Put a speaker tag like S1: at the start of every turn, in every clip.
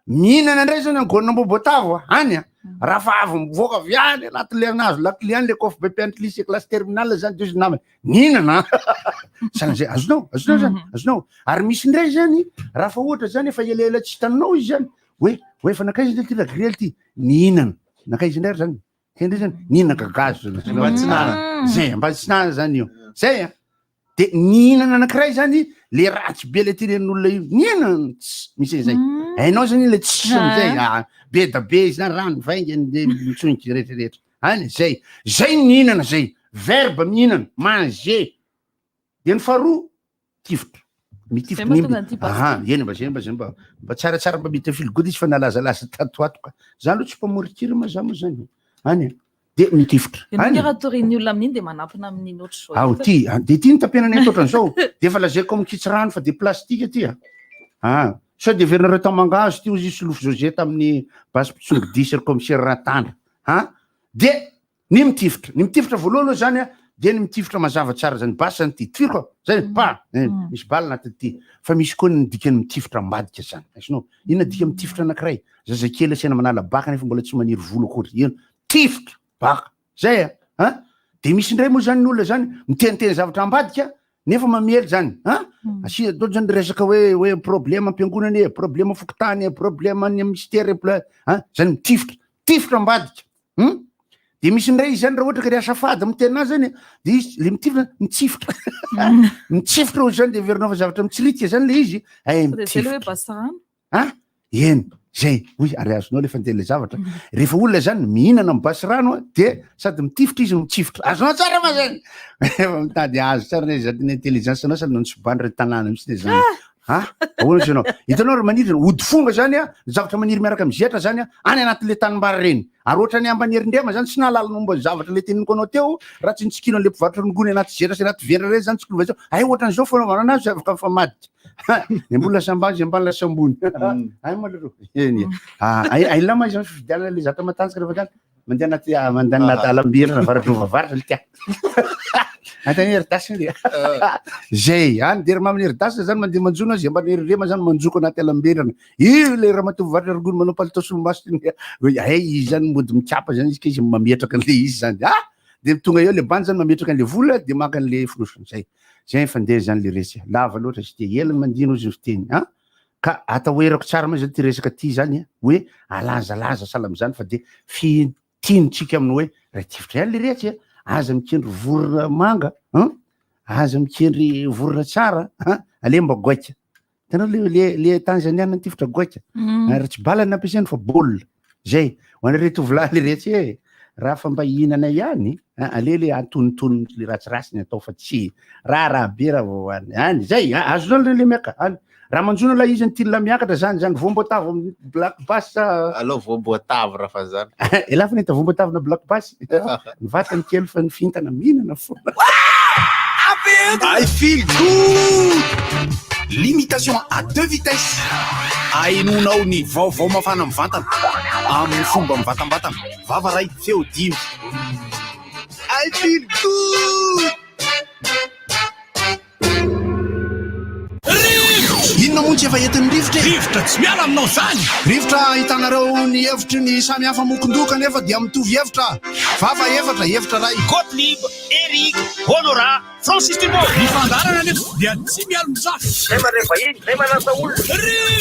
S1: mihinana indray zany angonina mbobotavo any raha fa avy mivoaka avy any anatin'le anazy lakiliany le kofa bepianty lycée classe terminale zany de namany mihinana san'zay azonao azonao ary misy indray zany raha fa ohatra zany efa elaela tsy hitanao izy zany hoe fa nakaiza indray ty lagrely ty mihinana nakaiza indray zany kendray zany mihinana gagazo zay mba tsinana zany io zay de mihinana anankiray zany le ratsy be le tiren'olona io mihinana misy zay hainao zany le tsy amizay be da be zany rano vaingany de mitsoniky rehetrarehetra any zay mihinana zay verbe mihinana manger de ny faharoa tifitra mitifitra eny mba zay mba tsaratsara mba mety feel good izy fa nalazalaza tatoatoka zany lo tsy mpamoritiry ma zamo zany any de mitifitra
S2: rahatoriny olona amin'iny de manampina amin'ny autre chose
S1: ty de ty nitapenana ohatran'izao de efa lazaiko amin'ny kitsy rano fa de plastika ty sao de verinareo tamangazo ty ozy solofo joseta amin'ny basy pitsongy disy commissaire ratandra de ny mitifitra voalohany aloha zany de ny mitifitra mazava tsara zany basy zany ty tifiriko zany misy bala anaty ty fa misy koa ny dikany mitifitra ambadika zany asinao inona dika mitifitra anankiray zazakely asiana manala baka nefa mbola tsy maniry volo akory ino tifitra baka zay de misy indray moa zany ny olona zany miteniteny zavatra ambadika nefa mamely zany asia dolo zany resaka hoe problème ampiangonany problème fokotany problème ny mystère zany mitifitra ambadika de misy indray izy zany raha ohatra ka ry asafady miteninazy zany de izy le mitifitra mitsifitra ozy zany de verinao fa zavatra mitsiritika zany le izy eny zay ary azonao le fandele zavatra rehefa olona zany mihinana mibasy rano de sady mitifitra izy mitsifitra azonao tsara ma zany efa mitady azo tsara ne zany intelligence anao sady nontsibandry tanàna misy le zany ahoana izy anao hitanao ry maniry ody fonga zany zavatra maniry miaraka amizatra zany any anatin'le tanimbary reny ary ohatra ny ambanierindrema zany tsy nahalalanao zavatra le teneniko anao teo raha tsy nitsikino an'le mpivarotry rongony anaty zera sy anaty vendra reny zany tsikolo vaizao ohatran'izao fanaovana anazy afaka fa madika mbola sambazy ambany lasa ambony malaro ailama izy fividianana le zatra matanjaka rehefa zany mandeha anaty mandany anaty alambirana varadrovavaratra le tia antany heridasy le zay any de ramaminy heridasy zany mandeha manjono azy ambany herirema zany manjoko anaty alambirana io le raha matovivaratra rongony manao palitao solomaso izy zany mody mikapa zany izy ka izy mametraka an'le izy zany de tonga eo le bany zany mametraka an'le vola de maka an'le filosony zay fandeha zany le resy lava loatra sy te ela mandino izy teny ka atao erako tsara ma zany ty resaka ty zany hoe alazalaza salam'zany fa de fitinitsika aminy hoe raha tifitra ihany le rehetra aza mikendry vorona manga aza mikendry vorona tsara alemba goika tanao le tanzaniana tifitra goika raha tsy bala nampiasainy fa baolina zay ho any retovolahy le rehetra raha fa mba hihinana ihany alele antonontonony le ratsiratsiny atao fa tsy raha be raha vao any zay azonao le miaka any raha manjono la izy nytilona miakatra zany voamboatavo amin'ny black bass
S3: aloha voamboatavo raha fa zany
S1: elafa neta voamboatavo na black bass ny vatany kely fa nifintana mihinana fo
S4: I feel good. Limitation à 2 vitesses. Ainonao ny vaovao mafana mivantana amin'ny fomba mivatambatana vavaray feo dimy. I feel good. Inona moa tsy efa entin'ny rivotra tsy miala aminao zany rivotra hitanareo ny hevitry ny samy hafa mokondoka nefa dia mitovy hevitra vava hevitra ray
S5: Gottlieb, Eric, Honora, Francis Dumont
S4: mifandarana nefa dia tsy miala mizafy
S5: zay mareva iny zay manasa olona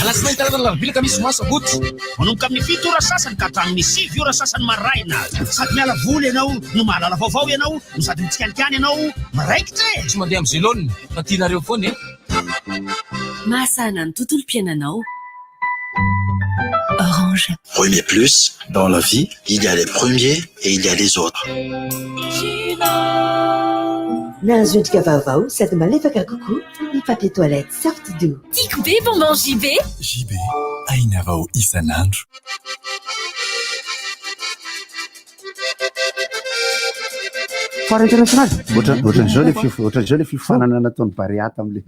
S4: alasinainy karazana lavilaka misy masaboty
S5: manomboka amin'ny 7 ora sasany ka hatramin'ny 6 ora sasany maraina sady miala voly ianao no mahalala vaovao ianao no sady mitsikanikany ianao maraikitra
S4: tsy mandeha amin'ny zélone fa tianareo foana
S6: Mahasana ny tontolom-piainanao. Orange.
S7: Premier plus, dans la vie, il y a les premiers et il y a les autres.
S6: Nahazo endrika vaovao sady malefaka kokoa ny papier toilette Sorti-Doux.
S8: Tikbe bonbon JB.
S9: JB, aina vao isan'andro.
S1: Fara international ohatran'izao le fifanana nataony bariata am'le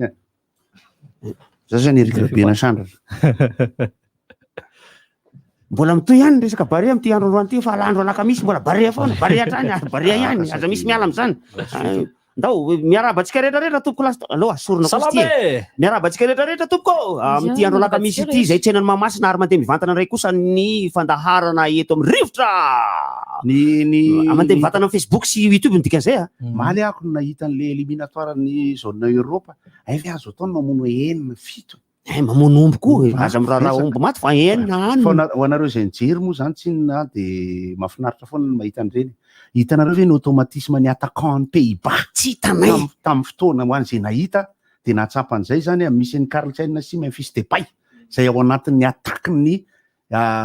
S1: za zany erikrabena sandratra mbola mitoy ihany resaka barea am'ty andro androany ty fa alandro anakamisy mbola barea foana barea trany barea ihany aza misy miala am'zany
S5: ndao miarabantsika rehetrarehetra tompoko lasta aloha sorona kosa ty miarabantsika rehetrarehetra tompoko amin'ity andro laka misy ity zay tsenany Mahamasina ary mandeha mivantana iray kosa ny fandaharana eto amin'ny rivotra mandeha mivantana amin'ny Facebook sy YouTube ndika zay a
S1: maly ako nahita an'le éliminatoire ny zone Europa fa azo ataony mamono 7
S5: mamono omby koa aza miraharaha omby maty fa enina
S1: ho anareo zay nijery moa zany tsy na de mahafinaritra foana ny mahita an'ireny hitanareo ve ny automatisme ny attaquant ny Pays-Bas
S5: tsy hitanay
S1: tamin'ny fotoana ho an'izay nahita de natsapan'izay zany misy ny Carlsen sy Memphis Depay zay ao anatin'ny attaque-ny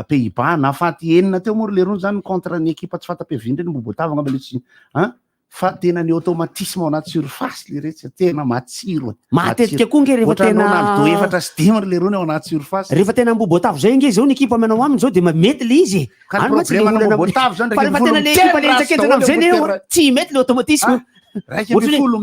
S1: Pays-Bas nafaty enina teo moa le rony zany contre ny ekipa tsy fatapiavindreny mbobotavagna mbaletsy fa tena ny automatisme ao anaty surface le rehetra tena matsiro
S5: matetika koa nge rehefa tena
S1: do efatra sy dimy le rony ao anaty surface
S5: rehefa tena mbobotavo zay nge zao ny ekipa manao aminy zao de mety le izy
S1: ka problème na mbobotavo zany
S5: fa rehefa tena le ekipa lentsakentana am'zay ne tsy mety le automatisme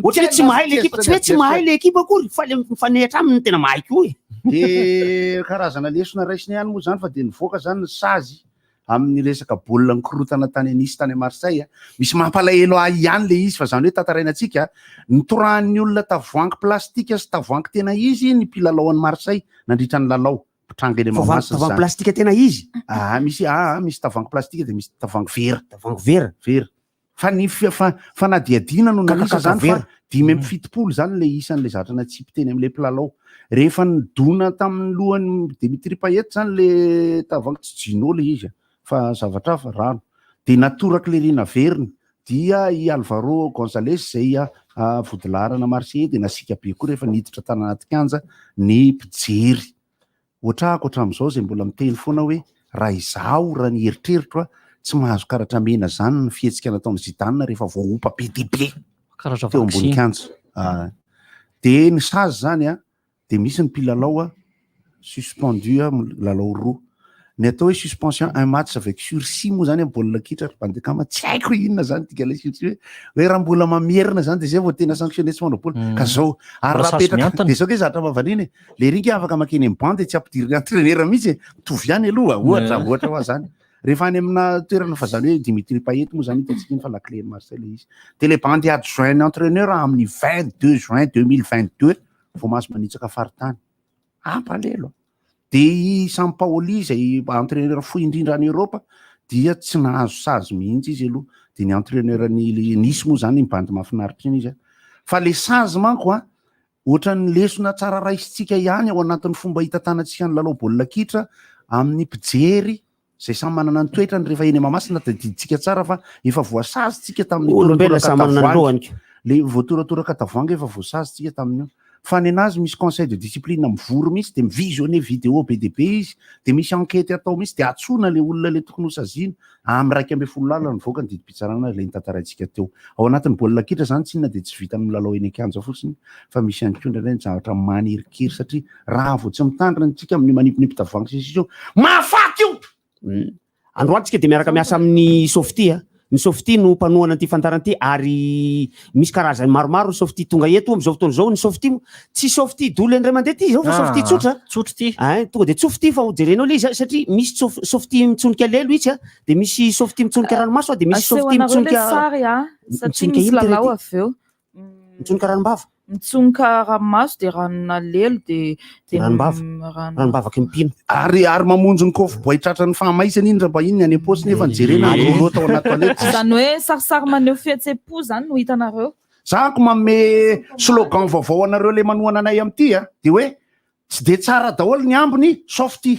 S5: ohatry tsy mahay le ekipa tsy hoe tsy mahay le ekipa akory fa le mifanehitra aminy tena mahay koa
S1: de karazana lesona raisiny ihany moa zany fa de nivoaka zany ny sazy amin'ny resaka baolina nikorotana tany Nice tany Marseille misy mampalahelo ihany le izy fa zany hoe tantarainantsika nitorany olona tavoahangy plastika sy tavoahangy tena izy ny mpilalao an'ny Marseille nandritra ny lalao mpitranga eny Mahamasina
S5: tavoahangy plastika tena izy
S1: misy tavoahangy plastika de misy tavoahangy vera fa ny fanadiadina no nalisa zany fa 570 zany le isan'le zatra natsipy teny am'le mpilalao rehefa nidona tamin'ny lohany Dimitri Payet zany le tavoahangy tsy jino le izy fa zavatra fa rano de natoraka le rina veriny dia i Alvaro Gonzalez zay vodilarana Marseille de nasika be koa rehefa niditra tany anaty kanja ny mpijery ohatrako hatramin'izao zay mbola miteny foana hoe raha izao raha ny eritreritro tsy mahazo karatra mena zany ny fihetsika nataony Zidane rehefa voaopa be dia be teo ambony kanja de ny sazy zany de misy ny mpilalao suspendu lalao roa ny atao hoe suspension un match avec sursis moa zany baolina kitra bandekama tsy haiko inona zany tika le sursis hoe raha mbola mamierina zany de zay vao tena sanctionné tsy manao baolina ka zao ary raha petraka de zao ke zatra mavaniny le ringy afaka makeny amin'ny banc de tsy ampidiry entraîneur mihitsy mitovy ihany aloha ohatra hoa zany rehefa any amina toerana fa zany hoe Dimitri Payet moa zany hitantsika iny fa la clé Marseille izy de le banc de adjoint entraîneur amin'ny 22 juin 2022 vao mahazo manitsaka faritany ampalelo de i Sampaoli zay entraîneur fohy indrindra any Europa dia tsy nahazo sazy mihitsy izy aloha de ny entraîneur ny Nice moa zany mibandy mahafinaritra iny izy fa le sazy manko ohatran'ny lesona tsara raisitsika ihany ao anatin'ny fomba hitantanantsika ny lalao baolina kitra amin'ny mpijery zay samy manana ny toetrany rehefa eny Mahamasina tadiditsika tsara fa efa voasazytsika tamin'ny le voatoratoraka tavoahangy efa voasazytsika tamin'io fa ny anazy misy conseil de discipline mivory misy de mivisionné vidéo be de be izy de misy enquête atao misy de atsona le olona le tokony hosazina amin'ny 1.2 lalana nivoaka ny didi-pitsarana le nitantaraintsika teo ao anatin'ny baolina kitra zany tsy inona de tsy vita amin'ny lalao eny an-kanja fotsiny fa misy ihany koa ndraindray ny zavatra manirikiry satria raha vao tsy mitandrina antsika amin'ny manipinipy tavoahangy sisy io mahafaty io
S5: androantsika de miaraka miasa amin'ny softy ny softy no mpanohana an'ity fantaran'ity ary misy karazany maromaro ny softy tonga eto am'izao fotoana zao ny softy tsy softy dolo indray mandeha ty zao fa softy tsotra
S8: ty
S5: tonga de tsofty fa hojerenao le izy satria misy softy mitsonika lelo itsy de misy softy mitsonika ranomaso de misy softy mitsonika
S2: misy lalao avy eo
S5: mitsonika ranombava
S2: mitsonika ranomaso de ranona lelo de
S5: ranombava kempino
S1: ary mamonjy ny kofo boay tratrany fahamaisany iny raha mba iny any am-paosiny efa nijerena loata ao anaty toalety
S2: zany hoe sarisary maneho fihetsem-po zany no hitanareo
S1: zako manome slogan vaovao anareo le manohana anay am'ty de hoe tsy de tsara daholo ny ambiny softy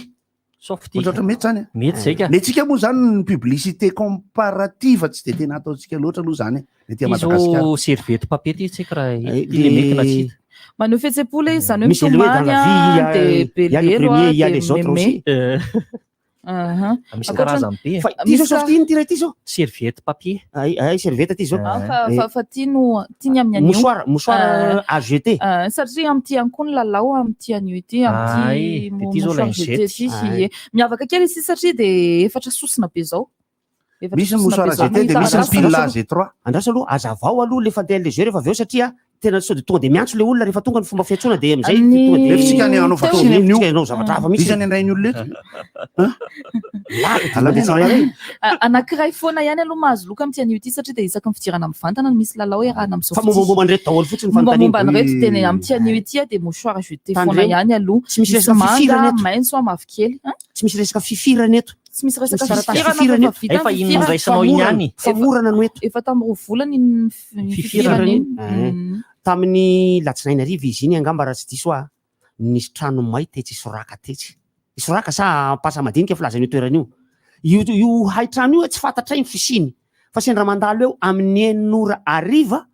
S1: ohatratra mety zany
S8: mety zay ka
S1: le tsika moa zany ny publicité comparative tsy de tena ataontsika loatra aloha zany etỳ Madagasikara
S8: izo serviette papier ty tsika raha ile mekina tsy
S2: maneho fihetsem-po le izy zany hoe mitomany de belelo de meme
S8: misy karazany be
S5: fa ty zao softy iny ty raha ty zao
S8: serviette papier
S5: ay serviette ty zao
S2: fa tiany amin'ny anio
S5: mouchoir AGT
S2: satria am'ty ihany koa ny lalao am'ty anio ity am'ty mouchoir miavaka kely izy satria de efatra sosina be zao
S1: misy ny mouchoir AGT de misy ny pile AG3
S5: andraso aloha azavao aloha le fandeha leger rehefa aveo satria tena sao de tonga de miantso le olona rehefa tonga ny fomba fiantsoana de am'zay
S1: Efitsika ny anao vaksiny amin'io.
S5: anao zavatra hafa mihitsy.
S1: Isany andrainy olona eto.
S2: Anankiray foana ihany aloha mahazo loka amin'ity anio ity satria de isaky ny fidirana amin'ny vantana no misy lalao iarahana amin'izao
S5: fa momba an'ireto daholo fotsiny fanontaniana.
S2: Momba an'ireto teny amin'ity anio ity de mouchoir jeté foana ihany aloha.
S5: Tsy misy resaka fifirana eto.
S2: Maitso mavokely.
S5: Tsy misy resaka fifirana eto.
S2: Tsy misy resaka
S5: fifirana
S8: efa ino ndraisanao iny ihany.
S5: Famorana no eto.
S2: Efa tamin'ny roa volana iny fifirana iny.
S5: Tamin'ny latsinainy ariva izy iny angamba raha tsy diso a nisy trano may tetsy Isoraka tetsy. Isoraka sa pasa madinika filazan'io toerana io. Io hay trano io tsy fantatra ny fisiny. Fa sendra mandalo eo amin'ny 9:00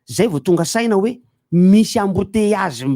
S5: zay vao tonga saina hoe misy embouteillage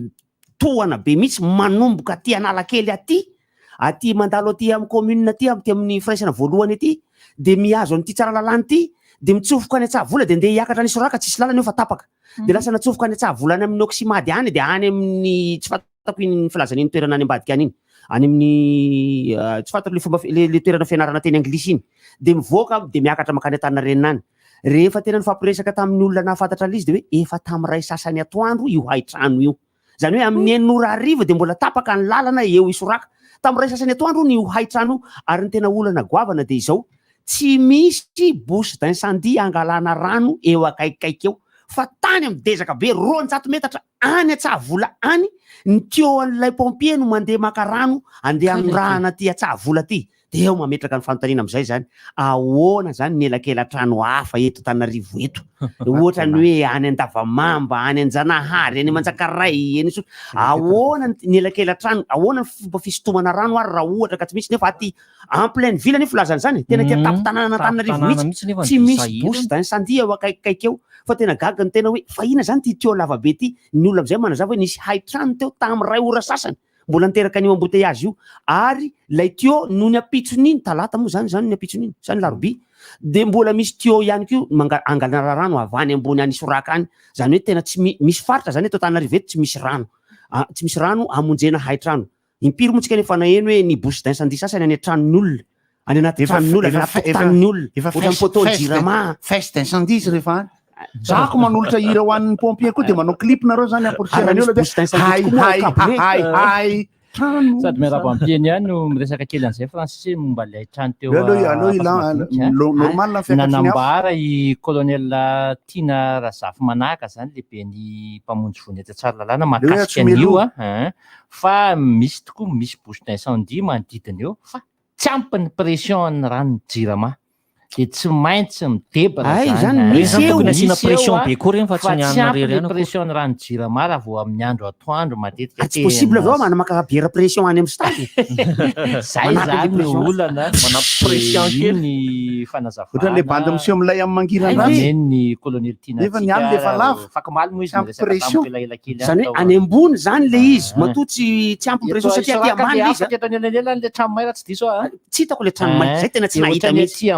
S5: tohana be mihitsy manomboka aty Analakely aty mandalo aty amin'ny commune aty amin'ny firaisana voalohany aty de mihazo an'ity tsara lalàna ity de mitsofoka any Antsahavola de andeha hiakatra any Isoraka tsisy lalana eo fa tapaka. De lasa natsofoka any Antsahavola any amin'ny Oksimady any de any amin'ny tsy fantako iny filazan'iny toerana any ambadika any iny. Any amin'ny tsy fantako le fomba le toerana fianarana teny anglisy iny. De mivoaka de miakatra makany Antaninarenina any. Rehefa tena nifampiresaka tamin'ny olona nahafantatra izy de hoe efa tamin'iray sasany atoandro io hay trano io. Zany hoe amin'ny 9:00 de mbola tapaka ny lalana eo Isoraka. Tamin'iray sasany atoandro ny hay trano ary ny tena olana goavana de izao tsy misy bouche d'incendie angalana rano eo akaikikaiky eo fa tany amin'ny dezaka be 200 metatra any Antsahavola any ny tuyau an'ilay pompier no mandeha maka rano andeha amrahana aty Antsahavola aty de eo mametraka ny fanontaniana am'zay zany ahoana zany ny elakela trano hafa eto Antananarivo eto ohatra ny hoe any Andavamamba any Anjanahary any Manjakaray eny ahoana ny elakela trano ahoana ny fomba fisintomana rano ary raha ohatra ka tsy misy nefa aty en pleine ville ny filazany zany tena kia tapo-tanàna Antananarivo mihitsy tsy misy bouche d'incendie eo akaikikaiky eo fa tena gaga ny tena hoe fa ina zany ty tuyau lava be ty ny olona am'zay manazava hoe nisy hay trano teo tamin'ny 2 ora sasany mbola niteraka an'io embouteillage io ary lay tuyau no ny apitson'iny talata moa zany ny apitson'iny zany larobia de mbola misy tuyau ihany ko angalana rano avany ambony any Isoraka any zany hoe tena tsy misy faritra zany eto Antananarivo eto tsy misy rano amonjena hay trano impiry moa tsika nefa naheno hoe ny bouche d'incendie sasany any tranon'olona any anaty tranon'olona anaty olona ohatra photo jirama
S1: feste d'incendie izy rehefa zako manolotra hira ho an'ny pompier koa de manao clip nareo zany amporisiana ny olona hay trano
S8: sady miarabam-pieny ihany no miresaka kely an'izay Francis momba ilay trano teo
S1: normal
S8: nanambara i colonel Tina Razafy Manaka zany lehiben'ny mpamonjy vonety tsara lalàna mahakasika an'io fa misy tokoa misy bouche d'incendie manodidina eo fa tsy ampy ny pression ny ranony jirama de tsy maintsy midebra
S5: zany
S8: pression be koa reny fa tsy ampy pression ny rano jirama raha vao amin'ny andro atoandro matetika
S5: tsy possible avao manamaka biera pression any amin'ny stade
S8: zay zany ny olana manampy pression kely ny fanazavana
S1: ohatra le bandy monsieur milay amin'ny mangirana
S8: ny colonel Tina
S1: nefa ny any lefa lava
S8: fakimaly moa izy
S1: pression
S5: zany hoe any ambony zany le izy matoa tsy ampy pression satria aty ambany izy
S8: le trano may raha tsy diso
S5: tsy hitako le trano may zay tena tsy nahita mihitsy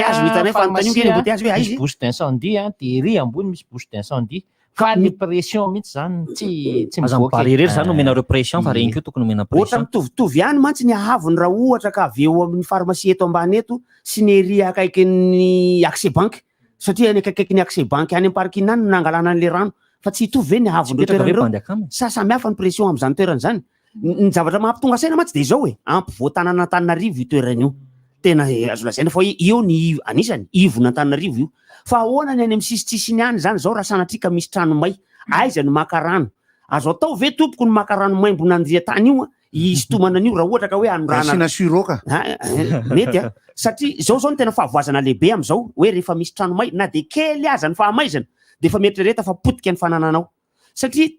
S8: misy bouche d'incendie de ery ambony misy bouche d'incendie fa ny pression mihitsy zany tsy
S10: mivoaka zany nomenareo pression fa regny koa tokony nomena pression
S5: ohatra mitovitovy ihany mantsy ny ahavony raha ohatra ka avy eo amin'ny pharmacie eto ambany eto sy ny ery akaiky ny accès banque satria ny akaiky ny accès banque any am-parking any nangalana an'le rano fa tsy hitovy ve ny ahavony toerana sasamihafa ny pression amin'izany toerana zany ny zavatra mampitonga saina mantsy de izao hoe ampivoatanana Antananarivo io toerana io tena azo lazaina fa io ny anisany ivona Antananarivo io fa ahoana ny any amin'ny sisitsisiny any zany zao raha sanatrika misy trano may aiza ny maka rano azo atao ve tompoko ny maka rano may mbona andria tany io isintomana an'io raha ohatra ka hoe
S1: anorana suroka
S5: mety satria zao ny tena fahavoazana lehibe am'izao hoe rehefa misy trano may na de kely aza ny fahamaizana de efa mieritreretra fa potika ny fanananao satria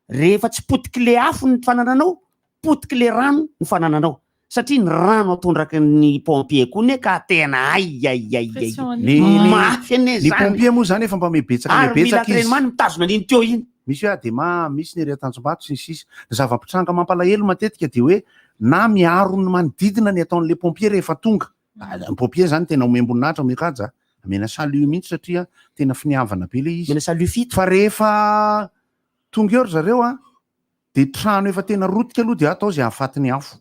S5: rehefa tsy potiky le afo ny fanananao potiky le rano ny fanananao satria ny rano atondraky ny pompier koa ne ka tena mafy ane
S1: ny pompier moa zany efa mba mibetsaka
S5: izy mitazona an'iny teo iny
S1: misy hoe de misy ny ery atanjombato sisisy zava-pitranga mampalahelo matetika de hoe na miaro ny manodidina ny ataon'le pompier rehefa tonga ny pompier zany tena omemboninahitra mikaja amena salut mihitsy satria tena finiavana be le izy fa rehefa tonga eo ry zareo de trano efa tena rotika aloha de atao zay ahafatin'ny afo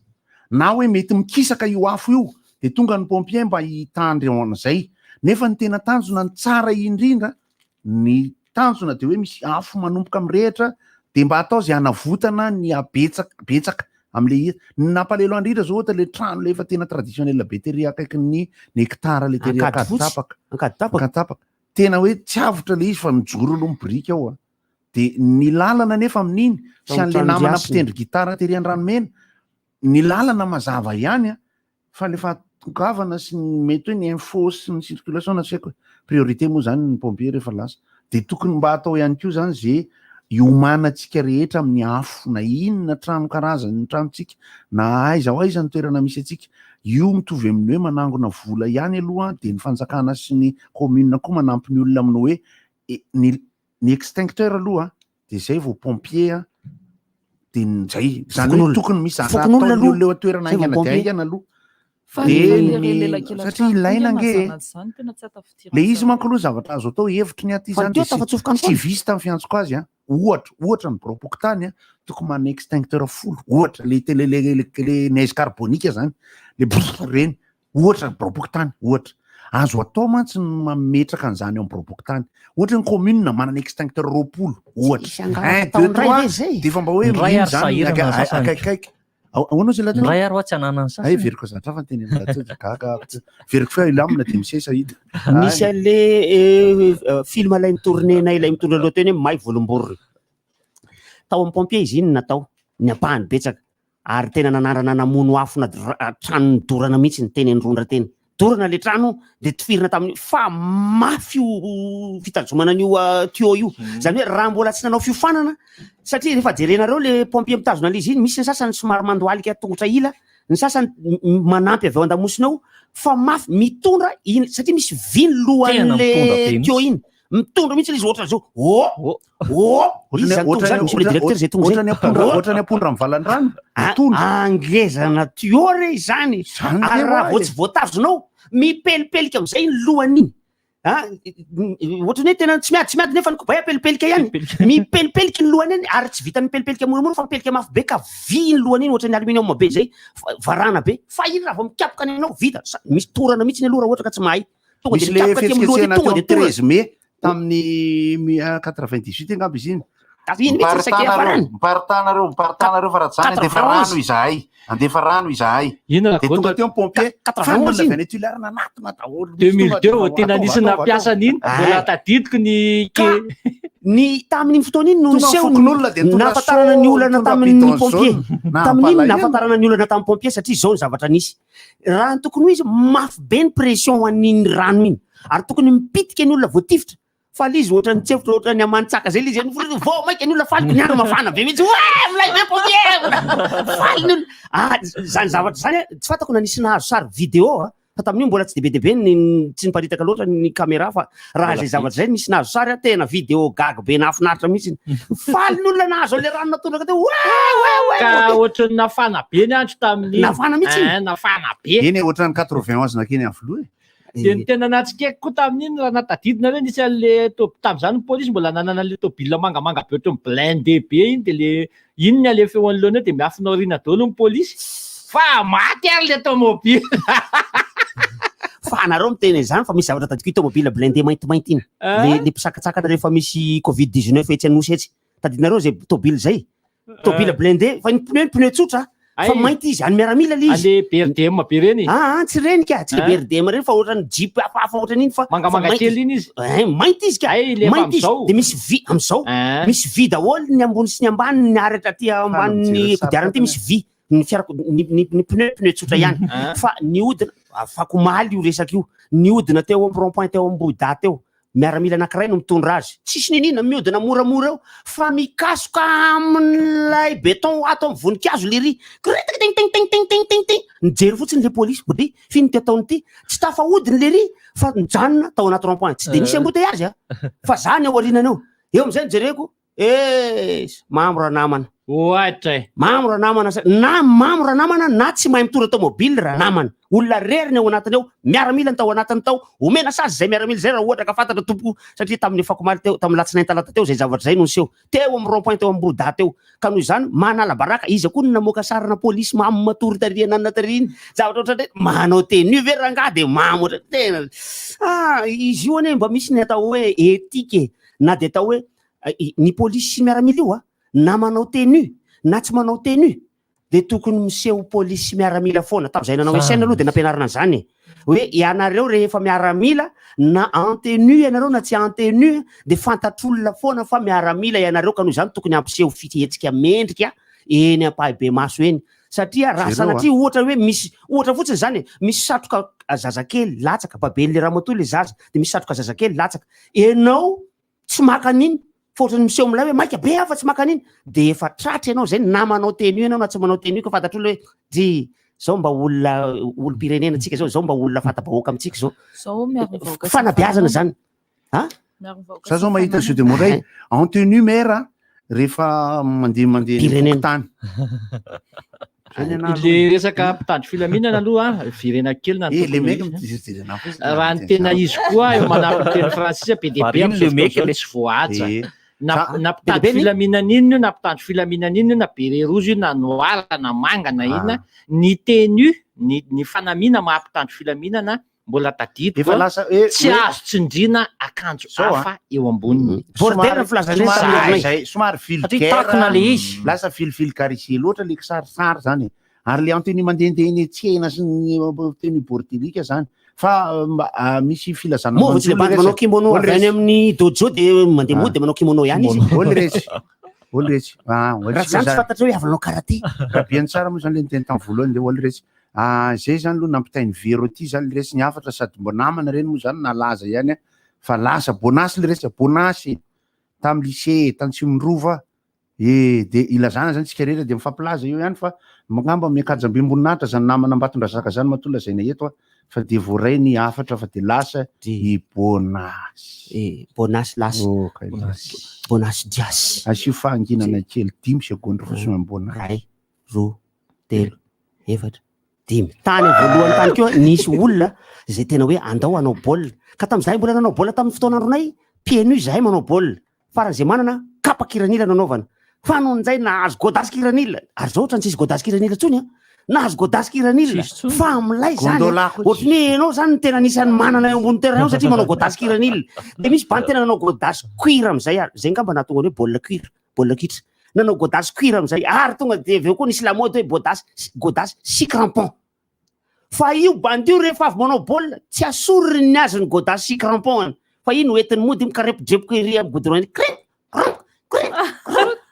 S1: na hoe mety mikisaka io afo io de tonga ny pompier mba hitandry an'izay nefa ny tena tanjona ny tsara indrindra ny tanjona de hoe misy afo manomboka am'rehatra de mba atao zay anavotana ny abetsaka am'le nampalelo andrindra zao ohatra le trano le efa tena traditionnel be tery akaiky ny hectara le tery akaditapaka tena hoe tsy avotra le izy fa mijoro aloha mibrika ao a de ny lalana nefa amin'iny sy an'le namana mpitendry gitara tery an-dranomena ny lalana mazava ihany a fa le fahatongavana sy ny mety hoe ny info sy ny circulation na tsy haiko priorité moa zany ny pompier rehefa lasa de tokony mba atao ihany koa zany zay iomanantsika rehetra amin'ny afo na inona trano karazany ny tranontsika na aiza ny toerana misy atsika io mitovy amin'ny hoe manangona vola ihany aloha de ny fanjakana sy ny commune koa manampy ny olona amin'ny hoe ny extincteur aloha de zay vao pompier de zay zany hoe tokony misy ataon'olona eo toerana aingana aloha satria ilaina nge le izy manko aloha zavatra azo atao hevitry ny aty zany tsy visy tamin'ny fiantsoko azy a ohatra ny boropoky tany a tokony manana extincteur folo ohatra le neige carbonique zany le reny ohatra ny boropoky tany ohatra azo atao mantsy mametraka an'izany eo amin'ny boropoky tany ohatra ny commune manana extincteur roapolo ohatra de fa mba hoe mino zany akaikaiky ahoana zay lahateo
S10: ray ary tsy ananany sasy
S1: ay veriko zatra fa teny gaga veriko fa ilamina de misesa hita
S5: misy an'le film ilay mitornenay ilay mitorne loha teny hoe may volomborona tao amin'ny pompier izy iny natao ny apahany betsaka ary tena nanarana namono afo na trano dorana mihitsy ny teny androndra teny dorana le trano de tifirina tamin'ny fa mafy fitazomana an'io tuyau io zany hoe raha mbola tsy nanao fiofanana satria rehefa jerenareo le pompier mitazona an'izy iny misy ny sasany somary mandoalika tongotra ila ny sasany manampy avy ao an-damosina ao fa mafy mitondra iny satria misy vy ny lohan'le tuyau iny mitondra mihitsy izy ohatra zao
S1: ohatra ny apondra amin'ny valan-drano
S5: angezana tuyau re zany ary raha vao tsy voatazonao mipelipelika am'izay ny lohan'iny ohatra hoe tena tsy miady nefa ny kobay apelipelika ihany mipelipelika ny lohany iny ary tsy vita mipelipelika moramora fa mipelika mafy be ka vy ny lohany iny ohatra ny aluminium be zay varana be fa iny raha vao mikapoka ny anao vita misy torana mihitsy ny aloha raha ohatra ka tsy mahay
S1: misy le fihetsiketsehana tao 13 mai tamin'ny 98 angamba izy iny miparitana reo fa raha zany andefa rano izahay de tonga teo pompier venetularina anatona daholo
S8: 2002 tena nisy nampiasan'iny mbola tadidiko
S5: ny tamin'iny fotoana iny no niseho nahafantarana ny olana tamin'ny pompier tamin'iny nahafantarana ny olana tamin'ny pompier satria zao ny zavatra nisy raha tokony ho izy mafy be ny pression ho an'iny rano iny ary tokony mipitika ny olona voatifitra fa lizy ohatra ny tsefitra ohatra ny amanitsaka zay lizy vao maika ny olona faliko ny any mafana be mihitsy milay be pompier faly ny olona zany zavatra zany tsy fatako na nisy nahazo sary vidéo fa tamin'io mbola tsy de be tsy niparitaka loatra ny caméra fa raha zay zavatra zay nisy nahazo sary tena vidéo gaga be nahafinaritra mihitsy faly ny olona nahazo le rano natondraka teo
S8: ka ohatra ny nafana be ny andro tamin'ny
S5: nafana mihitsy
S8: nafana be
S1: eny ohatra ny 91 nakeny amin'ny filoha
S8: de ny tena natsikaiky koa tamin'iny raha natadidina reo nisy an'le tam'izany ny polisy mbola nanana an'le tobile mangamanga be ohatra ny blindé be iny de le iny ny alefa eo anoloana de miafina aoriana daholo ny polisy fa maty ary le tomobile
S5: fa anareo miteny zany fa misy zavatra tadiko tomobile blindé maintimainty iny le mpisakatsakana rehefa misy covid-19 etsy anosy etsy tadidinareo zay tobile zay tobile blindé fa ny pneu tsotra fa mainty izy any miaramila le izy
S8: le BRDM be reny
S5: tsy reny ka tsy le BRDM reny fa ohatra ny jeep hafahafa ohatra n'iny fa
S8: mangamanga kely iny izy
S5: mainty izy ka mainty izy de misy vy am'izao misy vy daholo ny ambony sy ny ambany ny aratra aty ambanin'ny kodiarana ty misy vy ny fiarako ny pneu tsotra ihany fa ny odina afako maly io resaka io ny odina teo amin'ny rond-point teo ambouda teo miaramila anankiray no mitondra azy tsisy ninina miodina moramora eo fa mikasoka amin'ilay beton ato amin'ny voninkazo le ry nijery fotsiny le polisy body finy ty ataony ty tsy tafahodiny le ry fa mijanona tao anaty rond-point tsy de nisy embouteillage fa zany ao arinana eo am'izay nijereko mamo raha namana
S8: ohatra
S5: mamo raha namana na mamo raha namana na tsy mahay mitondra tomobile raha namana olona reriny ao anatiny ao miaramila ny tao anatiny tao omena sazy zay miaramila zay raha ohatra ka fantatra tompo satria tamin'ny fakomaly teo tamin'ny latsinainy talata teo zay zavatra zay no niseho teo amin'ny rond-point teo ambouda teo ka noho izany manala baraka izy koa no namoaka sarina polisy mamo matory tarihana natariny zavatra ohatra manao tenue veranga de mamo ohatra tena izy io ane mba misy ny atao hoe éthique na de atao hoe ny polisy sy miaramila io na manao tenue na tsy manao tenue de tokony miseho polisy sy miaramila foana tam'izay nanao SN aloha de nampianarana zany hoe ianareo rehefa miaramila na en tenue ianareo na tsy en tenue de fantatr'olona foana fa miaramila ianareo ka noho izany tokony ampiseho fihetsika mendrika eny ampahibe maso eny satria raha sanatria ohatra hoe misy ohatra fotsiny zany misy satroka zazakely latsaka baben'le ramatoa le zaza de misy satroka zazakely latsaka enao tsy maka an'iny fa ohatrany miseho amilay hoe maika be afa tsy maka an'iny de efa tratra ianao zay na manao tenue ianao na tsy manao tenue ka fantatr'olona hoe dy zao mba olo-pirenena tsika zao mba olona fatabahoaka amitsika zao fanabiazana zany
S1: sa zao mahita sio de moray en tenue maire rehefa mandeha tany
S8: le resaka mpitandro filaminana aloha virena kely raha ny tena izy koa eo manampy teny frantsisa be dia be am'izao tsy voahaja na mpitandro filaminana iny na mpitandro filaminana iny na bere rozy io na noir na manga na inona ny tenue ny fanamina mahampitandro filaminana mbola tadidiko tsy azo tsindriana akanjo hafa eo amboniny
S1: somary filtakona le izy lasa filifily karisy loatra le kisarisary zany ary le anteny mandehandeha eny tsena sy ny teny bortilika zany fa misy filazana
S5: manao kimono avy amin'ny dojo de mandeha mody de manao kimono ihany izy
S1: olo retsy
S5: raha zany tsy fantatra hoe avanao karaté
S1: rahabiany tsara moa zany le niteny tamy voalohany le olo retsy zay zany aloha nampitainy vero ty zany le resy niafatra sady mbo namana reny moa zany nalaza ihany fa lasa bonasy le resy bonasy tamy lycée Tantsimondrova de ilazana zany tsika rehetra de mifampilaza io ihany fa mangamba miakajam-bemboninahitra zany namana ambaton-drazaka zany matolazay na eto fa de voaray ny afatra fa de lasa i bonasy
S5: lasa bonasy diasy
S1: asio fahanginana kely 5 seconde fosiny bonasy
S5: ray roa telo efatra dimy tany voalohany tany keo nisy olona zay tena hoe andao anao baolina ka tam'izay mbola nanao baolina tamin'ny fotoanandronay pieds zahay manao baolina faran'izay manana kapa kiranila nanaovana fa nohon'izay nahazo godasy kiranila ary zao ohatrany tsisy godasy kiranila tsony nahazo godasy kiranila fa amilay zany ohatrany hoe enao zany tena anisan'ny manana eo ambony terrain satria manao godasy kiranila de misy bany tena nanao godasy cuir am'izay ary zay ngamba nahatonga hoe baolina cuir baolina kitra nanao godasy cuir am'izay ary tonga de aveo koa nisy lamody hoe godasy si crampon fa io bandio rehefa avy manao baolina tsy asoriny ny azy ny godasy si crampon fa io no entiny mody mikarepo-drepoka ery amin'ny goudron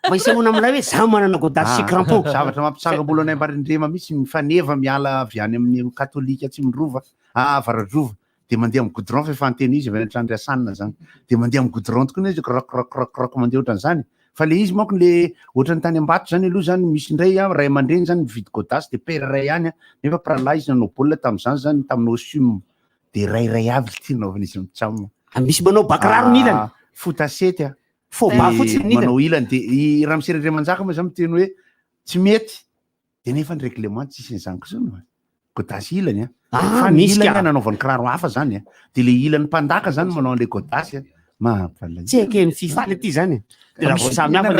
S5: fa isemona amilay hoe za manana godasy si crampon
S1: zavatra mampisangam-bolo anay mbarindrema misy mifaneva miala avy any amin'ny katolika Tsimondrova Varadrova de mandeha amin'ny goudron fa efa anteny izy avy any Trandriasanina zany de mandeha amin'ny goudron tokony izy krok mandeha ohatran'izany fa le izy manko le ohatrany tany ambato zany aloha zany misy ndray ray aman-dreny zany mividy godasy de père ray ihany nefa prala izy nanao baolina tam'izany zany tamin'ny osume de ray avy ty naovana izy mitsamina
S5: misy manao bakiraro ny ilany
S1: fotasety
S5: fôba fotsiny
S1: manao ilany de raha miserere manjaka moa zany miteny hoe tsy mety de nefa ny règlement tsisy n'izany koa godasy ilany fa ny ilany nanaovany kiraro hafa zany de le ilany mpandaka zany manao an'le godasy
S5: tsy ekeny FIFA le ty zany raha vao samy hafa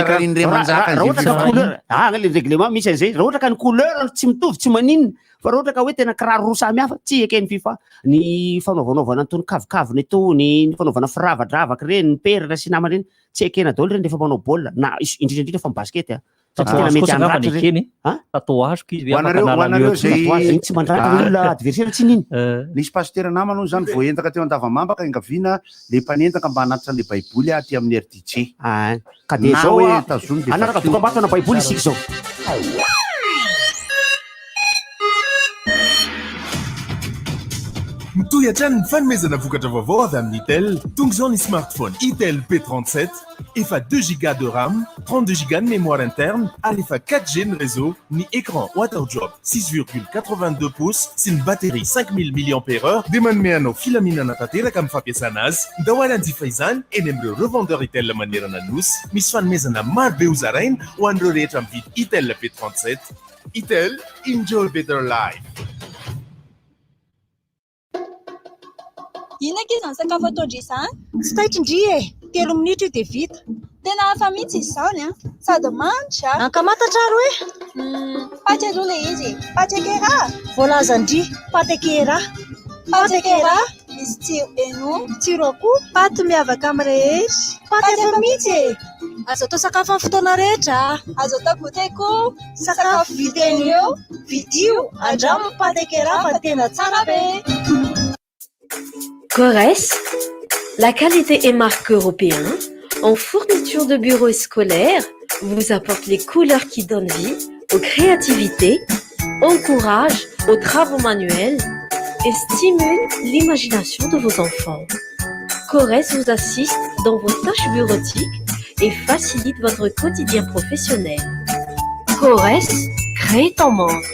S5: le règlement misy an'izay raha ohatra ka ny couleur tsy mitovy tsy maninona fa raha ohatra ka hoe tena kiraro roa samy hafa tsy ekeny FIFA ny fanaovanaovana antony kavikavina itony ny fanaovana firavadravaka reny ny perra sy namana reny tsy ekena daholo reny rehefa manao baolina na indrindrindrindra fa baskety satria tena mety andratra reny
S10: tatoazoko izy
S1: hoanareo zay
S5: tsy mandratra olona adversaire tsy niny
S1: nisy pasitera namana zany voentaka teo an-davamamba ka ingaviana le mpanentaka mba hanatitra le baiboly aty amin'ny RDJ
S5: ka de zao anaraka dokam-bato ana baiboly isika zao
S9: mitohatra ny fanomezana vokatra vaovao avy amin'ny Itel tonga izao ny smartphone Itel P37 efa 2 giga de RAM 32 giga de mémoire interne ary efa 4G ny réseau ny écran WaterDrop 6,82 pouces sy ny batterie 5000 mAh dia manome anao filaminana tanteraka amin'ny fampiasana azy dahoala anjifa izany eny amin'ireo revendeur Itel manerana nosy misy fanomezana maro be hozaraina ho an'ireo rehetra mividy Itel P37 Itel enjoy better life.
S11: Inona ke izany sakafo ataondry izany? Tsy taitry-ndry e, 3 minitra io dia vita. Tena hafa mihitsy izany sady manitra. Ankamantatra ro e? Paty aloha ilay izy. Paty akera? Voalazan-dry, paty akera. Paty akera? izy tsiro eno tsiro akoho paty miavaka amin'ny rehetra paty efa mihitsy e azo atao sakafo amin'ny fotoana rehetra azo atao goûter koa sakafo videny eo vidio andramo paty ekeraha fa tena tsara be.
S12: Corès, la qualité et marque européen en fourniture de bureaux et scolaires vous apporte les couleurs qui donnent vie aux créativités, encourage aux travaux manuels et stimule l'imagination de vos enfants. Corès vous assiste dans vos tâches bureautiques et facilite votre quotidien professionnel. Corès, crée ton monde.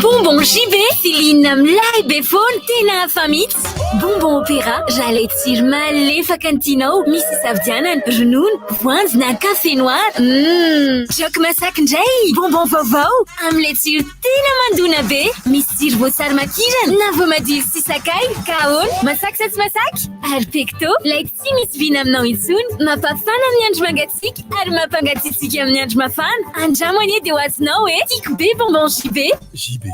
S13: Bonbon JB, Céline amlay be foana tena hafa mihitsy. Bonbon opéra, ralay tsiro malefaka ny tianao, misy savidianana, ronono, voanjo na café noir. Jok masaky indray, bonbon vaovao, amilay tsiro tena mandona be, misy tsiro voasary makirana, na voamadilo sy sakay, kahoana, masaky sa tsy masaky? Ary pecto, lay tsy misy vina aminao intsony, mampafana amin'ny andro mangatsiaka, ary mampangatsiatsika amin'ny andro mafana. Andramo anie dia ho azonao tiako be bonbon JB.
S14: JB,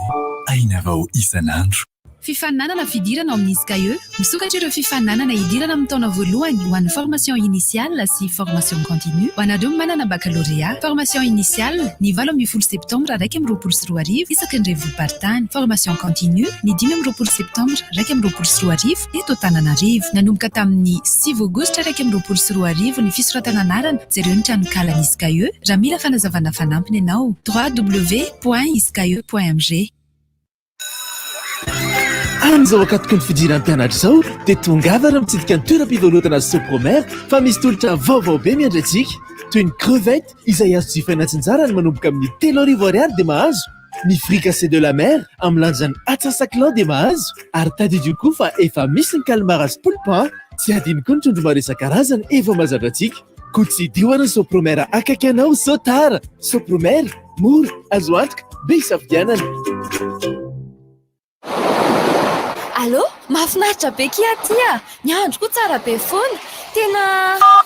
S14: aina vao isan'andro.
S15: Fifaninanana fidirana amin'ny SKE, misokatra ireo fifaninanana idirana amin'ny taona voalohany ho an'ny formation initiale sy formation continue, ho anareo manana baccalauréat, formation initiale ny 8 septembre 2024 isaky ny revo-paritany, formation continue ny 5 septembre 2024 eto Antananarivo, nanomboka tamin'ny 6 aogositra 2024 ny fisoratana anarana jereo ny tranokalany SKE, raha mila fanazavana fanampiny ianao www.iske.mg.
S9: Amin'izao akatoky ny fidirany mpianatra izao dia tongavana mitsidika ny toeram-pivarotana Sopromer fa misy tolotra vaovao be miandratsika toy ny crevette izay azo jifaina tsinjarany manomboka amin'ny 3,000 ariary dia mahazo, ny fricassé de la mer amin'ny lanjany atsasakilao dia mahazo, ary tadidio koa fa efa misy ny calmar sy poulpin, tsy adino koa ny trondro maro isan-karazany efa mahazatra antsika. Koa tsy dioana ny Sopromer akaiky anao so tara. Sopromer, mora, azo antoka, be isafidianana.
S13: Allô? Mahafinaritra be kia tia. Ny andro koa tsara be foana. Tena...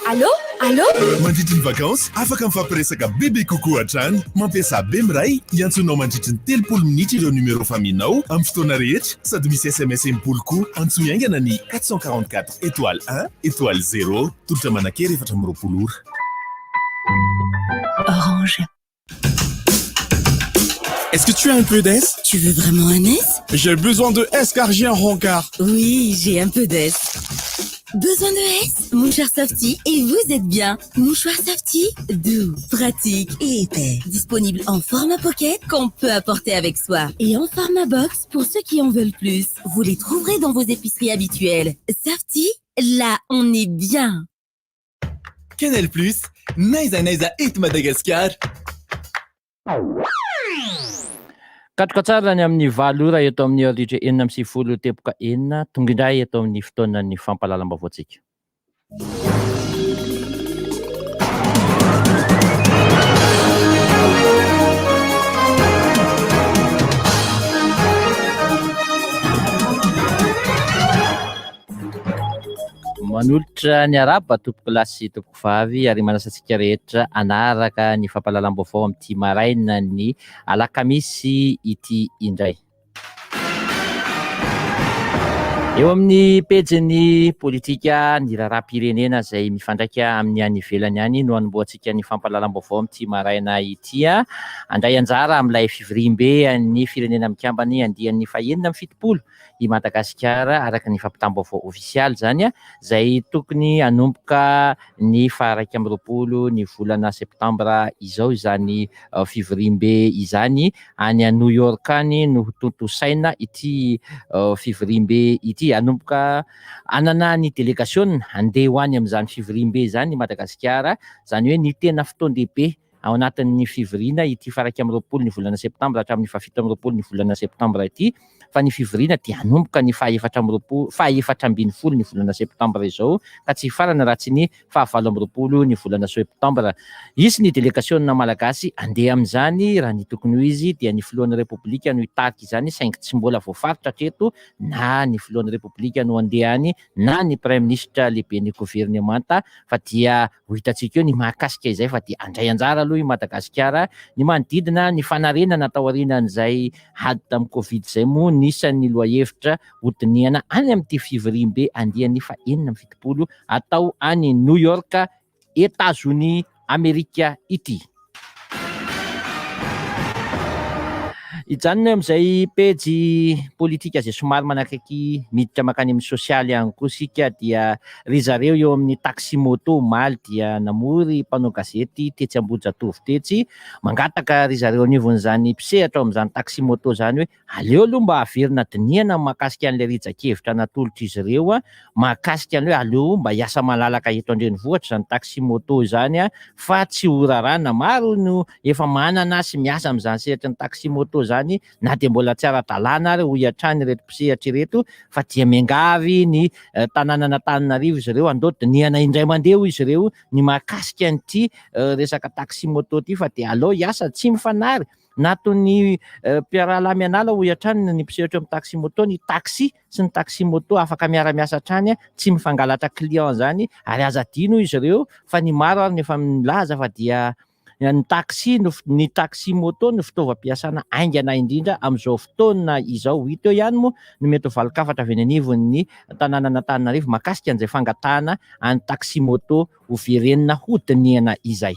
S13: Allô? Allô?
S9: Mandritry ny vacances, afaka mifampiresaka bebe kokoa an-trano. Mampiasa be miray, iantsonao mandritry ny 30 minitra ireo numéro faminao amin'ny fotoana rehetra, sady misy SMS impolo koa. Antsoy aingana ny 444 étoile 1 étoile 0 tolotra manankery 420 ora.
S13: Orange.
S14: Est-ce que tu as un peu d'S?
S13: Tu veux vraiment un S?
S14: J'ai besoin de S car j'ai un rencard.
S13: Oui, j'ai un peu d'S. Besoin de S? Mouchoir Softy et vous êtes bien. Mouchoir Softy, doux, pratique et épais. Disponible en format pocket qu'on peut apporter avec soi. Et en format box pour ceux qui en veulent plus. Vous les trouverez dans vos épiceries habituelles. Softy, là on est bien.
S14: Canal Plus, Naisa Naisa et Madagascar.
S8: Katroka tsara ny amin'ny 7 ora eto amin'ny aritre 9 teboka 4 tonga indray eto amin'ny fotoanan'ny fampahalalam-baovao-tsika. Manolotra ny araba tompoko lasy tompoko vavy ary manasantsika rehetra anaraka ny fampahalalam-baovao amin'ity maraina ny alakamisy ity indray. Eo amin'ny pejiny politika ny raharaham-pirenena izay mifandraika amin'ny any ivelany any no anomboantsika ny fampahalalam-baovao amin'ity maraina ity. Andray anjara amin'ilay fivoriam-be ny firenena mikambany andian'ny 27 i Madagasikara araka ny fampitam-baovao ofisialy zany izay tokony anomboka ny 12 ny volana septambra izao izany fivoriam-be izany any a New York any no tontosaina ity fivoriam-be ity, anomboka anana ny délégation andeha ho any amin'izany fivoriam-be izany Madagasikara, zany hoe ny tena fotoan-dehibe ao anatin'ny fivoriana ity 12 ny volana septambra hatramin'ny 17 ny volana septambra ity, fa ny fivoriana dia anomboka ny 14 ny volana septambra izao ka tsy farana raha tsy ny 19 ny volana septambra. Isy ny délégation malagasy andeha amin'izany raha ny tokony ho izy dia ny filohan'ny repoblika no hitariky izany saingy tsy mbola voafaritra hatreto na ny filohan'ny repoblika no andeha any na ny prime ministre lehibe ny gouvernemanta, fa dia ho hitantsika eo ny mahakasika izay fa dia andray anjara aloha i Madagasikara. Ny manodidina ny fanarenana tao aorianan'izay ady tamin'ny Covid zay moa nisan'ny loha-hevitra hodiniana any amin'ity fivoriam-be andian'ny fahenina amby fitopolo atao any New York, États-Unis Amerika ity. Ijanona amin'izay pejy politika izay somary manakaiky miditra makany amin'ny sosialy ihany koa sika dia ry zareo eo amin'ny taxi moto omaly dia namory mpanao gazety tetsy Ambohijatovo tetsy mangataka ry zareo anivon'izany mpisehatra ao amin'izany taxi moto zany hoe aleo aloha mba averina diniana mahakasika an'ilay rijakevitra natolotra izy ireo mahakasika an'ilay hoe aleo mba hiasa malalaka eto andrenivohitra zany taxi moto zany fa tsy ho rarana. Maro no efa manana sy miasa amin'izany sehatra ny taxi moto zany na dia mbola tsy ara-dalàna ary ho hiatrany ireto mpisehatra ireto fa dia miangavy ny tanànan'Antananarivo izy ireo andao diniana indray mandeha izy ireo ny mahakasika an'ity resaka taxi moto ity fa dia aleo hiasa tsy mifanary na toy ny mpiarahalahy mianala ho hiatrany ny mpisehatra amin'ny taxi moto, ny taxi sy ny taxi moto afaka miara-miasa hatrany tsy mifangalatra client zany ary aza dino izy ireo fa ny maro ary nefa milaza fa dia ny taxi moto ny fitaovam-piasana aingana indrindra amin'izao fotoana izao. Hita eo ihany moa ny mety ho valokafatra avy any anivon'ny tanànan'Antananarivo mahakasika an'izay fangatahana any taxi moto ho verenina ho diniana izay.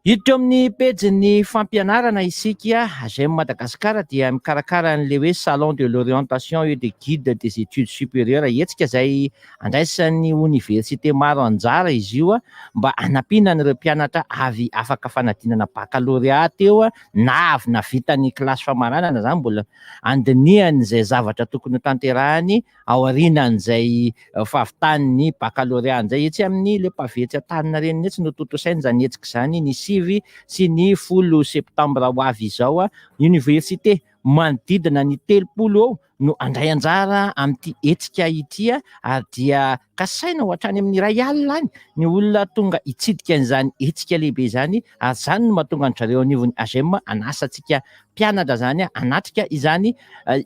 S8: Hiditra amin'ny pejin'ny fampianarana isika GEM Madagasikara dia mikarakara an'ilay hoe salon de l'orientation et de guide des études supérieures hetsika izay andraisan'ny université maro anjara izy io mba hanampiana an'ireo mpianatra avy afaka fanadinana baccalauréat teo na avy navita ny kilasy famaranana zany mbola andiniany izay zavatra tokony ho tanterahany ao aorianan'izay fahavitany baccalauréat izay etsy amin'ny le pavetsy Antaninarenina etsy no totosainy zany hetsika zany ny 9 sy ny 10 septembre ho avy izao université manodidina ny 30 eo no andray anjara amin'ity hetsika ity ary dia kasaina ho hatrany amin'ny iray alina any ny olona tonga hitsidika an'izany hetsika lehibe zany ary zany no mahatonga an'zareo anivon'ny GEM anasantsika mpianatra zany hanatrika izany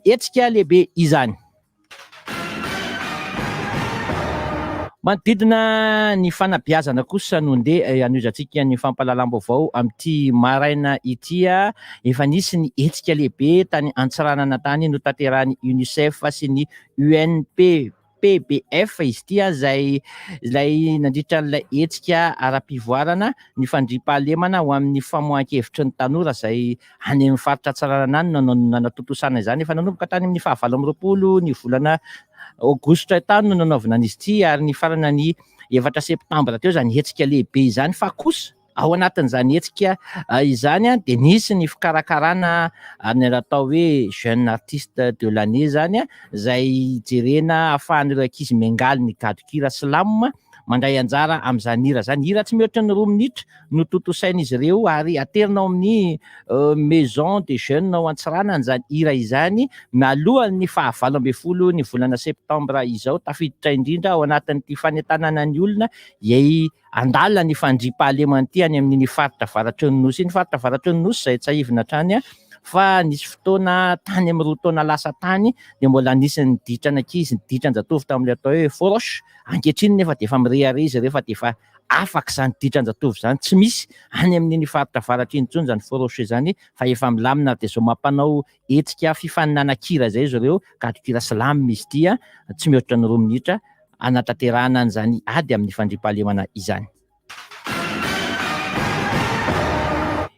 S8: hetsika lehibe izany. Manodidina ny fanabeazana kosa no ndeha hanoizantsika ny fampahalalam-baovao amin'ity maraina ity efa nisy ny hetsika lehibe tany Antsiranana tany no tanterahany UNICEF sy ny UNPPBF izy ity izay nandritra n'ilay hetsika ara-pivoarana ny fandriam-pahalemana ho amin'ny famohan-kevitry ny tanora izay any amin'ny faritra Antsiranana any nanatotosana izany efa nanomboka tany amin'ny 29 ny volana Aogositra tany no nanaovana an'izy ity ary ny farana ny 4 septambra teo zany hetsika lehibe izany fa kosa ao anatin'izany hetsika izany dia nisy ny fikarakarana ny atao hoe jeune artiste de l'année zany izay jerena ahafahan'ireo ankizy miangaly ny gadokira slam mandray anjara amin'izany hira zany. Hira tsy mihoatra ny 2 minitra no totosain'izy ireo ary aterinao amin'ny maison des jeunes ao Antsiranana zany hira izany mialohan'ny 29 ny volana septambra izao tafiditra indrindra ao anatin'ity fanentanana ny olona andala ny fandriam-pahaleman'ity any amin'ny faritra Avaratry ny Nosy. Ny faritra Avaratry ny Nosy izay tsy ahivina hatrany fa nisy fotoana tany amin'ny 2 taona lasa tany dia mbola nisy ny ditrana ankizy ny ditran-jatovo tamin'ilay atao hoe foroche ankehitriny nefa dia efa mirehare izy ireo fa dia efa afaka izany ditran-jatovo izany tsy misy any amin'iny faritra Avaratry intsony zany foroche zany fa efa milamina dia zao mampanao hetsika fifaninana-kira izay izy ireo gadokira slam izy ity tsy mihoatra ny 2 minitra anatanterahana an'izany ady amin'ny fandriam-pahalemana izany.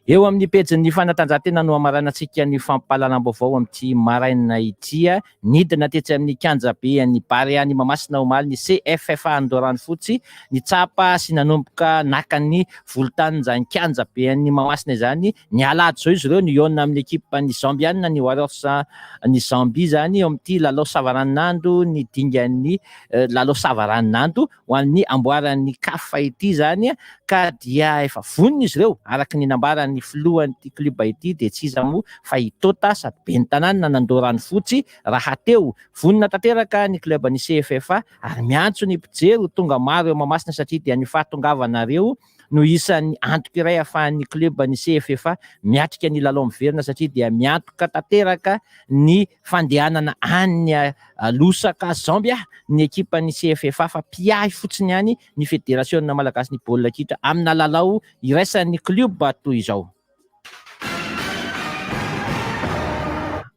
S8: Eo amin'ny pejin'ny fanatanjahantena no amaranantsika ny fampahalalam-baovao amin'ity maraina ity nidina tetsy amin'ny kianjabe ny Barea ny Mahamasina omaly ny CFFA Andorano fotsy ny tsapa sy nanomboka naka ny volotany zany kianjabe ny Mahamasina izany ny alady zao izy ireo ny iona amin'ny ekipa ny Zambianina ny Warriors ny Zambie zany eo amin'ity lalao savaranando ny dingan'ny lalao savaranando ho an'ny amboaran'ny kafa ity zany ka dia efa vonina izy ireo araka ny nambarany ny filohan'ity kluba ity dia tsy iza moa fa itota sady ben'ny tanàna nandorany fotsy raha teo vonina tanteraka ny kluban'ny CFFA ary miantso ny mpijery tonga maro eo Mahamasina satria dia ny fahatongavanareo no isan'ny antoka iray ahafahan'ny club ny CFFA miatrika ny lalao miverina satria dia miantoka tanteraka ny fandehanana any Lusaka Zambia ny ekipa ny CFFA fa piahy fotsiny ihany ny fédération malagasy ny baolina kitra amina lalao iraisan'ny club toy izao.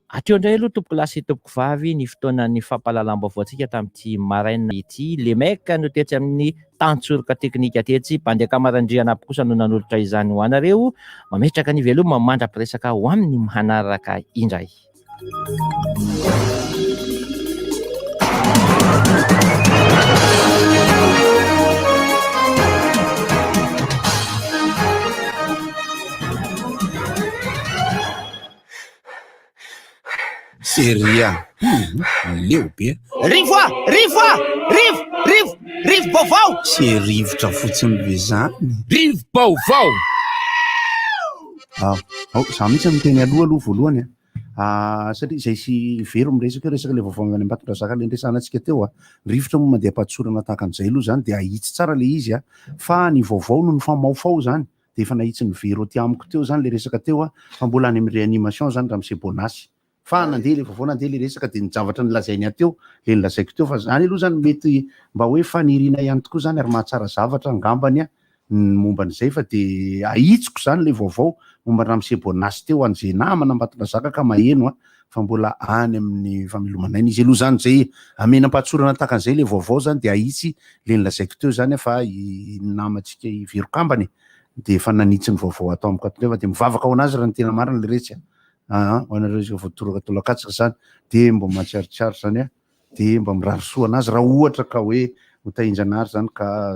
S8: Ateo indray aloha tompoko lasy tompoko vavy ny fotoanan'ny fampahalalam-baovao antsika tamin'ity maraina ity. Le mec no tetsy amin'ny tantsoroka teknika tetsy mpandeha kamaran-driana aby kosa no nanolotra izany ho anareo. Mametraka ny veloma mandra-piresaka ho amin'ny manaraka indray.
S1: Seria. Leo be.
S5: Rivo baovao.
S1: Se rivotra fotsiny be zany.
S5: Rivo baovao.
S1: Za mihitsy miteny aloha voalohany satria izay sy vero miresaka le vaovao any Ambatondrazaka le ndresanantsika teo rivotra moa mandeha patsorana tahaka an'izay aloha zany dia ahitsy tsara le izy fa ny vaovao no famaofao zany dia efa nahitsy ny vero ty amiko teo zany le resaka teo fa mbola any amin'ny réanimation zany raha mise bonasy fa nandeha le vaovao nandeha le resaka dia ny zavatra nilazainy ateo le nilazaiko teo fa zany aloha zany mety mba hoe fanirina ihany tokoa zany ary mahatsara zavatra angambany momba an'izay fa dia ahitsiko zany le vaovao momba raha mise bonasy teo an'izay namana Ambatondrazaka ka maheno fa mbola any amin'ny famelomanainy izy aloha zany zay amenam-patsorana tahaka an'izay le vaovao zany dia ahitsy le nilazaiko teo zany fa namantsika verokambany dia efa nanitsy ny vaovao atao amiko ato fa dia mivavaka ho anazy raha ny tena marina le resy ho anareo izay voatoraka-tolakatsika zany dia mba matsiarotsiaro zany dia mba mirarisoa anazy raha ohatra ka hoe hotahindranary zany ka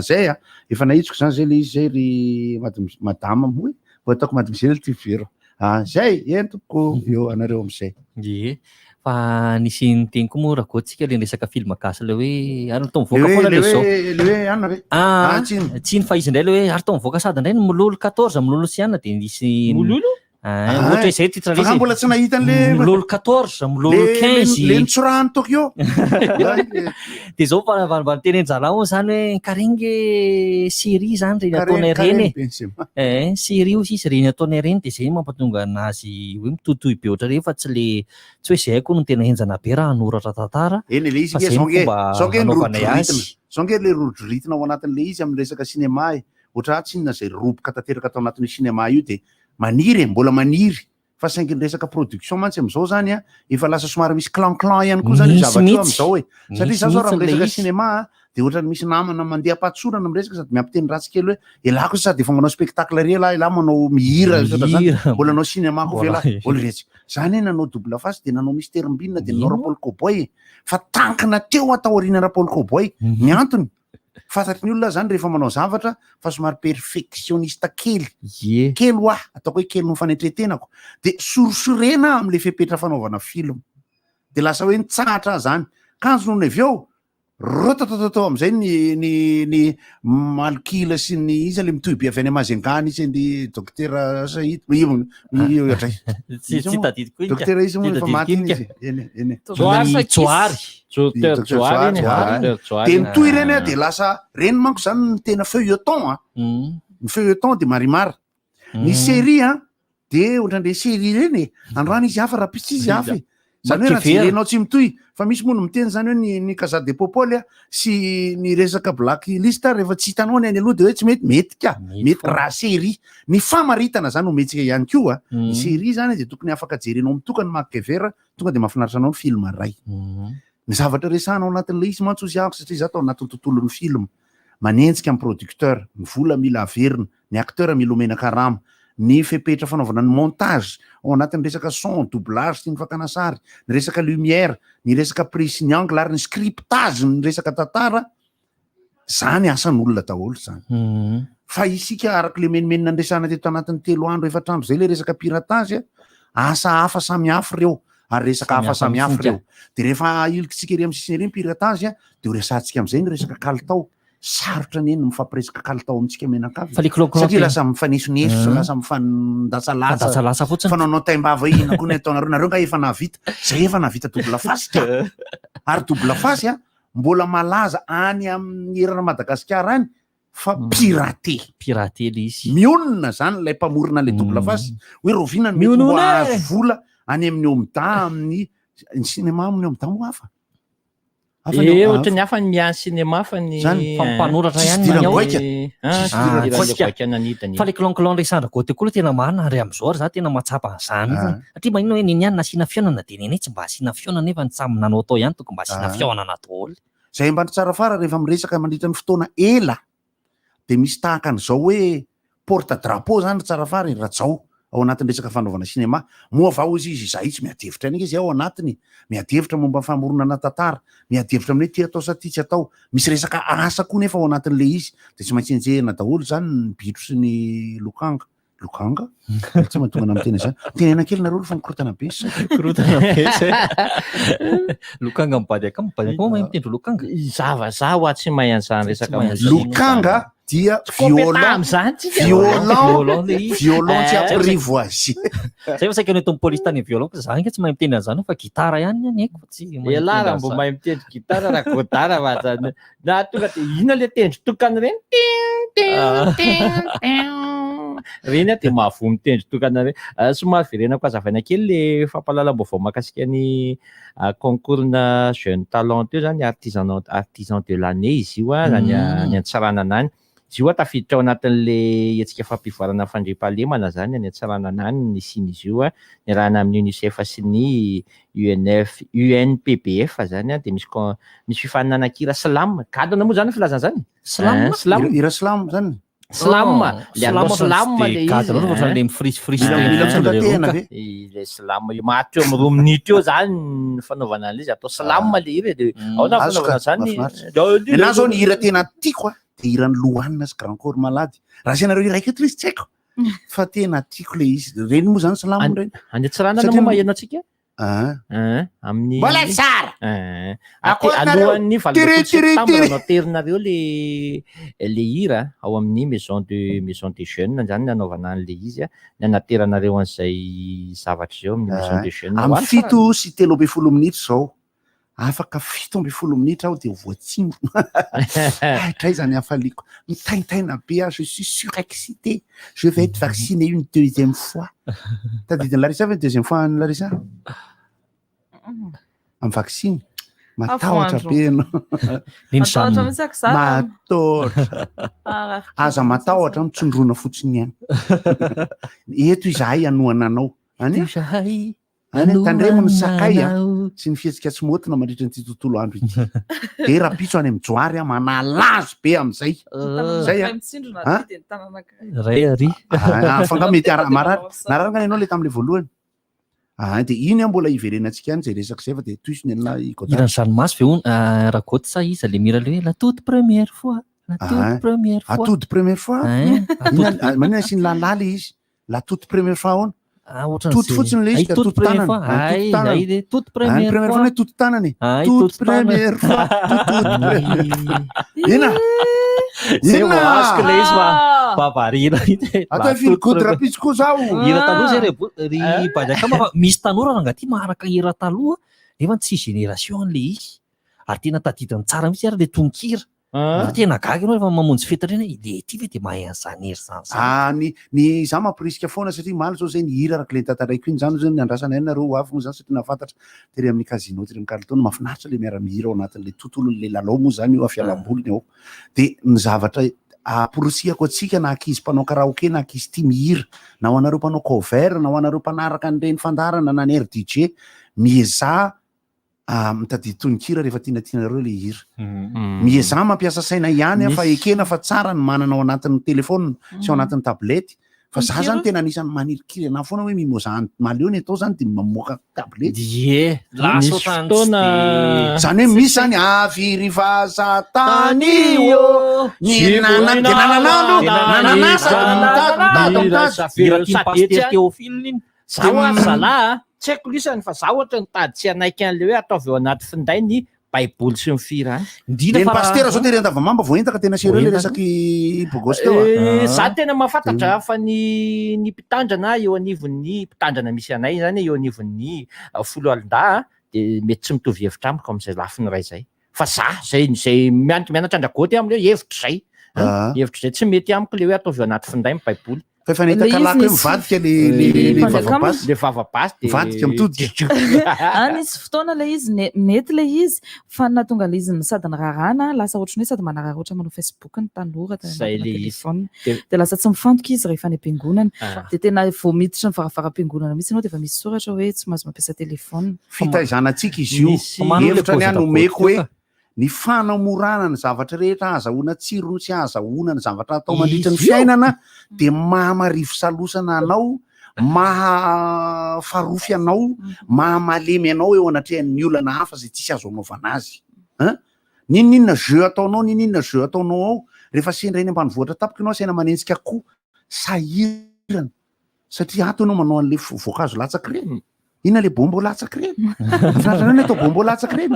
S1: zay efa nahitsiko zany zay le izy zay ry madama hoe mbo ataoko madimizely ty vero zay entoko eo anareo amin'izay
S10: fa nisy nyteny koa moa raha koatsika le resaka film gasy le hoe ary tao mivoaka foana le zao
S1: le hoe anona ve
S10: tsiny fa izy indray le hoe ary tao mivoaka sady indray mololo 14 mololo sy anna dia nisy mololo ohatra izay titre
S1: fa mbola tsy nahita an'le
S10: mololo 14 mololo 15
S1: le nitsorahany Tokyo
S10: dia zao mba teneny jalao zany hoe karengy série zany reny ataonay reny série io sisy reny ataonay reny dia zay mampatonga anazy hoe mitotoy be ohatra reny fa tsy hoe zay koa no tena henjana be raha hanoratra tantara
S1: eny le izy zao nge le rodritina ao anatin'le izy amin'ny resaka sinema ohatra tsy inona zay roboka tanteraka atao anatin'ny sinema io dia maniry mbola maniry fa saingy ny resaka production mantsy amin'izao zany efa lasa somary misy clan ihany koa zany zavatra io amin'izao satria zao raha resaka sinema dia ohatrany misy namana mandeha patsorana miresaka sady miampiteny ratsy kely hoe elako sady efa manao spectacle ry ela manao mihira mbola nanao sinema ko vela olretsika zany nanao double face dia nanao misy terim-binina dia nanao rapolo cowboy fa tankina teo atao aoriana rapolo cowboy ny antony fantatry ny olona zany rehefa manao zavatra fa somary perfectionniste kely ataoko hoe kely no fanetretenako dia sorosorena amin'le fepetra fanaovana film dia lasa hoe nitsahatra zany kanjo nono avy eo rotatatao amin'izay ny malkila sy ny izy le mitohy be avy any Mazengana izy ny docteur Saïd docteur izy moa efa maty izy dia nitohy ireny dia lasa reny manko zany ny tena feuilleton ny feuilleton dia marimara ny série dia ohatrandre série reny androany izy hafa raha pitsy izy hafa zany hoe raha jerenao tsy mitohy fa misy moa no miteny zany hoe ny Casa de Popol sy ny resaka black list rehefa tsy hitanao ny any aloha dia hoe tsy mety raha série ny famaritana zany ometsika ihany koa ny série zany dia tokony afaka jerenao mitokany makever tonga dia mahafinaritra anao ny film ray ny zavatra resanao anatin'le izy mantsy ozy ahako satria za tao anatin'ny tontolon'ny film manenjika amin'ny producteur ny vola mila averina ny acteur mila omena karama ny fepetra fanaovana ny montage ao anatin'ny resaka son doublage sy ny fakana sary ny resaka lumière ny resaka prise ny angle ary ny scriptage ny resaka tantara zany asan'olona daholo zany fa isika araka le menimenina andresana teto anatin'ny 3 andro 4 andro zay le resaka piratage asa hafa samihafa reo ary resaka hafa samihafa reo dia rehefa ilitsika ery amin'ny sisiny ery piratage dia ho resantsika amin'izay ny resaka kalitao sarotra ny eny mifampiresaka kalitao amintsika menakavy satria lasa mifanesoneso lasa mifandasalasa
S10: fotsiny
S1: fa nanao taimbava ina koa ny ataonareo nareo nga efa navita zay efa navita double face ary double face mbola malaza any amin'ny erana Madagasikara any fa piraté
S10: le izy
S1: mionona zany lay mpamorona le double face hoe rovinany mety mbo azo vola any amin'ny omda amin'ny cinéma amin'ny omda mo hafa
S8: ohatra ny hafa ny miany cinéma fa ny
S10: mpanoratra ihany fa le clan Alexandre Gaute koa tena marina ary am'izao ary za tena matsapa an'izany satria maninona hoe neny ihany nasiana fionana de neny tsy mba asiana fionana nefa ny samy nanao tao ihany toko mba asiana fionana daholo
S1: zay mba tsara fara rehefa miresaka mandritra ny fotoana ela de misy tahaka an'izao hoe porte drapeau zany tsara fara rajao ao anatin'ny resaka fanaovana cinéma moa vao izy zay tsy miadevitra iny izy ao anatiny miadevitra momba famoronana tantara miadevitra amin'ny ty atao sa ty tsy atao misy resaka asa koa nefa ao anatin'le izy de tsy maintsy enjehana daholo zany ny bitro sy ny lokanga tsy mahatonga na mitena zany tenena kely nareo fa mikorotana be
S10: lokanga mibady akamo mahay mitendry lokanga
S8: zava ho tsy mahay an'izany resaka
S1: lokanga dia violon tsy apprivoisie
S10: zay fa saika ny eto police tany violon fa zany tsy mahay mitendry an'izany fa gitara ihany aiko tsy
S8: lara mbo mahay mitendry gitara raha godara vazany na tonga de ina le tendry tokana reny reny de mahavoa mitendry tokana reny somary verenako azavaina kely le fampahalalam-baovao mahakasika ny concours-na jeune talent teo zany artisan de l'année izy io ny antsaranana any izy io tafiditra ao anatin'le hetsika fampivoarana fandriampahalemana zany any antsaranana any ny siny izy io ny rahana amin'ny UNICEF sy ny UNPPF zany de misy fifaninana-kira slam gadona moa zany filazana zany
S1: ira slam zany
S8: slam le atao slam le le slam io mahateo amin'ny 2 minutes eo zany ny fanaovana an'izy atao slam le ira de ao na fanaovana zany
S1: na zao ny hira tena tiako de hiran'ny Lohanina sy Grand Corps Malady raha asianareo iraika eto izy tsy haiko fa tena tiako le izy reny moa zany slam reny
S8: any Antsiranana moa maheno atsika amin'ny
S1: mbola tsara
S8: alohan'ny septembre naterinareo le hira ao amin'ny maison de jeunes zany nanaovana an'le izy ny anateranareo an'izay zavatra zao amin'ny maison de jeunes
S1: amin'ny 7 sy 13 minitra zao afaka 17 minitra aho de voatsimbo tray zany hafaliko mitaitaina be je suis surexcité je vais être vacciné une deuxième fois tadidiny Larissa une deuxième fois ny Larissa amin'ny vaccine matahotra be ianao matahotra aza matahotra mitsondrona fotsiny ihany eto izahay anoana anao tandremony sakay sy ny fihetsika tsy motina mandritra nyty tontolo andro ity de rapitso any amin'ny joary manalazo be am'izay fanga mety nararaka ianao le tam'le voalohany de iny mbola iverenantsika any zay resaka zay fa de toisiny anina
S10: irany ranomasy ve raha goty sa izy le mira le hoe la toute première fois
S1: toute première fois manina sy ny lalala izy la toute première fois ona toute fotsiny le izy toute tanany toute première fois toute tanany toute première fois ina
S10: zay voasiko le izy bavarina
S1: atao filogoty rapitsy koa zao
S10: hira taloha zay ry bady akama fa misy tanora rangaty maharaka hira taloha nefa tsy génération an'le izy ary tena tadidiny tsara mihitsy ary le tononkira tena gaga ianao rehefa mamonjy fety reny le ty ve de mahay an'izany hery zany
S1: ny za mampirisika foana satria maly zao zay ny hira araka le tantaraiko iny zany zany ny andrasana any nareo avy moa zany satria nafantatra tery amin'ny casino tery amin'ny kalitona mahafinaritra le miara-mihira ao anatin'le tontolon'le lalao moa zany io afialam-bolony ao de ny zavatra aporosiako atsika na ankizy mpanao karaoke na ankizy tia mihira na ho anareo mpanao cover na ho anareo mpanaraka an'ireny fandarana na ny RDJ mieza mitadidy tononkira rehefa tianareo le hira mieza mampiasa saina ihany fa ekena fa tsara ny manana ao anatin'ny telefona sy ao anatin'ny tablety fa za zany tena anisany manirikiry ana foana hoe mimozany maleony atao zany de mamoaka tablety zany hoe misy zany aviry vazatany io
S8: nananasa tsy haiko lisany fa za ohatra nitady tsy anaiky an'le hoe ataovy eo anaty finday ny baiboly sy ny fira
S1: le pastera zao tery andavamamba voentaka tena sereo le resaky bogosy teo
S8: za tena mahafantatra fa ny mpitandrana eo anivon'ny mpitandrana misy anay zany eo anivon'ny 10 alin-da de mety tsy mitovy hevitra amiko am'izay lafiny ray zay fa za zay mianatra andragoty am'le hevitra zay hevitra zay tsy mety amiko le hoe ataovy anaty finday my baiboly
S1: fa efa nahita kalako hoe mivadika le vavabasy
S8: le vavabasy de
S1: mivadika mitodika
S2: nisy fotoana le izy mety le izy fa natonga le izy sady nirarana lasa ohatrany hoe sady manarara ohatra manao Facebook ny tanora telefona de lasa tsy mifantoka izy rehefa any am-piangonana de tena vao miditra ny varavaram-piangonana mihitsy ianao de efa misy soratra hoe tsy mahazo mampiasa telefona
S1: fitaizanantsika izy io hevitra ny anomeko hoe ny fanamorana ny zavatra rehetra azahoana tsirony sy azahoana ny zavatra atao mandritra ny fiainana de mahamarifo salosana anao mahafarofy anao mahamalemy anao eo anatrehan'ny olana hafa zay tsisy azo anaovana azy ninona jeu ataonao ninona jeu ataonao ao rehefa sendra eny ambanivohitra tapika ianao saina manenjika koa sahirana satria ato ianao manao an'le voankazo latsaky reny ina le bombo latsaky reny fanatrana atao bombo latsaky reny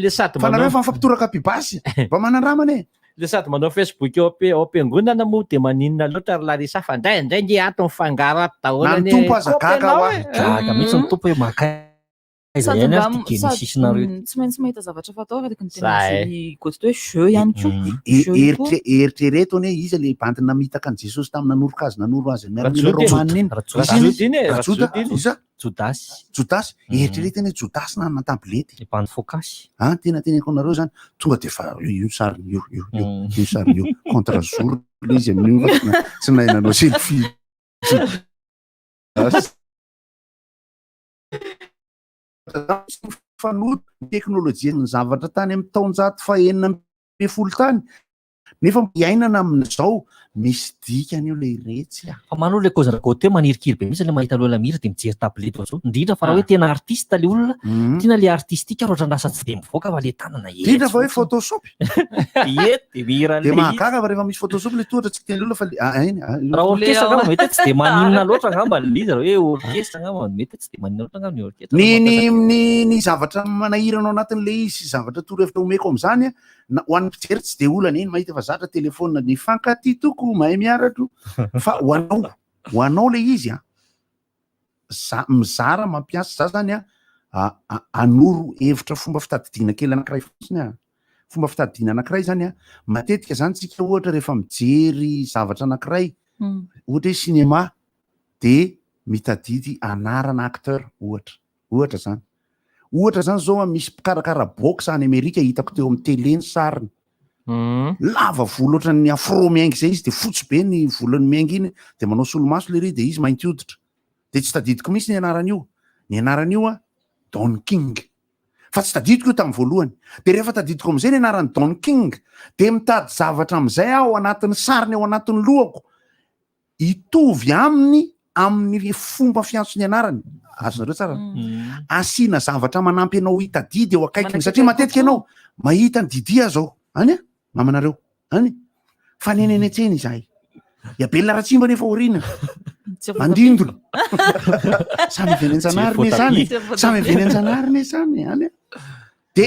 S8: le sady
S1: fanareo fa mifampitoraka pibasy mba manandramana
S8: le sady manao Facebook eo am-piangonana moa de maninona loatra ary larisa fa ndray nge ato mifangaro ato daholo
S1: ny tompo aza gaga
S10: gaga mihitsy ny tompo hoe makaiza ihany ary tigeny sisinareo
S2: tsy maintsy mahita zavatra fatao araka ny tena côté hoe jeu ihany koa
S1: eritrereto ane izy le bandina mitaka an Jesosy tamin'ny nanoro azy miaramila romanina iny Jodasy eritrereto ane Jodasy na tablety
S10: bandy focasy
S1: tena teneko anareo zany tonga de fa io sariny io sariny io contre jour le izy amin'io tsy nahinanao selfie fanoto teknôlôjia ny zavatra tany amin'ny taonjato fa 900 tany nefa iainana amin'izao misy dikany io le iretsy
S10: fa manao le cause rakote manirikiry be mihitsy le mahita lola mira de mijery tablety zao indrindra fa raha hoe tena artiste le olona tena le artistika roatra andrasa tsy de mivoaka fa le tanana
S1: indrindra fa hoe photoshop
S10: de mira
S1: de mahagaga fa rehefa misy photoshop le tohatra tsy tian'ny olona fa
S10: raha orchestre ngamba mety tsy de maninona loatra ngamba lizy raha hoe orchestre ngamba mety tsy de maninona loatra ngamba ny orchestre
S1: ny zavatra manahiranao anatin'le izy zavatra torohevitra omeko am'zany ho an'ny mpijery tsy de olana iny mahita fa zatra telefona ny fankaty toko mahay miaratro fa ho anao le izy mizara mampiasa za zany anoro hevitra fomba fitadidiana kely anankiray fotsiny fomba fitadidiana anankiray zany matetika zany tsika ohatra rehefa mijery zavatra anankiray ohatra hoe cinéma de mitadidy anarana acteur ohatra zany zao misy mpikarakara box any Amerika hitako teo amin'ny tele ny sariny lava volo ohatra ny afro miaingy zay izy de fotsy be ny volony miaingy iny de manao solomaso le ry de izy mainty hoditra de tsy tadidiko mihitsy ny anaran'io Don King fa tsy tadidiko io tamin'ny voalohany de rehefa tadidiko am'izay ny anarany Don King de mitady zavatra am'izay ao anatin'ny sariny ao anatin'ny lohako hitovy amin'ny fomba fiantso ny anarany azonareo tsara asina zavatra manampy anao hitadidy eo akaikiny satria matetika ianao mahita ny didia zao mamanareo fa nenenetsena izahay iabelona ratsimba nefa orina mandindona samy venenjanarine zany de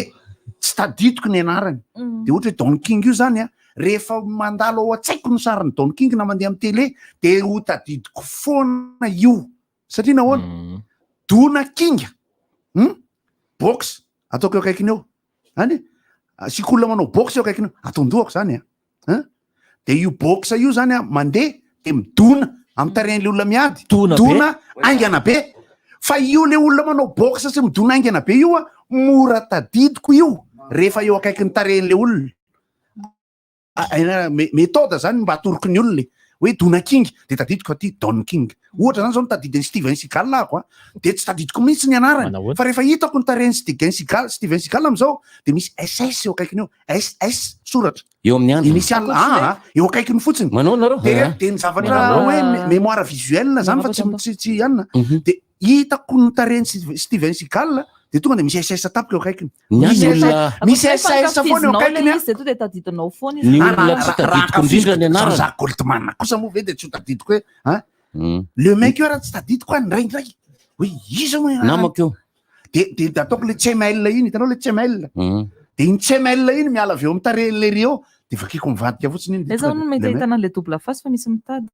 S1: tsy tadidiko ny anarany de ohatra hoe Don King io zany rehefa mandalo ao an-tsaiko ny sariny Don King na mandeha amin'ny tele de ho tadidiko foana io satria nahoana Dona King box ataoko eo akaikiny eo sikolona manao box eo akaikiny eo ataondohako zany de io box io zany mandeha de midona amin'ny tarehan'le olona miady dona aingana be fa io le olona manao box sy midona aingana be io mora tadidiko io rehefa eo akaiky ny tarehan'le olona méthode zany mba atoroko ny olona hoe Dona King de tadidiko aty Don King ohatra zany zao nitadidiny Steven Seagal ako de tsy tadidiko mihitsy ny anarany fa rehefa hitako ny tarehany Steven Seagal am'izao de misy SS eo akaikiny eo SS soratra
S16: eo amin'ny andro
S1: initial eo akaikiny fotsiny de ny zavatra hoe mémoire visuelle zany fa tsy anina de hitako ny tarehany Steven Seagal de tonga de misy SS tapika eo akaikiny misy SS foana eo akaikiny
S2: de tadidinao foana
S16: ny olona tsy tadidiko indrindra ny anarany
S1: za Goldman kosa moa ve de tsy tadidiko hoe le mec io raha tsy tadidiko ndraindray hoe iza moa
S16: namako eo
S1: de ataoko le tsemail iny hitanao le tsemail de iny tsemail iny miala avy eo amin'ny tarehan'le ry eo de vakiko mivadika fotsiny iny
S2: zao no mety ahitana le double face fa misy mitady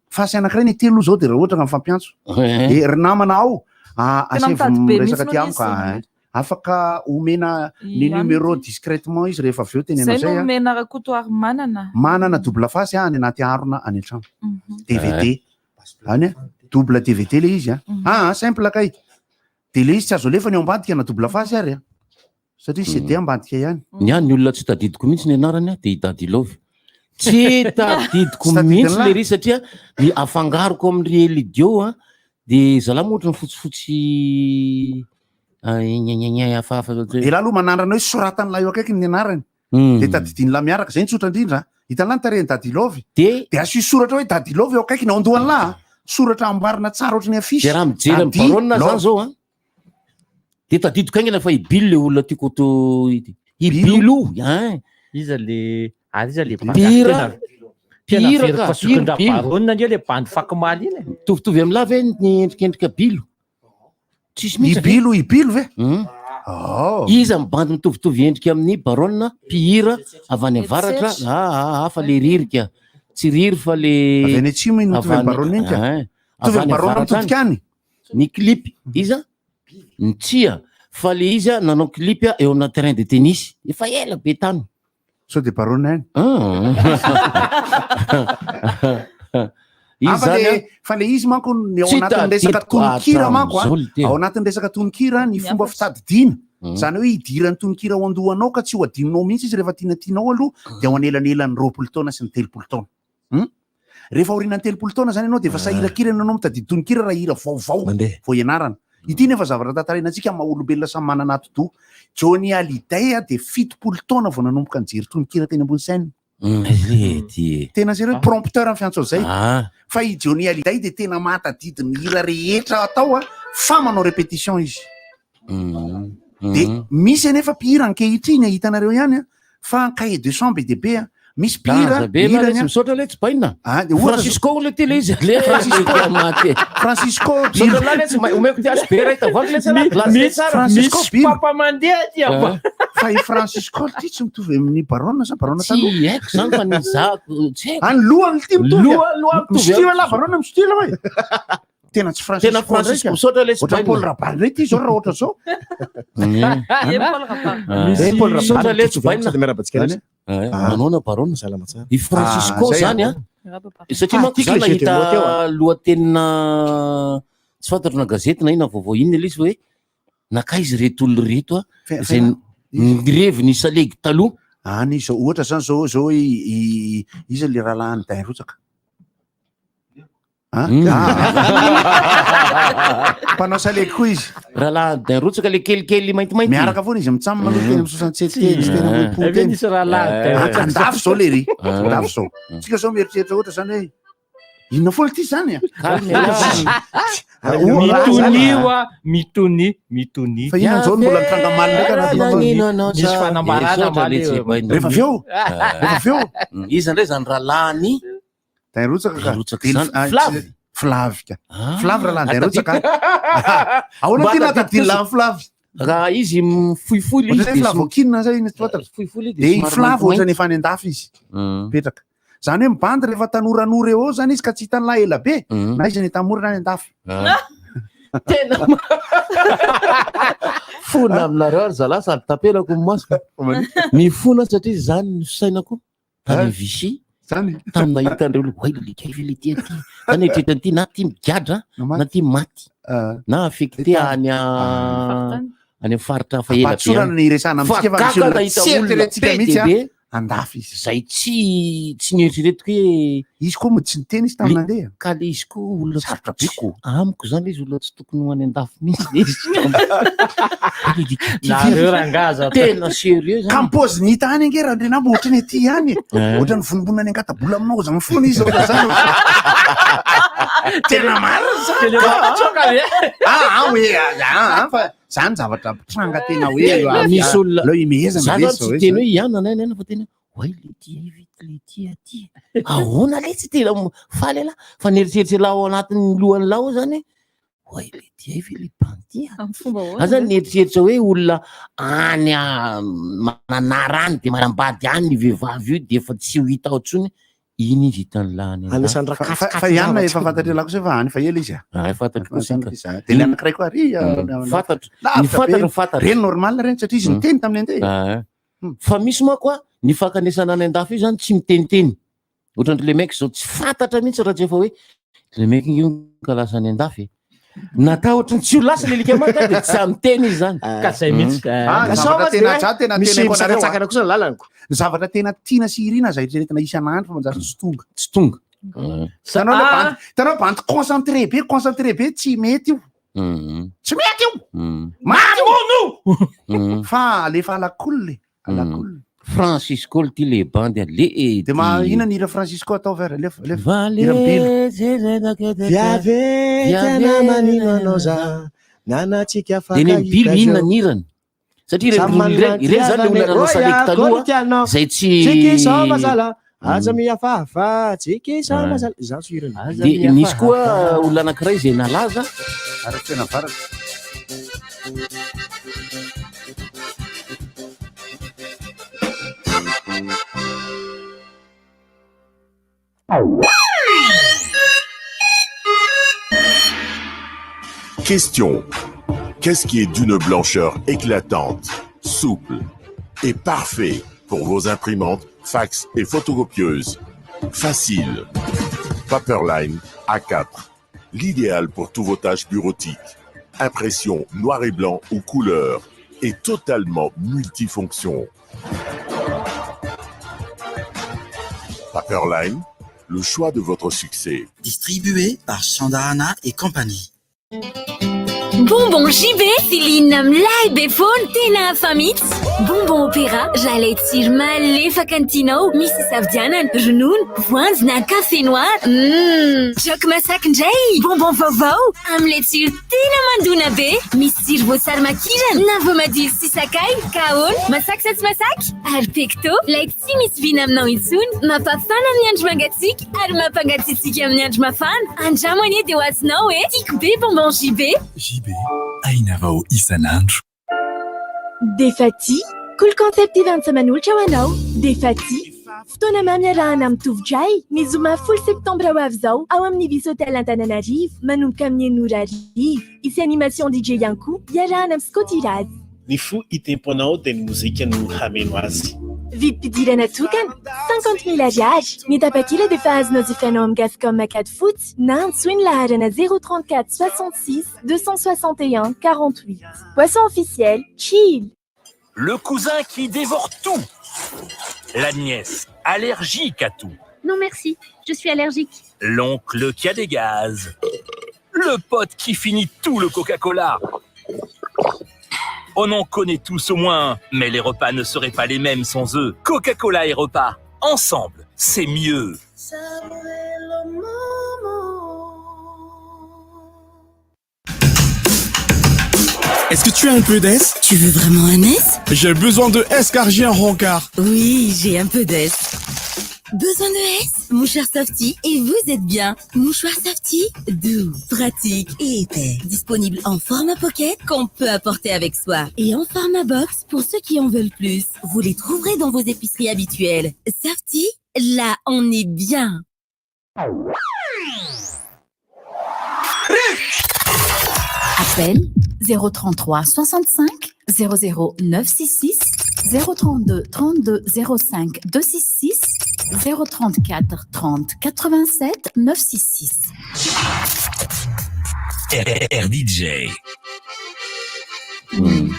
S1: fasy anankiray ny telo zao de raha ohatra ka mifampiantso ry namana ao asevy resaka ty amiko afaka omena ny numéro discrètement izy rehefa avy eo tenenao
S2: zay no
S1: zay
S2: omena rakotoary
S1: manana double face any anaty harona any an-trano DVD any double DVD le izy simple kay de le izy tsy azo alefa ny ao ambadika na double face ary satria CD ambadika ihany
S16: ny olona tsy tadidiko mihitsy ny anarany de itadilovy tsy tadidiko mihitsy le ry satria ny afangaroko amin'ny relidio de zalahy moatra ny fotsifotsy afahafa
S1: de laha aloha manandrana hoe soratan'lahy eo akaiky ny anarany de tadidiny la miaraka zay ny tsotra indrindra hitan'la ny tarehiny dadilovy de asio soratra hoe dadilovy eo akaiky ny ao andohan'lahy soratra amboarina tsara ohatry ny afisy
S16: de raha mijery amin'ny barona zany zao de tadidiko aingana fa ibily le olona tiako to ibilo
S8: iza le
S16: pira
S8: barona ndio le bandy fakimaly iny
S16: tovitovy am'la ve ny endrikendrika bilo tsisy
S1: ibilo ve
S16: izy amin'ny bandy mitovitovy endrika amin'ny barona pihira avy any avaratra fa le ririka tsy riry fa le
S1: avy any atsimo iny mitovy amin'ny barona iny ka mitovy amin'ny barona mitodika any
S16: ny clip iza ny tsia fa le izy nanao clip eo amina terrain de tennis efa ela be tany
S1: so de barona any fa le izy manko ao anatin'ny resaka tononkira manko ao anatin'ny resaka tononkira ny fomba fitadidiana zany hoe idiran'ny tononkira ao andohanao ka tsy ho adinonao mihitsy izy rehefa tianao aloha de ao anelanelan'ny 20 taona sy ny 30 taona rehefa orinan'ny 30 taona zany ianao de efa sahirakirana anao mitadidy tononkira raha hira vaovao vao ianarana ity nefa zavatra tantarainantsika maha-olombelona samy manana ato-do Johnny Hallyday de 70 taona vao nanomboka nijery tononkira teny ambony saina tena zay hoe prompteur amin'ny fiantso zay fa i Johnny Hallyday de tena mahatadidy ny hira rehetra atao fa manao répétition izy de misy anefa mpihira ankehitriny hitanareo ihany fa cahier de chant be deaibe misy mpihira
S16: misaotra le tsy baina Francisco le ty le izy le
S1: Francisco
S16: omeko ty asy be raha hitavako le
S8: misy papa mandeha ty
S1: fa i Francisco ty tsy mitovy amin'ny barona sa barona
S16: tsy haiko zany fa ny zako tsy haiko
S1: any lohany ty mitovy
S16: mitovy
S1: style la barona misy style hoe tena tsy
S16: Francisco misaotra le tsy baina
S1: Paul Rabanne re ty zao raha ohatra zao
S16: misaotra le tsy baina manona barona i Francisco zany satria manko zany nahita lohatenina tsy fantatro na gazety na ina vaovao inona le izy hoe nakaizy reto olona reto zay nirevy ny salegy taloha
S1: any zao ohatra zany zao izy le rahalahan'ny dain rotsaka mpanao salegy koa izy
S16: rahalahan'ny dain rotsaka le kelikely maintimainty
S1: miaraka foana izy mitsamina aloha teny 67 teny sy tena ompolo teny andafo zao le ry andafo zao tsika zao mieritreritra ohatra zany hoe inona foana ty zany
S8: mitony
S1: fa inona zao mbola nitrangamaly ndraiky
S8: misy fanambarana
S1: rehefa aveo
S16: izy ndray zany rahalahany
S1: dain rotsaka flavika flavy raha dain rotsaka ahoana ty natadiny laha flavy
S16: raha izy foifoy le izy
S1: flavokinina zay foifoy de flavy ohatra ny efa any andafy izy petraka zany hoe mibandy rehefa tanoranora eo zany izy ka tsy hitan'lahy ela be na izy ny tamorana any andafy
S16: tena fona aminareo ary zalahy sady tapelako masoko mifona satria zany nosainako tany Vichy tamy nahitandreo olo way lekevy le ty aty zany eritreritany ty na ty migadra na ty maty na affecté any amin'ny faritra fa ela
S1: be andafy izy
S16: zay tsy nieritreretiko hoe
S1: izy koa mody tsy niteny izy tamin'ny nandeha
S16: ka le izy koa olona sarotra beko amiko zany izy olona tsy tokony ho any andafy mihitsy
S8: nareo rangaza
S16: tena sérieux
S1: ka mipôzy ny hita any ange raha ndrena mbo ohatrany aty ihany ohatra ny vonombonina any angatabola aminao zany foana izy zany tena marfa zany zavatra tranga tena hoe
S16: misy olona
S1: leo imehezana
S16: zany tsy teny hoe ianana fa tena way le ty aty ahoana le tsy tena faly ala fa nieritreritry laha ao anatin'ny lohany lao zany way le ty avy le banty zany nieritreritry hoe olona any mananara any de manambady any ny vehivavy io de efa tsy ho hita ao ntsony iny izy hitan'ny lany
S1: fa ianna efa fantatry lako zay fa any fa ela izy
S16: fantatry
S1: de le anankiray koa ary
S16: fantatra
S1: reny normal reny satria izy niteny tamin'ny andeha
S16: fa misy moa koa ny fakanesana any andafy io zany tsy miteniteny ohatrany le maiky zao tsy fantatra mihitsy raha tsy efa hoe le maiky io ka lasa any andafy natao ohatrany tsy ho lasa le lika maka de tsy amiteny izy zany ka zay mihitsy
S5: misakana kosa lalaniko
S1: zavatra tena tiana sy irina zay retina isan'andro fa manjary tsy tonga tanao banty concentré be tsy mety io tsy mety io mamono fa alefa alakolole
S16: Francisco ty le bandy ale
S1: de ina nira Francisco atao vera
S16: eny bilo inona nirany satria ireny zany le olananao saleki taloha zay tsy
S5: aza miafahafa tsikisazala zany irany
S16: de misy koa olona anankiray zay nalaza
S1: ary tena varatra
S17: Question. Qu'est-ce qui est d'une blancheur éclatante, souple et parfait pour vos imprimantes, fax et photocopieuses? Facile. Paperline A4. L'idéal pour tous vos tâches bureautiques. Impression noir et blanc ou couleur et totalement multifonction. Paperline, le choix de votre succès.
S7: Distribué par Chandarana et compagnie.
S13: Bonbon JB, Céline mlay fony tena hafa mihitsy. Bonbon opéra, j'allais tsiro malefaka ny tianao, misy savidianana, ronono, voanjo na café noir. Jok masaky indray, bonbon vaovao, am'le tsiro tena mandona be, misy tsiro voasary makirana, na voamadilo sy sakay, kahoana, masaky sa tsy masaky, ary pecto, lay tsy misy vina aminao intsony, mampafana amin'ny andro mangatsiaka, ary mampangatsiatsika amin'ny andro mafana. Andramo anie de ho azonao tiako be bonbon JB.
S14: aina vao isan'andro.
S18: Defati, cool concept event sa manolatra ho anao. Defati, fotoana mamiarahana mitovy-dray, ny zoma folo septembre ho avy izao ao amin'ny Vis Hotel Antananarivo, manomboka amin'ny enora arivo. Isy animation DJ ihany koa, iarahana amin'ny Scotty.
S19: Ny fo itemponao dia ny mozika no hameno azy.
S18: Vidim-pidirana tokana 50 000 ariary. Mitapakila dia fa azonao jifainao amin'ny Gascom Macad Foot na antsoina laharana 034 66 261 48. Poisson officiel, chill.
S20: Le cousin qui dévore tout. La nièce, allergique à tout.
S21: Non merci, je suis allergique.
S20: L'oncle qui a des gaz. Le pote qui finit tout le Coca-Cola. On en connaît tous au moins, mais les repas ne seraient pas les mêmes sans eux. Coca-Cola et repas, ensemble, c'est mieux.
S14: Est-ce que tu as un peu d'S?
S22: Tu veux vraiment un S?
S14: J'ai besoin de S car j'ai un rencard.
S22: Oui, j'ai un peu d'S. Besoin de S? Mouchoir Softy, et vous êtes bien. Mouchoir Softy, doux, pratique et épais. Disponible en format pocket qu'on peut apporter avec soi. Et en format box pour ceux qui en veulent plus. Vous les trouverez dans vos épiceries habituelles. Softy, là on est bien.
S23: Appel 033 65 00 966 032 32 05 266 034 30 87 966.
S20: RDJ.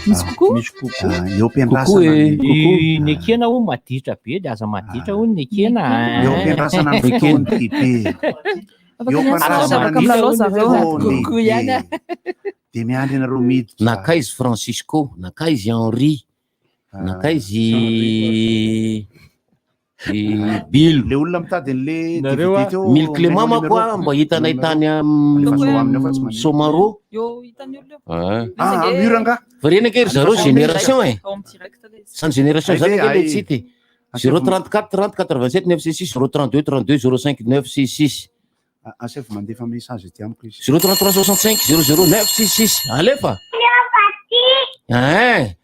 S2: Misy kokoa?
S1: Misy kokoa. Eo
S8: ampiandrasana ny ekena ho maditra be dia aza maditra ho ny ekena.
S1: Eo ampiandrasana ny fotoany be. Eo ampiandrasana de miandry anareo miditra.
S16: Nakaizy Francisco, nakaizy Henri, nakaizy Bill.
S1: Le olona mitady an'le
S16: Mille Clément ma koa mba hitanay tany amin'ny Somaro.
S1: Muranga.
S16: Fa reny akery zareo génération sany génération zany le tsity 034 30 87 966 032 32 05 966.
S1: Asef mandefa message ty amiko izy.
S16: 033 65 00 966. Alefa.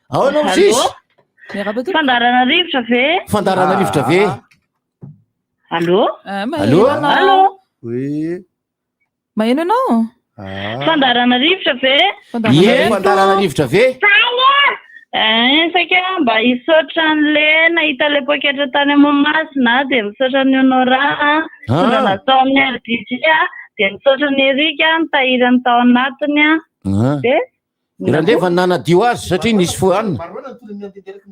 S16: Ahoana msis?
S21: Fandarana rivotra ve?
S16: Fandarana rivotra ve?
S3: Allô?
S2: Allô?
S3: Allô?
S1: Oui.
S2: Maheno ianao?
S3: Fandarana rivotra ve?
S16: Fandarana rivotra ve?
S3: Saka mba hisaotra an'le nahita le poketra tany Mahamasina dia misaotra ny Honora tondra natao amin'ny RDG dia misaotra ny Erika nitahirany tao anatiny dia
S16: raha ndefa nanadio azy satria nisy foanina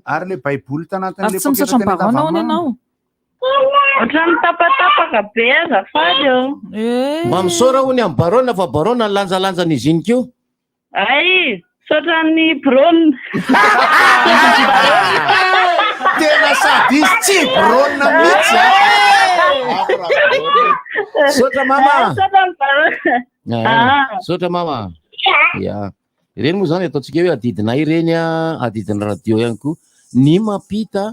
S1: ary le baiboly tanatiny
S2: Ary tsy misaotra ambarona hono ianao?
S3: Ohatrany tapatapaka be azafady eo.
S16: mba misaora hony amin'ny barona fa barona ny lanjalanjan'izy iny keo
S3: Ay, misaotra ny Brone.
S1: Tena sady izy tsy Brone mihitsy.
S16: Misaotra mama.
S3: Misaotra ny Brone.
S16: Misaotra mama. Ya. Ireny moa zany ataontsika hoe adidinay ireny adidin'ny radio ihany koa ny mampita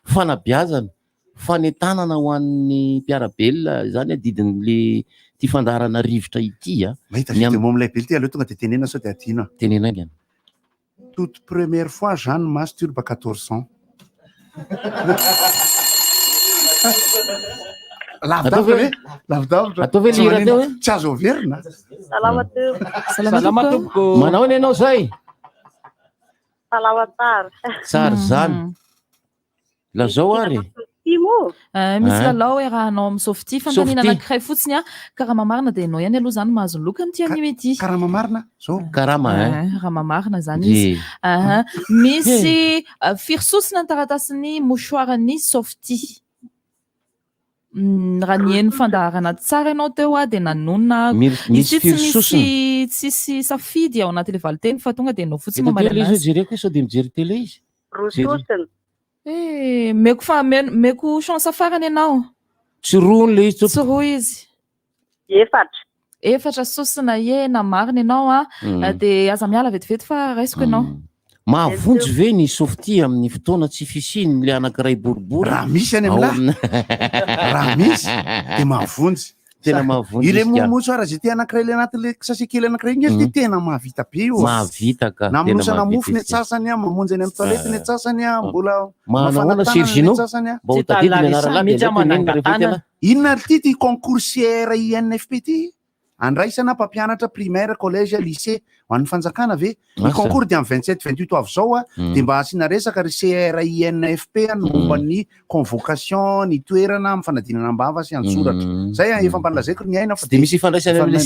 S16: fanabeazana fanetanana ho an'ny mpiarabelona zany adidin'le ty fandarana rivotra ity
S1: mahita vidéo moam'ilay bely ty aloha tonga de tenena sao de adina
S16: tenena ingany
S1: toute première fois Jeanne masturbe à 14 ans. Lavidavitra
S16: atao ve lira teo
S1: tsy azo overina.
S3: Salama
S16: tompoko manao ny ianao zay
S3: Salama tsara.
S16: tsara zany lazao ary
S2: misy lalao rahanao amin'ny softy fantanina anankiray fotsiny karaha mamarina dia anao ihany aloha zany mahazo loka amin'ity anio ety
S1: karaha mamarina zao
S16: karama
S2: raha mamarina zany izy misy firisosina ny taratasiny mouchoir-ny softy raha ny eny fandaharana tsara ianao teo dia nanonona izy tsisy safidy ao anaty le valiteny fa tonga dia anao fotsiny
S16: tele izy jereko sao dia mijery tele izy
S3: rososina
S2: meko chance farany ianao
S16: tsy roa le izy
S2: tsy roa izy efatra sosina na marina ianao dia aza miala vetivety fa raisiko ianao
S16: mahavonjy ve ny softy amin'ny fotoana tsy fisiny le anankiray boribory
S1: raha misy any amina raha misy dia mahavonjy
S16: tena mahavonjy
S1: ile momosoara zay ty anankiray le anatin'le sase kely anankiray igny ty tena mahavita be io
S16: mahavita ka
S1: namonosana mofo ny atsasany mamonjy any amin'ny toilette ny atsasany mbola
S16: manahona Sergino mba ho tadidiny anaralahy
S1: inona ty concours CR INFP ty andraisana mpampianatra primaire collège lycée ho an'ny fanjakana ve ny concours dia amin'ny 27-28 avy zao dia mba asina resaka ry CR INFP ny momba ny convocation ny toerana amin'ny fanadinana ambava sy antsoratra zay efa mbanlazaiko ny aina fa
S16: dia misy ifandraisana amin'le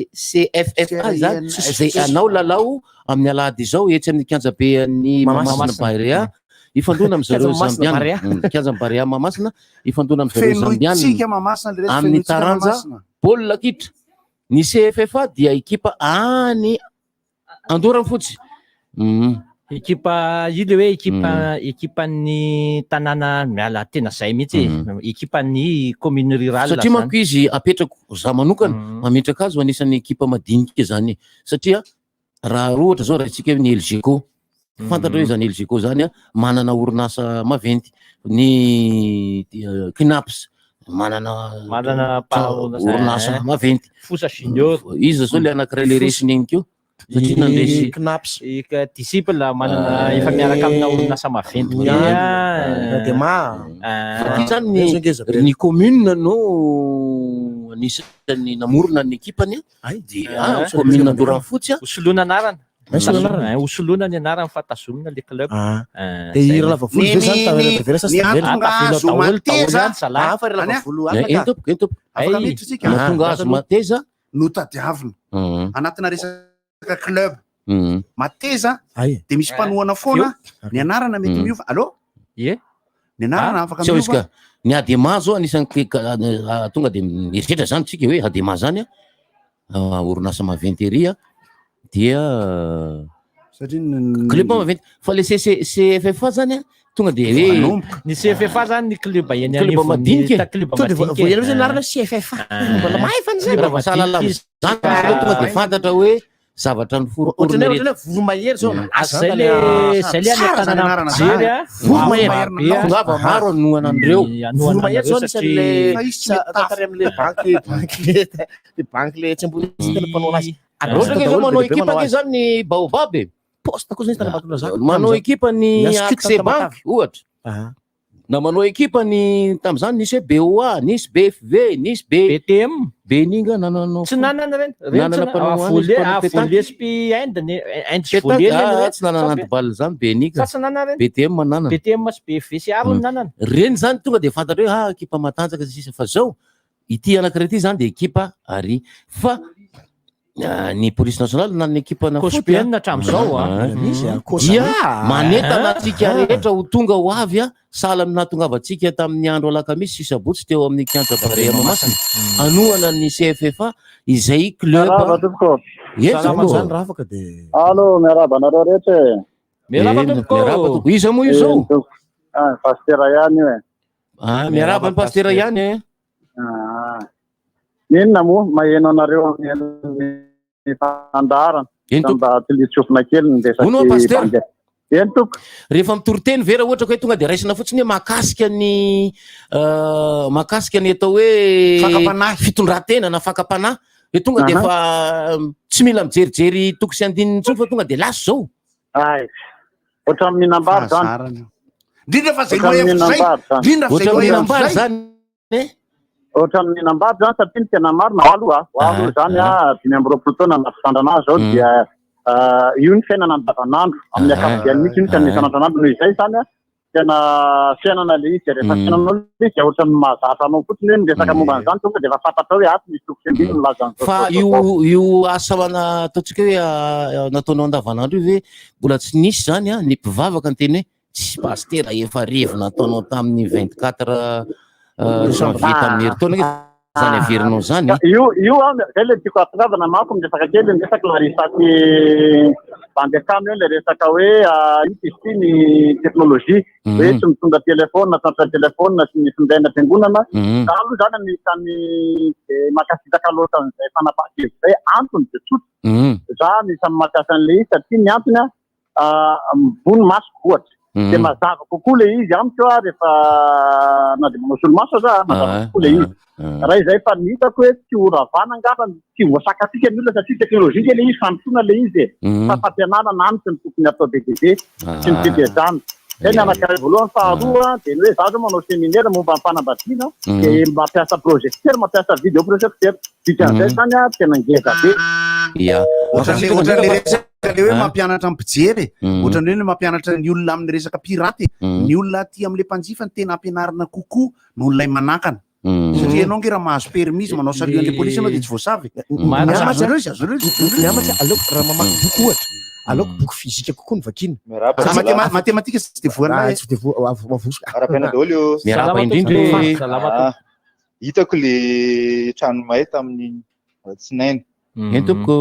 S16: CFFA zany zay anao lalao amin'ny alahady izao etsy amin'ny kianjabean'ny Mahamasina Barea ifandona amin'izareo Zambiana kianjam-Barea Mahamasina ifandona amin'izareo Zambiana amin'ny taranja Paul Lakitra ny CFFA dia ekipa any Andorra fotsy
S8: ekipa io le hoe ekipan'ny tanàna miala tena zay mihitsy ekipan'ny commune rurale
S16: satria manko izy apetrako za manokana mametraka azy ho anisan'ny ekipa madinika zany satria raha ohatra zao raha itsika hoe ny Elgeco fantatra hoe zany Elgeco zany manana orinasa maventy ny Knaps manana orinasa maventy
S8: Fosa Junior
S16: izy zao le anankiray le resiny eny keo satria nandresy
S8: Knaps disciple manana efa miaraka amina orinasa maventy
S16: zany ny commune no anisany namorona ny ekipany dia commune Andorra fotsy
S8: hosolona anarana hosolona ny anarany fa tazomina le club
S5: dia ira lavavolo zay zany tavela
S16: tonga azo mateza
S1: no tadiavina anatina resaka club mateza dia misy mpanohana foana ny anarana mety miova allo ny anarana afaka miova
S16: ny Adema zao anisan'ny tonga dia mieritreritra zany tsika hoe Adema zany orinasa maventy dia club maventy fa le CFFA zany tonga dia hoe
S8: ny CFFA zany ny club
S16: club madinika
S5: voaelo anarana CFFA mbola maefany zany
S16: raha vasalala zany tonga dia fantatra hoe zavatra ny
S5: foroporony voromahery zao
S8: zay le anantanana jery
S5: voromahery
S16: tongava maro anohana andreo
S5: voromahery zao nisan'le tantary amin'le banky le tsy ambony tena mpanao anazy
S16: zao manao ekipa ke zany ny Baobab
S5: poste koa zany tanabatona zany
S16: manao ekipa ny Accès Bank ohatra na manao ekipa ny tam'izany nisy hoe BOA, nisy BFV, nisy
S8: BTM,
S16: Beninga nananao.
S8: Tsy nanana reny.
S10: volley spi Inde volley
S16: tsy nanana handball zany Beninga.
S8: Tsy nanana reny.
S16: BTM manana.
S8: BTM sy BFV sy aro nanana.
S16: Reny zany tonga de fantatra hoe ekipa matanjaka sisa fa zao ity anankiray ity zany de ekipa ary fa ny police nationale na ny ekipa na
S8: Cospien hatram'izao
S16: dia manentana antsika rehetra ho tonga ho avy sahala amina tongavantsika tamin'ny andro alakamisy sabotsy teo amin'ny kianja Barea Mahamasina anohana ny CFFA izay club
S4: zany raha afaka de allo miaraba anareo rehetra
S16: miaraba tompoko iza moa io zao
S4: pasteur ihany io
S16: miaraba ny pasteur ihany
S4: inona moa maheno anareo fandarana mba tilitsofina kely ny
S16: resaka rehefa mitoriteny vera ohatra hoe tonga de raisina fotsiny hoe mahakasika ny atao hoe fitondratena na fakapanahy hoe tonga de fa tsy mila mijerijery toko sy andininy intsony fa tonga de laso zao
S4: ohatra mihinam-bary zany
S1: indrindra fa zay lohefa zany
S4: ohatra ny mihinam-bary zany satria ny tena marina alo zany 5 taona na fitandran'azy zao dia io ny fiainana andavanandro amin'ny akapobeany mihitsy io ny fiainana andavanandro noho izay zany tena fiainana le izy rehefa fiainana le izy ohatra ny mahazatra anao fotsiny hoe miresaka momba an'izany tonga de efa fantatra hoe aty misy toko sendiny ny lazan'izao
S16: fa io asa ataontsika hoe nataonao andavanandro io ve mbola tsy nisy zany ny mpivavaka ny teny hoe tsy pastera efa revy nataonao tamin'ny 24 janvier tamin'ny herintaona zany averinao zany
S4: io zay le tiako atongavana manko miresaka kely ny resaka larisaty bandekamy le resaka hoe ity ny teknolojia hoe tsy mitondra telefona tantra telefona sy ny findaina fiangonana aloha zany anisany makasitaka loatra n'izay fanapaha-kevitra zay antony de tsotra za anisany makasy an'le izy satria ny antony mivony masoko ohatra de mazava kokoa le izy amiko rehefa na de manao solomaso za mazava kokoa le izy raha izay fa nitako hoe tsy horavana angamba tsy voasakatsika ny olona satria teknolojia ke le izy fandrosoana le izy fa fampianarana any sy ny tokony atao bebe sy ny fitezana zay ny anankiray voalohany faharoa de ny hoe za zao manao séminaire momba ny fanambadiana de mampiasa projecteur mampiasa vidéo projecteur dikan'izay zany tena ngeza be
S1: le hoe mampianatra ampijery ohatrany hoe mampianatra ny olona amin'ny resaka piraty ny olona aty am'le mpanjifa ny tena ampianarana kokoa noho nylay manakana satria ianao nge raha mahazo permis manao saluan'le polisy anao de tsy voasavy
S5: aleoko raha mamaky boky ohatra aleoko boky fizika kokoa ny vakina
S1: matematika tsy de voana
S5: tsy de voavosoka
S6: ara-piaina daholo io
S16: miaraba indrindra
S6: hitako le trano mahay tamin'ny tsinainy
S16: tompoko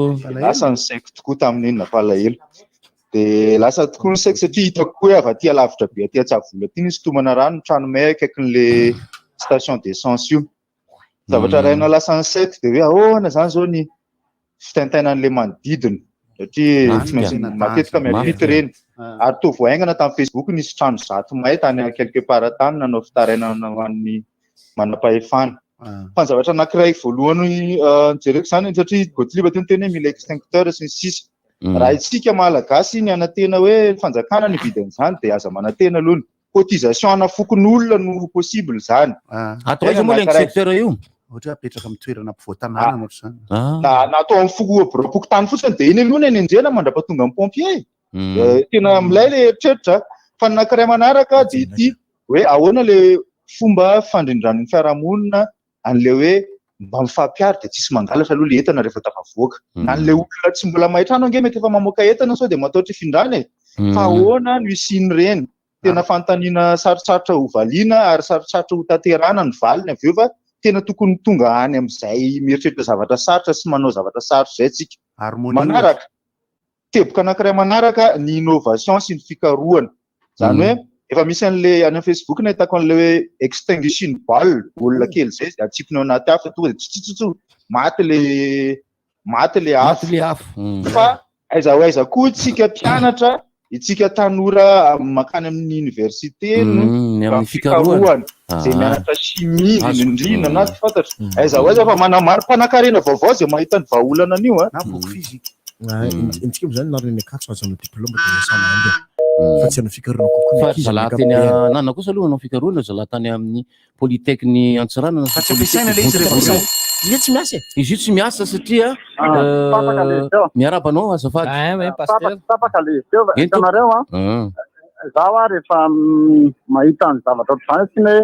S6: lasa ny saiko tokoa tamin'iny na falahelo de lasa tokoa ny saiko satria hitako koa hoe avy aty alavitra be aty Antsavola aty nisy tomana rano trano may akaikin'le station d'essence io zavatra raina lasa ny saiko de hoe ahoana zany zao ny fitaintainan'le manodidina satria tsy maintsy matetika miampita reny ary toa voaingana tamin'ny Facebook nisy trano zato may tany quelque part tany nanao fitarainana ho an'ny manam-pahefana fa ny zavatra anankiray voalohany jereko zany satria Gottlieb teny teny hoe mila extincteur sy ny sisa raha itsika malagasy ny anatena hoe fanjakana ny vidin'izany de aza manatena aloha ny cotisation ana fokon'olona no possible zany
S16: atao izy moa le extincteur io
S1: ohatra apetraka amin'ny toerana mpivoatanàna ohatra zany
S6: na atao amin'ny foko tany fotsiny de iny aloha ny enjena mandrapatonga amin'ny pompier tena milay le eritreritra fa ny anankiray manaraka de ity hoe ahoana le fomba fandrindrany fiarahamonina an'le hoe mba mifampiary de tsisy mangalatra aloha le entana rehefa tafavoaka na an'le olona tsy mbola mahitrano ange mety efa mamoaka entana sao de mataotry findrany fa ahoana no isiny reny tena fantaniana sarotsarotra ho valiana ary sarotsarotra ho taterana ny valiny avy eo fa tena tokony tonga any am'izay mieritreritra zavatra sarotra sy manao zavatra sarotra zay tsika manaraka teboka anankiray manaraka ny innovation sy ny fikarohana zany hoe efa misy an'le any Facebook nahitako an'le hoe extinguishing ball olona kely zay atsipinao anaty afo tonga de tsitsitsitso maty le afo fa aiza koa tsika mpianatra itsika tanora makany amin'ny université no fikarohana zay mianatra chimie indrindra na tsy fantatra aiza fa manamaro mpanakarena vaovao zay mahita ny vahaolana an'io
S1: na boky fizika
S5: intsika zany nariny akatso azonao diplôme de miasana andeha
S11: fa tsy ana fikaroana kokoa
S16: fa zalahy teny nana kosa aloha anao fikaroana zalahy tany amin'ny polytechny Antsiranana
S1: fa tsy ampiasaina le izy rehefa
S10: izy tsy miasa
S16: izy io tsy miasa satria miarabanao azafady
S4: tapaka le izy teo hitanareo zaho rehefa mahita ny zavatra ohatr'izany tsy hoe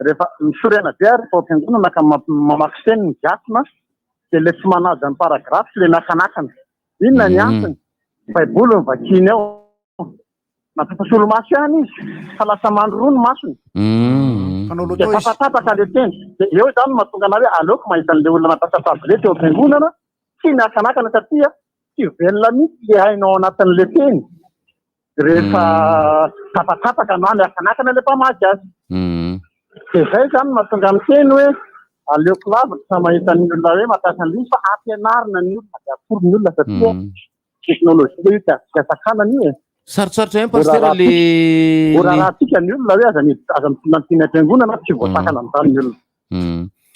S4: rehefa misorena be rehefa ampiangonana ka mamaky seny ny giasina dia le tsy manaja ny paragrafy sy le miakanakana inona ny antony baiboly mivakiny ao natata solomaso ihany izy fa lasa mandro ny masony dia tapatapaka le teny dia eo zany mahatonga anareo aleoko mahita an'le olona natasapavile teo ampiangonana tsy miakanakana satria tsy velona mihitsy le hainao anatin'le teny rehefa tapatapaka no miakanakana le mpamaky azy dia zay zany mahatonga amin'ny teny hoe aleoko lavitra sa mahita ny olona hoe mampiasa an'le fa ampianarina ny olona dia atorony olona satria teknôlôjia io tiasakana io
S16: sarotsarotra ihany pasteur le
S4: rahatsika ny olona hoe aza mitiny ampiangonana tsy voatakana amin'izany ny olona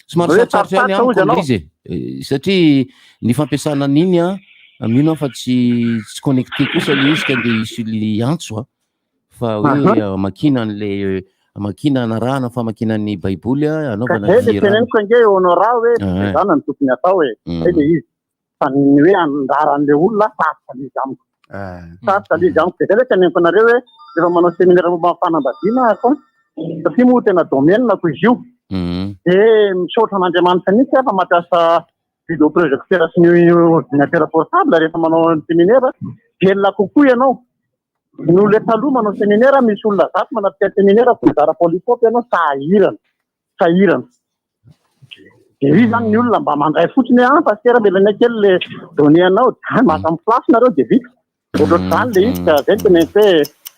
S16: somary sarotsarotra ihany amiko izy satria ny fampiasana an'iny mino fa tsy connecté kosa le izy ka nde isy le antso fa hoe makina anarahana famakina ny baiboly anaovana
S4: teneniko ange honora hoe zana ny tokony atao hoe ay le izy fa ny hoe andaran'le olona sarotra le izy amiko sarotra le izy amiko dia zay le teneniko anareo hoe rehefa manao seminaire momba fanambadiana fa satria moa tena domaine ko izy io dia misaotra an'Andriamanitra mihitsy fa mampiasa vidéo projecteur sy ny ordinateur portable rehefa manao seminaire velona kokoa ianao no le taloha manao seminaire misy olona zato manapika seminaire fozara polycope ianao sahirana dia izy zany ny olona mba mandray fotsiny pasteur melana kely le donné anao maka amin'ny place nareo dia vita ohatr'izany le izy ka zay teneniko hoe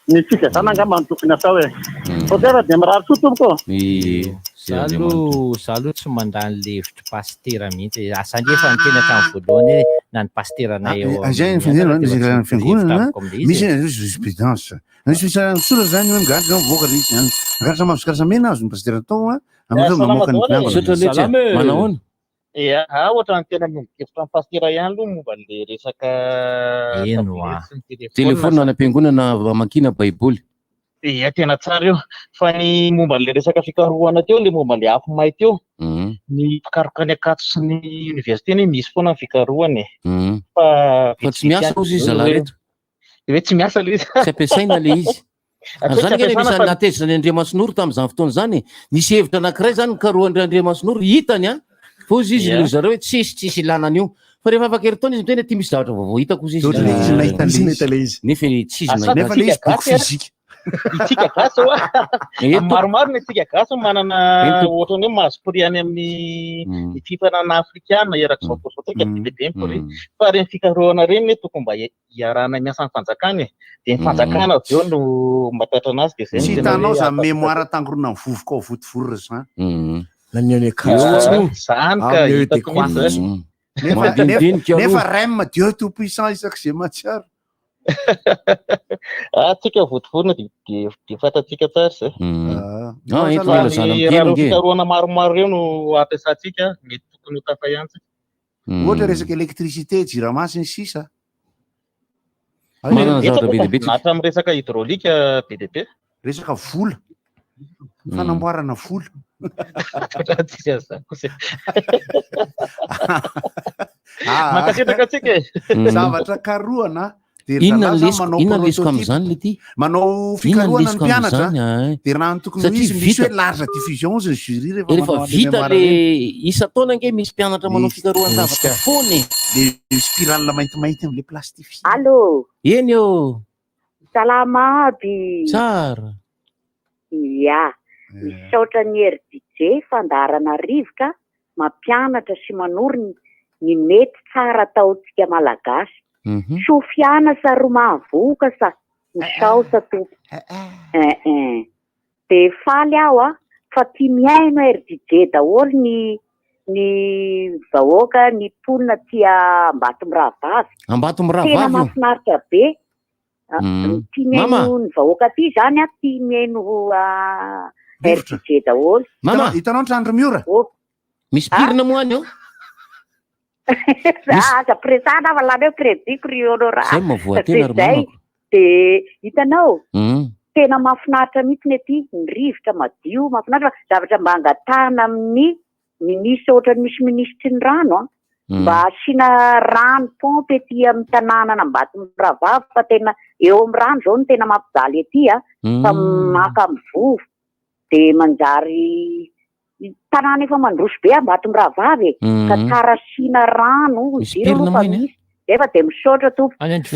S4: ny fikazana angamba ny tokony atao hoe fotera dia mirary soa tompoko
S8: za aloha tsy mandany le hevitry pastera mihitsy asany efa nytena tamin'ny voalohany hoe na ny pasteranay eo
S1: zay ny fiangonana misy jurisprudence misora zany hoe migaratra zany mivoaka le izy zany migaratra mazokarasa mena azo ny pastera atao mamoaka ny mpiangona
S16: manahoana
S12: ohatra ny tena mihevitra ny pastera ihany aloha momba le resaka
S16: telefôna any ampiangonana makina baiboly
S12: tena tsara io fa ny momba le resaka fikarohana teo le momba le afo may teo ny fikarokany akato sy ny université ny misy foana ny fikarohany
S16: fa tsy miasa ozy izy zalareto
S12: hoe tsy miasa le izy
S16: tsy ampiasaina le izy zany nge misy natezitra ny Andriamasinoro tamin'izany fotoana zany nisy hevitra anankiray zany nikarohan'ny Andriamasinoro hitany fa ozy izy lo zareo hoe tsisy ilanana io fa rehefa afaka eritona izy miteny ty misy zavatra vaovao hitako ozy izy nefa tsy izy
S1: nefa le izy boky fizika
S12: itsika gasy maromaro ny itsika gasy manana ohatrany hoe mahazo-prix any amin'ny fifanana afrikana eraky zao posotrika bebe mipori fa reny fikarohana reny tokony mba iarahana miasa ny fanjakany dia ny fanjakana avy eo no matatra anazy dia zay
S1: tsy hitanao za mémoire tangorona ny vovoka ao votovorora zany
S12: zany ka hitako mihitsy
S1: nefa rem Dieu tout puissant isak'izay matsiaro
S12: tsika votovorona dia fantatsika tsara zay fikarohana maromaro eo no ampiasantsika mety tokony ho tafahiantsika
S1: ohatra resaka électricité jiramasy ny sisa
S12: natra amin'ny resaka hydraolika be dia be
S1: resaka vola fanamboarana vola
S12: mankasitraka atsika
S1: zavatra karohana
S16: inona lesiko am'izany le ty
S1: manao fikarohana ny mpianatra dia raha ny tokony izy misy hoe large diffusion ozy ny jury
S16: rehefa vita le isa taona nge misy mpianatra manao fikarohana zavatra fony
S1: le spirale maintimainty am'le plastifie
S15: allo
S16: eny eo
S15: salama aby
S16: tsara
S15: ia misaotra ny RDJ fandarana rivoka mampianatra sy manoro ny mety tsara ataontsika malagasy sofiana sa romahavoka sa misao sa tompo dia faly aho fa tia miaino RDJ daholo ny vahoaka ny mponina tia Ambatomirahavavy tena mahafinaritra be tia miaino ny vahoaka ty zany tia miaino RDJ daholo
S1: hitanao trandro miora
S16: misy pirina moany eo
S15: aza presana valany hoe prédiko ry honorara
S16: zay mavoatena ry mamako
S15: dia hitanao tena mahafinaritra mihitsy ny aty ny rivotra madio mahafinaritra zavatra mba angatahana amin'ny minisy ohatrany misy minisitry ny rano mba asiana rano pompe ety amin'ny tanàna Ambatomravava fa tena eo amin'ny rano zao no tena mampijaly ety fa maka amin'ny vovo dia manjary tanàna efa mandroso be Ambatomravava ka tsara asiana rano jiro fa misy efa dia misaotra tompo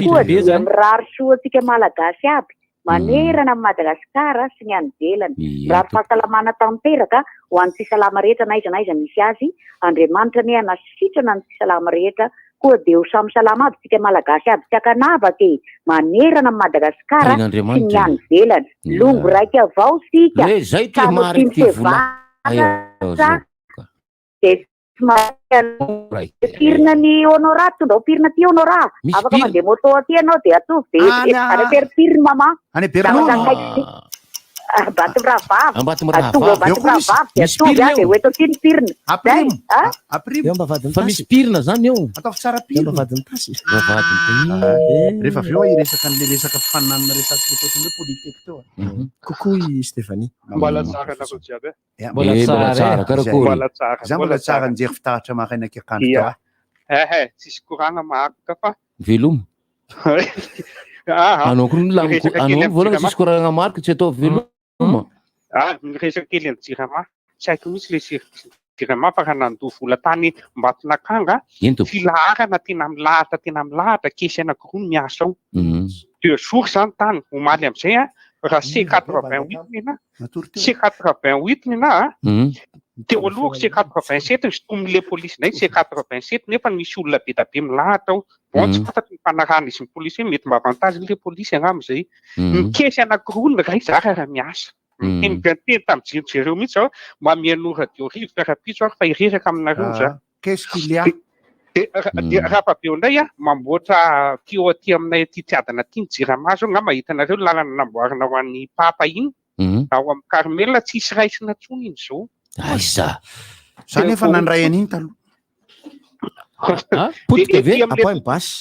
S15: koa dia mirary soa antsika malagasy aby manerana amin'ny Madagasikara sy ny any ivelany mirary fahasalamana tanteraka ho an'ny tsisalama rehetra na aiza misy azy Andriamanitra ny anasitrana ny tsisalama rehetra koa dia ho samy salama aby tsika malagasy aby tsy akanavaka manerana amin'ny Madagasikara sy ny any ivelany longo raika avao sika pirina ny honorat tondra pirina ty honorat afaka mandeha moto aty ianao dia atovy dia any perpirina mama Ambatomravava dia atovy dia hoeto aty ny pirina
S16: fa misy pirina zany eo
S1: ataovy tsara pirina rehefa avy eo iresaka an'le resaka fananana resaka ohatrany hoe politika teo
S9: kokoa i Stéphanie
S12: mbola tsara anareo jiaby
S16: mbola tsara karakory
S1: za mbola tsara nijery fitahatra maraina akakandro
S12: tsisy korana mahakoka fa
S16: velomo anao koa anao voalana tsisy korana marika tsy atao velomo
S12: miresaka kely ny jirama tsy haiko mihitsy le jirama fa raha nandoha vola tany Mbatonakanga filaharana tena milahatra kesy anankiroa miasa ao 2 jours zany tany omaly amin'izay raha C88 nina C88 nina teo alohako C87 zotomile polisy nay C87 nefa misy olona be da be milahatra ao bon tsy fantatry ny fanarahana izy ny polisy hoe mety mba avantage le polisy angamb'izay mikesy anankiroa ny ray zara raha miasa teny tamin'ny jerojereo mihitsy aho mba mianora dio rivotra rapitso ary fa iresaka aminareo za dia rapabeo indray mamboatra tio aty aminay aty tiadana aty ny jiramaso nga mahitanareo lalana namboarina ho an'ny papa iny ao amin'ny Carmel tsisy raisina tsony iny zao
S16: aiza
S1: zany efa nandray an'iny taloha
S9: potika ve apo basy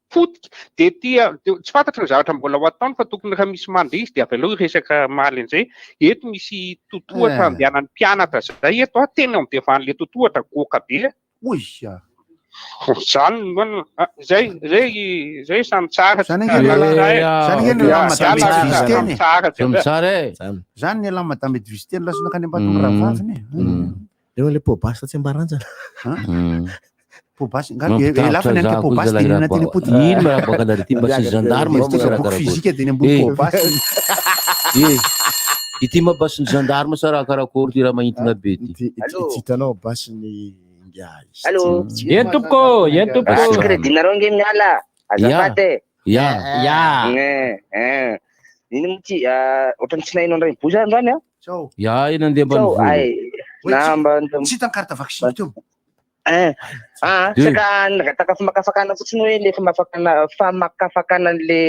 S12: fotika dia tia tsy fantatra ny zavatra mbola ho ataony fa tokony raha misy mandeha izy dia avy aloha iresaka maly an'izay eto misy totohatra andehanan'ny mpianatra zay eto tena amdevan'le totohatra goka be zany zay samy tsara
S1: zany ny ala madame de visiteny lasona kany Ambatomravaviny
S9: eo le pobasy tsy ambaranjana
S1: pobasy lafany anke pobasy dia nena teny apody
S16: ino maraboaka anarety mba sy gendarme
S1: boky fizika dia ny ambony pobasy
S16: ity mba basy ny gendarme sa raha karakory ty raha mahintina be ty
S9: hitanao basy ny
S10: Allô. Yen tupko.
S11: Dinarong game nyala. Azafate.
S16: Ya.
S11: Ini mci otan sinai non rai puja ndani ya.
S1: So.
S16: Ya ina ndiye ban.
S11: So ai. Namba
S1: sitang karta vaksin tu.
S11: Sekan kata makafakan fotsiny hoe le famakafakana le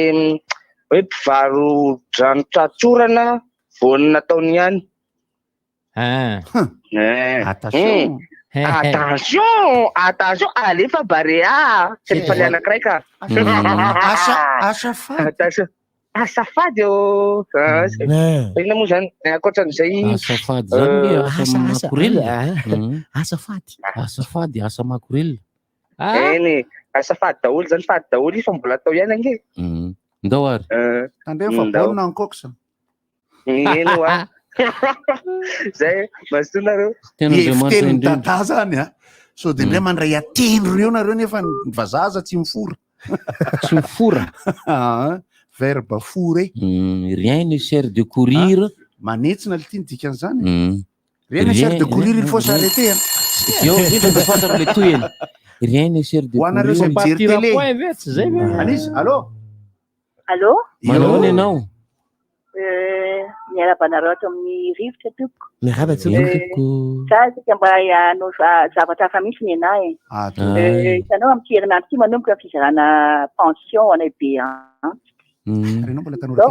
S11: hoe mpivarotra tranotratsorana voany nataony ihany. Attention, alefa barea. Selifaly anankiray ka. Asafady eo. Inona moa zany ankoatran'izay.
S16: Asafady zany asa makorela. Asafady asa makorela.
S11: Eny asafady daholo zany fady daholo izy fa mbola atao ihany ange.
S16: Ndao ary.
S1: Tandeha fa baolina ankoxa.
S11: Eno zay mazoto nareo
S1: efiteny tata zany so dia indray mandray atendro reo nareo nefa vazaza tsy mifora
S16: tsy mifora
S1: verbe four
S16: rien ne sert de courir
S1: manetsina le tiany dikan'izany rien ne sert de courir il faut s'arrêter
S16: io de fantatra le toyeny rien ne sert de courir
S1: hoanareo zay mijery télé anisy allo
S16: manao ianao
S15: miarabanareo ato amin'ny rivotra toko.
S9: Miaraba toko.
S15: Za sika mba hanao zavatra hafa mihitsy ny anahy. Hitanao amin'ny herinandro ity manomboka fizarana pension anay be antitra. Zao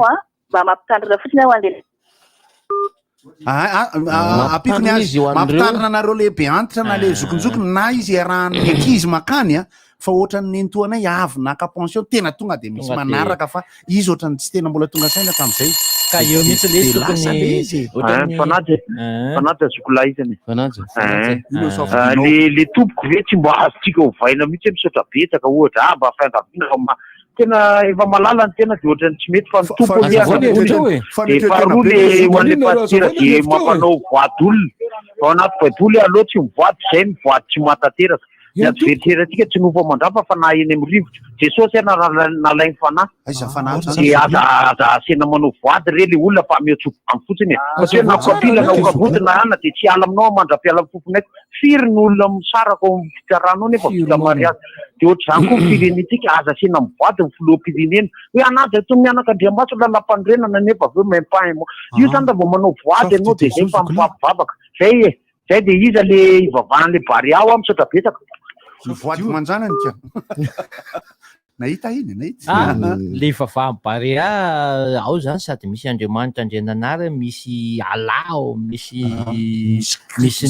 S15: mba mampitandrina fotsiny aho andeha.
S1: apikony azy mampitandrina anareo lehibe antitra na le zokonjokony na izy iarahan'ny ankizy makany a fa ohatran'ny nentoanay avy naka pension tena tonga de misy manaraka fa izy ohatrany tsy tena mbola tonga saina tam'izay
S8: ka eo mihitsy le tokony
S4: fanaja zokolahy izany le tompoko ve tsy mbo azotsika hovaina mihitsy misaotra betsaka ohatra mba fiangaviana tena efa malala ny tena de ohatrany tsy mety fa mitompo de faharoa le hoan'le pasitera de mampanao voady olona ao anaty baiboly aloha tsy mivoady zay mivoady tsy matateraka ny azo veritrerantsika tsy nofa mandrafa fa na eny amin'ny rivotra jesosy nalainy fanahy de aza asena manao voady re le olona fa mihotsoko fotsiny fa tsy hoe nakapila na okavodina ana de tsy ala aminao mandra-piala fofonaiky firy ny olona misaraka ao amin'ny fitarano nefa vita mariazy de ohatr'izany koa firenetsika aza asena mivoady ny filoham-pirenena hoe anaja to mianak'Andriamaso lalam-pandrenana nefa aveo maim-pahay mo io zany da vao manao voady ianao de zay fa mifampivavaka zay de iza le ivavahan'le bary ao misaotra betsaka
S1: voady manjanany ka nahita iny nahita
S8: le vavahabarea ao zany sady misy Andriamanitra andrenanary misy alao misy misy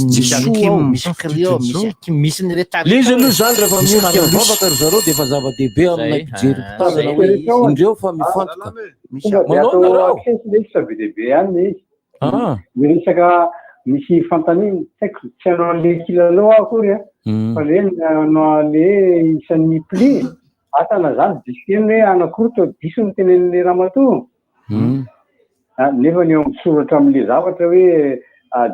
S8: krio misy ny
S16: izy aloha zany rehefa miondrika mivavaka ry zareo de efa zava-dehibe aminay mpijery mpitazana hoe indreo fa mifantoka
S7: manao nareo zava-dehibe any izy miresaka misy fantaniny tsy hanao le kilalao akory fa reny anao le isan'ny pli atana zany disiteny hoe anakory to diso ny tenen'le ramatoa nefa ny eo misoratra amin'le zavatra hoe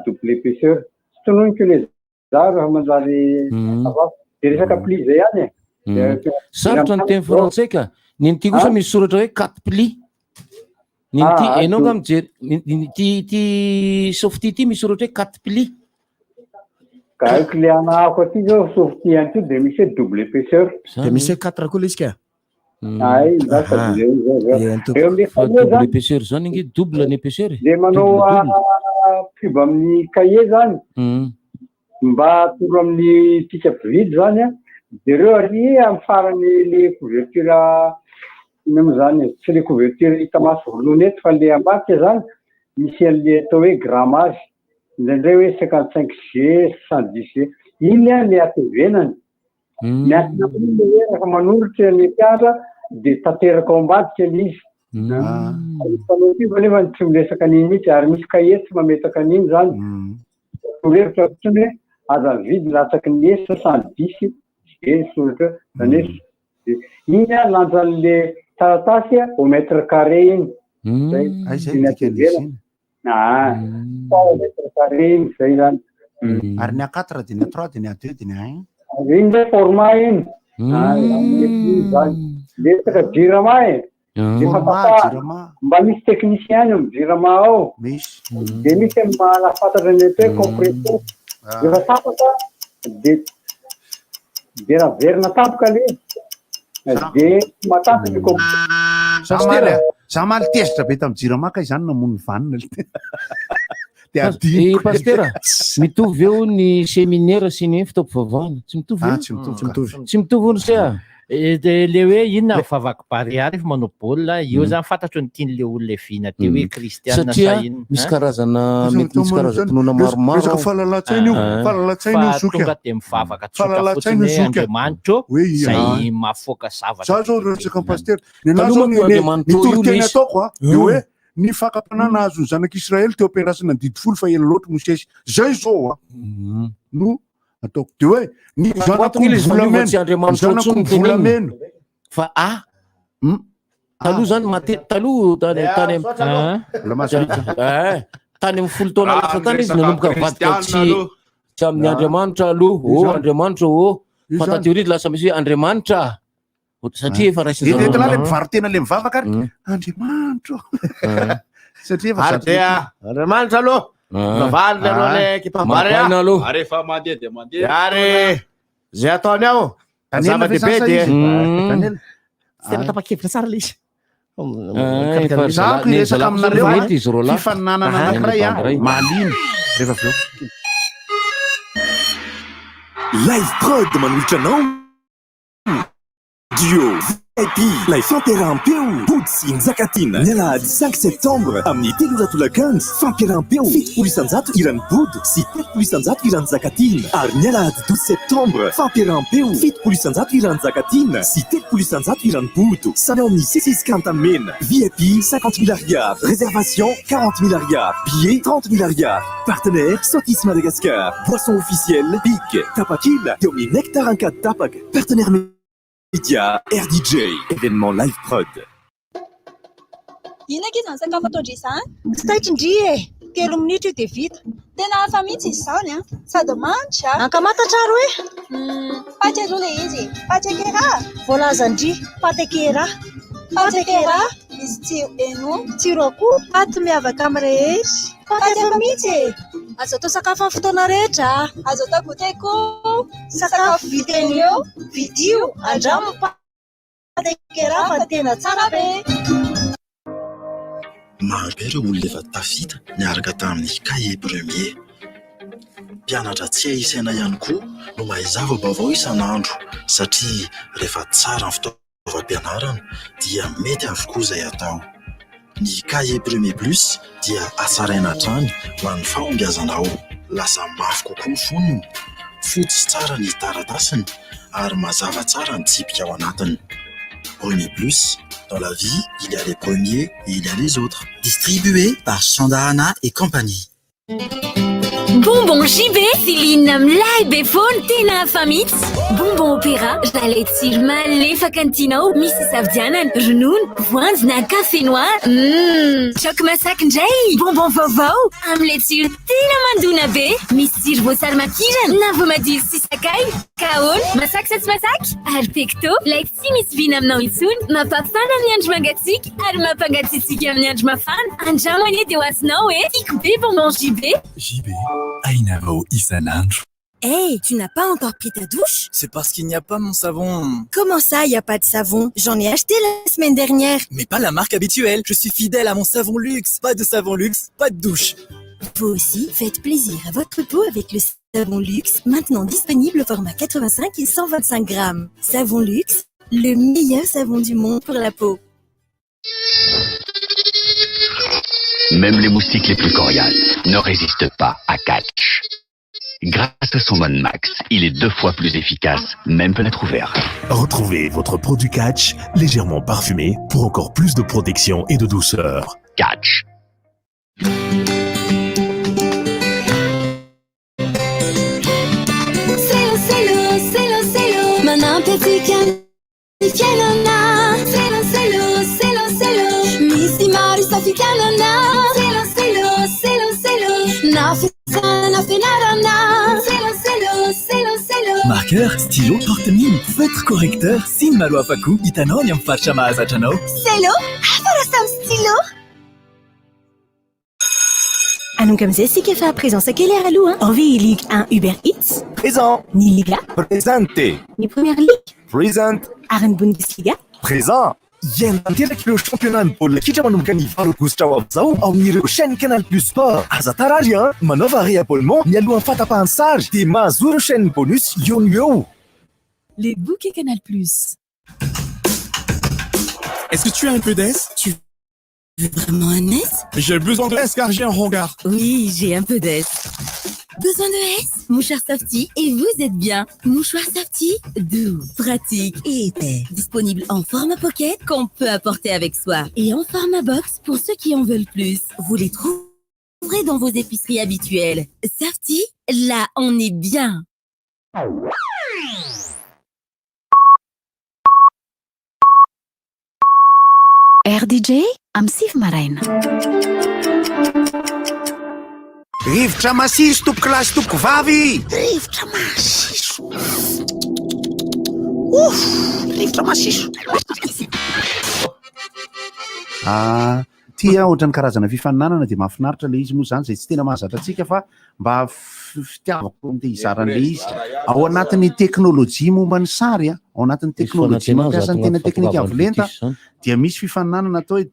S7: double épaisseur tsy tononiko le za rehefa manjary de resaka pli zay any
S16: sarotra ny teny français ka nyn'ity kosa misy soratra hoe 4 pli nyn'ity hainao nga mijery ty softy ity misy soratra hoe 4 pli
S7: ka haiko le anahako aty zao softy ihany ty de misy hoe double épaisseur
S9: de misy hoe 4 koa le izy ka
S16: double épaisseur zany nge double ny épaisseur
S7: de manao fiba amin'ny cahier zany mba atoro amin'ny tika vidy zany a de reo ary amin'ny farany le couverture ino zany tsy le couverture hita maso voalohany eto fa le ambadika zany misy an'le atao hoe grammage indraindray hoe 55G 110G iny a le atevenany miatina le hoe rehefa manoritra ny mpianatra de tanteraka ao ambadika le izy fanaotiva nefa tsy miresaka an'iny mihitsy ary misy cahier tsy mametaka an'iny zany torevitra fotsiny hoe aza vidy latsaky ny esa 110 G soratra zany hoe iny a lanjan'le taratasy au mètre carré iny zay iny atevenany au mètre carré iny zay zany
S1: ary ny A4 de ny A3 de ny A2 de ny A1
S7: iny zay format iny lesaka jirama mba misy technicien any amin'ny jirama ao de misy malafantatra ny atao hoe compresseur efa tapaka de raha verina tapaka le de matapaka ny compresseur
S1: za maly tezitra be tamin'ny jiramaka izany namono vanina
S16: pastera mitovy eo ny séminaire sy ny fitaopo vavahana tsy mitovy tsy mitovy ony se
S8: de le hoe inona vavaky barea rehefa manao baolina io zany fantatro ny tian'le olona vina te hoe kristianina
S16: satria misy karazana mety misy karazana tonona maromaro
S8: tonga de mivavaka tsotra fotsiny hoe Andriamanitro zay mafoaka zavatra
S1: za zao resaka pastera nitoriteny ataoko a de hoe ny fakapanana azo ny zanak'Israely teo ampiarasana ny didi folo fa ela loatra mosesy zay zao a no ataoko de hoe ny zanak'olo volamena
S16: fa taloha zany matety taloha tany amin'ny folo taona lasa tany izy nanomboka vadika tsy amin'ny Andriamanitra aloha Andriamanitra fa tateoridy lasa misy hoe Andriamanitra satria efa
S1: raisitena le mpivarotena le mivavaka ary Andriamanitra satria efa
S9: Andriamanitra aloha navaly aloha le kipambary
S13: ary efa mandeha de mandeha
S9: ary zay ataony ao zava-dehibe de tena tapa-kevitra tsara le izy
S1: zako iresaka aminareo fifaninanana anankiray maliny rehefa aveo
S14: Live Prod manolotra anao duo
S17: Ilay fampiarahampeo Potsy Nzakatina ny alahady 5 septembre amin'ny telonjatolakanjo fampiarahampeo 70 isanjato irany body sy 80 isanjato irany Zakatina ary ny alahady 12 septembre fampiarahampeo 70 isanjato irany Zakatina sy 80 isanjato irany bodo samy ao amin'ny sisiskantamena VIP 50 000 ariary réservation 40 000 ariary billet 30 000 ariary partenaire Sotis Madagascar boisson officielle Bic Tapakila eo amin'ny nectar en 4 tapaka partenaire Media, RDJ, événement live prod.
S18: Ina kizy ny sakafo atao ndry izany? Tsy taitry e, 3 minitra io dia vita. Tena hafa mihitsy izany a, sady manitra. Ankamata-traro e? Paty aloha le izy, paty akera. Voalaza ndry, paty akera. Paty akera, izy tsiro eno. Tsiro akoho, paty miavaka amin'ny rehetra. Paty hafa mihitsy e. Azo atao sakafo amin'ny fotoana rehetra. Azo atao goûter ko. Sakafo vidiny eo, vidio, andramo paty akera fa tena tsara be.
S19: Marobe ireo olona efa tafita niaraka tamin'ny cahier premier. Mpianatra tsy ahisaina ihany koa no mahay zava-baovao isan'andro satria rehefa tsara ny fitaovam-pianarana dia mety avokoa izay atao. Ny cahier premier plus dia hatsaraina hatrany ho an'ny fahombiazana ao. Lasa mafy kokoa ny fonony, fotsy tsara ny taratasiny ary mazava tsara ny tsipika ao anatiny. Premier plus, dans la vie, il y a les premiers et il y a les autres. Distribué par Chandahana et compagnie.
S22: Bonbon JB, Céline Mlai Befon, Tena Famit. Bonbon Opéra, Jalet Sirma, Lefa Cantino, Miss Savdianan, Jenoun, Voinzna Café Noir. Choc Masak Njay, Bonbon Vovo, Amlet sur Tena Manduna B, Miss Sirvo Salmakiran, Navomadi Sisakai, Kaon, Masak Sats Masak, Arpecto, Like Simis Vinam Noisun, Ma Pafana Nianj Magatik, Arma Pagatisik Nianj Mafan, Anjamone de Wasnoe, Tikbe Bonbon JB.
S14: JB, Ainaro Isanandro.
S22: Hey, tu n'as pas encore pris ta douche?
S14: C'est parce qu'il n'y a pas mon savon.
S22: Comment ça, il n'y a pas de savon? J'en ai acheté la semaine dernière.
S14: Mais pas la marque habituelle. Je suis fidèle à mon savon luxe. Pas de savon luxe, pas de douche.
S22: Vous aussi, faites plaisir à votre peau avec le savon luxe, maintenant disponible au format 85 et 125 grammes. Savon luxe, le meilleur savon du monde pour la peau.
S24: Même les moustiques les plus coriaces ne résistent pas à Catch. Grâce à son mode max, il est 2 fois plus efficace, même fenêtre ouverte.
S25: Retrouvez votre produit Catch légèrement parfumé pour encore plus de protection et de douceur.
S24: Catch.
S22: Maintenant petit canona, c'est Missy Maris Africanona, c'est
S14: Marqueur, stylo, porte-mine, feutre correcteur, signe malo afaku, itanonium farchama azachano.
S22: Stylo? Afarasam stylo? Anong kamzay si kefa présent sa kelera aloha. Envie Ligue 1 Uber Eats?
S17: Présent.
S22: Ni Liga?
S17: Présenté.
S22: Ni Première Ligue?
S17: Present.
S22: Aren Bundesliga?
S17: Présent. Ientanteraka ireo championnat ny baolina kitra manomboka ny 20 aogositra ho amin'izao ao amin'ireo chaîne Canal Plus Sport. Aza tarary manaova réabonnement mialohan'ny fatapahan'ny sary dia mahazo ireo chaîne bonus eo no eo.
S23: Les bouquets Canal Plus.
S14: Est-ce que tu as un peu d'aise?
S22: Tu veux vraiment un S?
S14: J'ai besoin de S car j'ai un regard.
S22: Oui, j'ai un peu d'S. Besoin de S? Mouchoir Softy et vous êtes bien. Mouchoir Softy, doux, pratique et épais. Disponible en format pocket qu'on peut apporter avec soi. Et en format box pour ceux qui en veulent plus. Vous les trouverez dans vos épiceries habituelles. Softy, là on est bien.
S23: RDJ Amsif Maraina.
S1: Rivotra masiso tompoko lasy tompoko vavy.
S9: Rivotra masiso. Rivotra masiso.
S1: Tia ohatrany karazana fifaninanana dia mahafinaritra le izy moa zany zay tsy tena mahazatra antsika fa mba fitiavako ny tehizaran'le izy ao anatin'ny teknôlôjia momba ny sary ao anatin'ny teknôlôjia mampiasa ny tena teknika avolenta dia misy fifaninanana atao hoe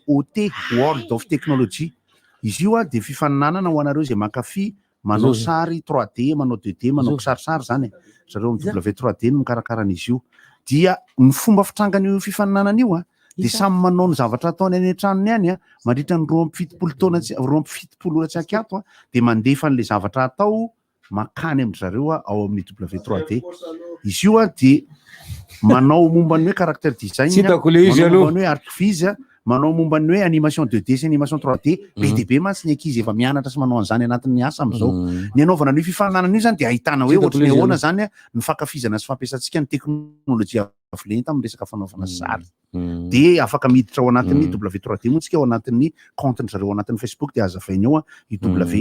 S1: WOT, World of Technology. Izy io dia fifaninanana ho anareo zay mankafy manao sary 3D, manao 2D, manao kisarisary zany zareo amin'ny W3D no mikarakara an'izy io dia ny fomba fitrangany fifaninanana io de samy manao ny zavatra ataony any an-tranony any mandritra ny 27 de mandefa an'le zavatra atao makany amindry zareo ao amin'ny W3D. Izy io de manao momba ny hoe caractère design, manao momba ny hoe artifice, manao momba ny hoe animation 2D sy animation 3D. Be de be mantsy ny ankizy efa mianatra sy manao an'izany anatin'ny asa am'izao. Ny anaovana ny fifaninanana io zany de ahitana hoe ohatry ny ahoana zany ny fankafizana sy fampiasantsika ny teknôlôjia avolenta amin'ny resaka fanaovana sary. De afaka miditra ao anatin'ny W3D motsika ao anatin'ny compte-ny zareo ao anatin'ny Facebook de azavainy ao i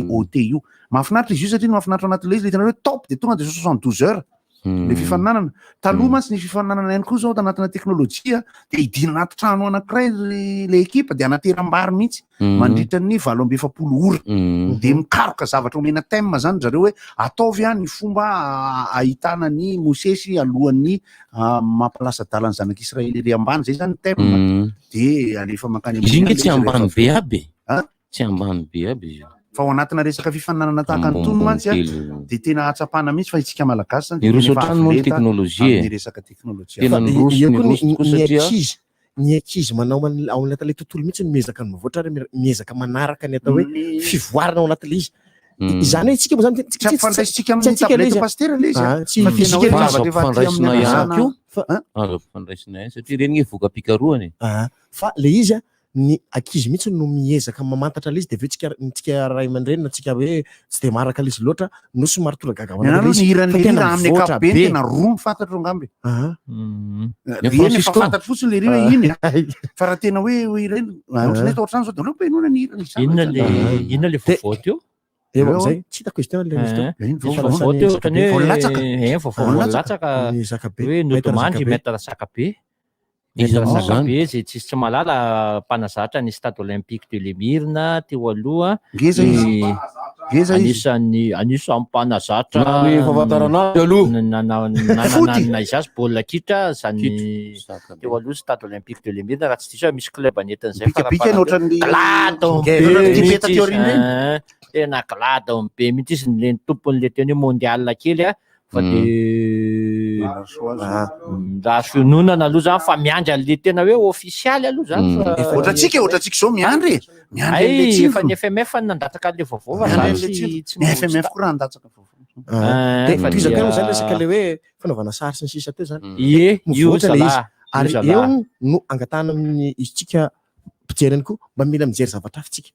S1: WOT io. Mahafinaritra izy io satria mahafinaritra anatin'le izy le tena hoe top de tonga de 72 heures le fifaninanana. Taloha mantsy ny fifaninanana ihany koa zao tanatina teknôlôjia de idina anaty trano anankiray le ekipa de anateram-bary mihitsy mandritra ny 7-7 ora de mikaroka zavatra omena thème zany zareo hoe ataovy ny fomba ahitana ny Mosesy alohan'ny mampalasa-dalana zanak'Israely ery ambany, zay zany thème de alefa makany
S16: izy inge tsy ambany be aby tsy ambany be aby izy
S1: fa ao anatina resaka fifaninanana tahaka nytony mantsy de tena atsapana mihitsy fa itsika malagasy
S16: ny
S1: resaka teknôlôjia.
S9: Ny ankizy manao ao anatin'ilay tontolo mihitsy ny miezaka ny mivoatra ary miezaka manaraka ny atao hoe fivoarana ao anatin'ilay izy. Izany hoe isika moa zany
S1: tsy fandraisitsika amin'ny tablety pasteur le izy
S16: fa fandraisina ihany koa fandraisina ihany satria reny hoe voka pikaroany
S9: fa le izy ny ankizy mihitsy no miezaka mamantatra le izy de aveo tsika ray aman-dreny na tsika hoe tsy de maraka le izy loatra no somary tonga gaga
S1: amin'ny ankapobeny tena roa mifantatro angambe reny efa fantatro fotsiny le reo iny fa raha tena hoe ireny ohatrany ohatrany zao de reo penona ny hirany
S8: inona le vovoty io
S9: eo am'izay tsy hitako izy tena
S8: vovoty ohatrany hoe voalatsaka hoe notomandry maître Sakabe. Izy Sakabe zay tsy malala mpanazatra ny stade olympique de Lemirna teo aloha anisan'ny mpanazatra
S16: fahafantarana aloha
S8: nanana izazy baolina kitra zany teo aloha stade olympique de Lemirna raha tsy diso misy club anetin'izay tena glada be mihitsy izy le tompon'le teny hoe mondial kely fa de raha fiononana aloha zany fa miandry an'le tena hoe ofisialy aloha zany
S1: ohatratsika zao miandry
S8: fa ny FMF nandatsaka an'le vaovao
S1: ny FMF koa raha nandatsaka
S9: vaovao de izaka zany resaka le hoe fanaovana sary sy ny sisa teo zany
S8: io
S9: ary eo no angatahana amin'ny izitsika mpijery any koa mba mila mijery zavatra hafa tsika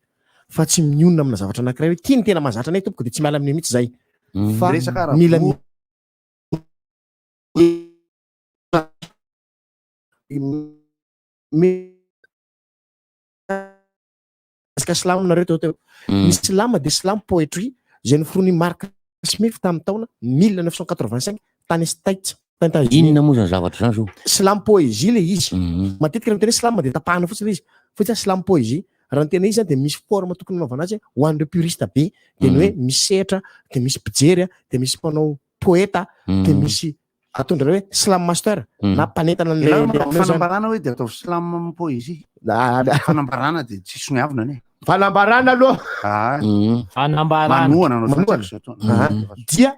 S9: fa tsy mionona amina zavatra anankiray hoe tiany tena mahazatra anay tompoko de tsy miala amin'ny mihitsy zay fa mila resaka slam nareo teo ny slam de slam poetry zay noforoan'i Mark Smith tamin'ny taona 1985 tany States
S16: inona moa zany zavatra zany zao
S9: slam poésie le izy matetika raha miteny slam de tapahana fotsiny le izy fotsiny slam poésie raha ny tena izy de misy forme tokony anaovana azy ho an'ireo puriste be de ny hoe misy sehatra de misy mpijery de misy mpanao poeta de misy atondra hoe slam master na mpanentana
S1: fanambarana hoe de atao slam poésie fanambarana de tsy soniavina ne
S9: fanambarana aloha dia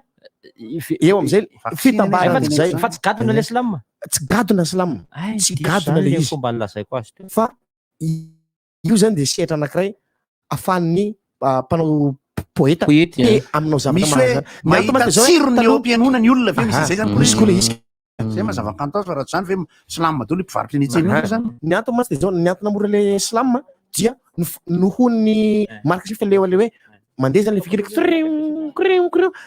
S9: eo am'izay fitambarana zay
S8: fa tsy gadona le slam
S9: tsy gadona slam tsy gadona le izy
S8: fomba nlazaiko azy teo
S9: fa io zany de sehatra anankiray afahan'ny mpanao poeta aminao zavatra
S1: mahita tsirony eo am-pianona ny olona ve misy zay zany
S9: misy koa le izy
S1: zay mazava-kanto azy fa raha zany ve slam dao le mpivarotra ny tsena zany
S9: ny antony masy de zao ny antony namora le slam dia nohon'ny Mark Smith le hoe mandeha zany le fikiriko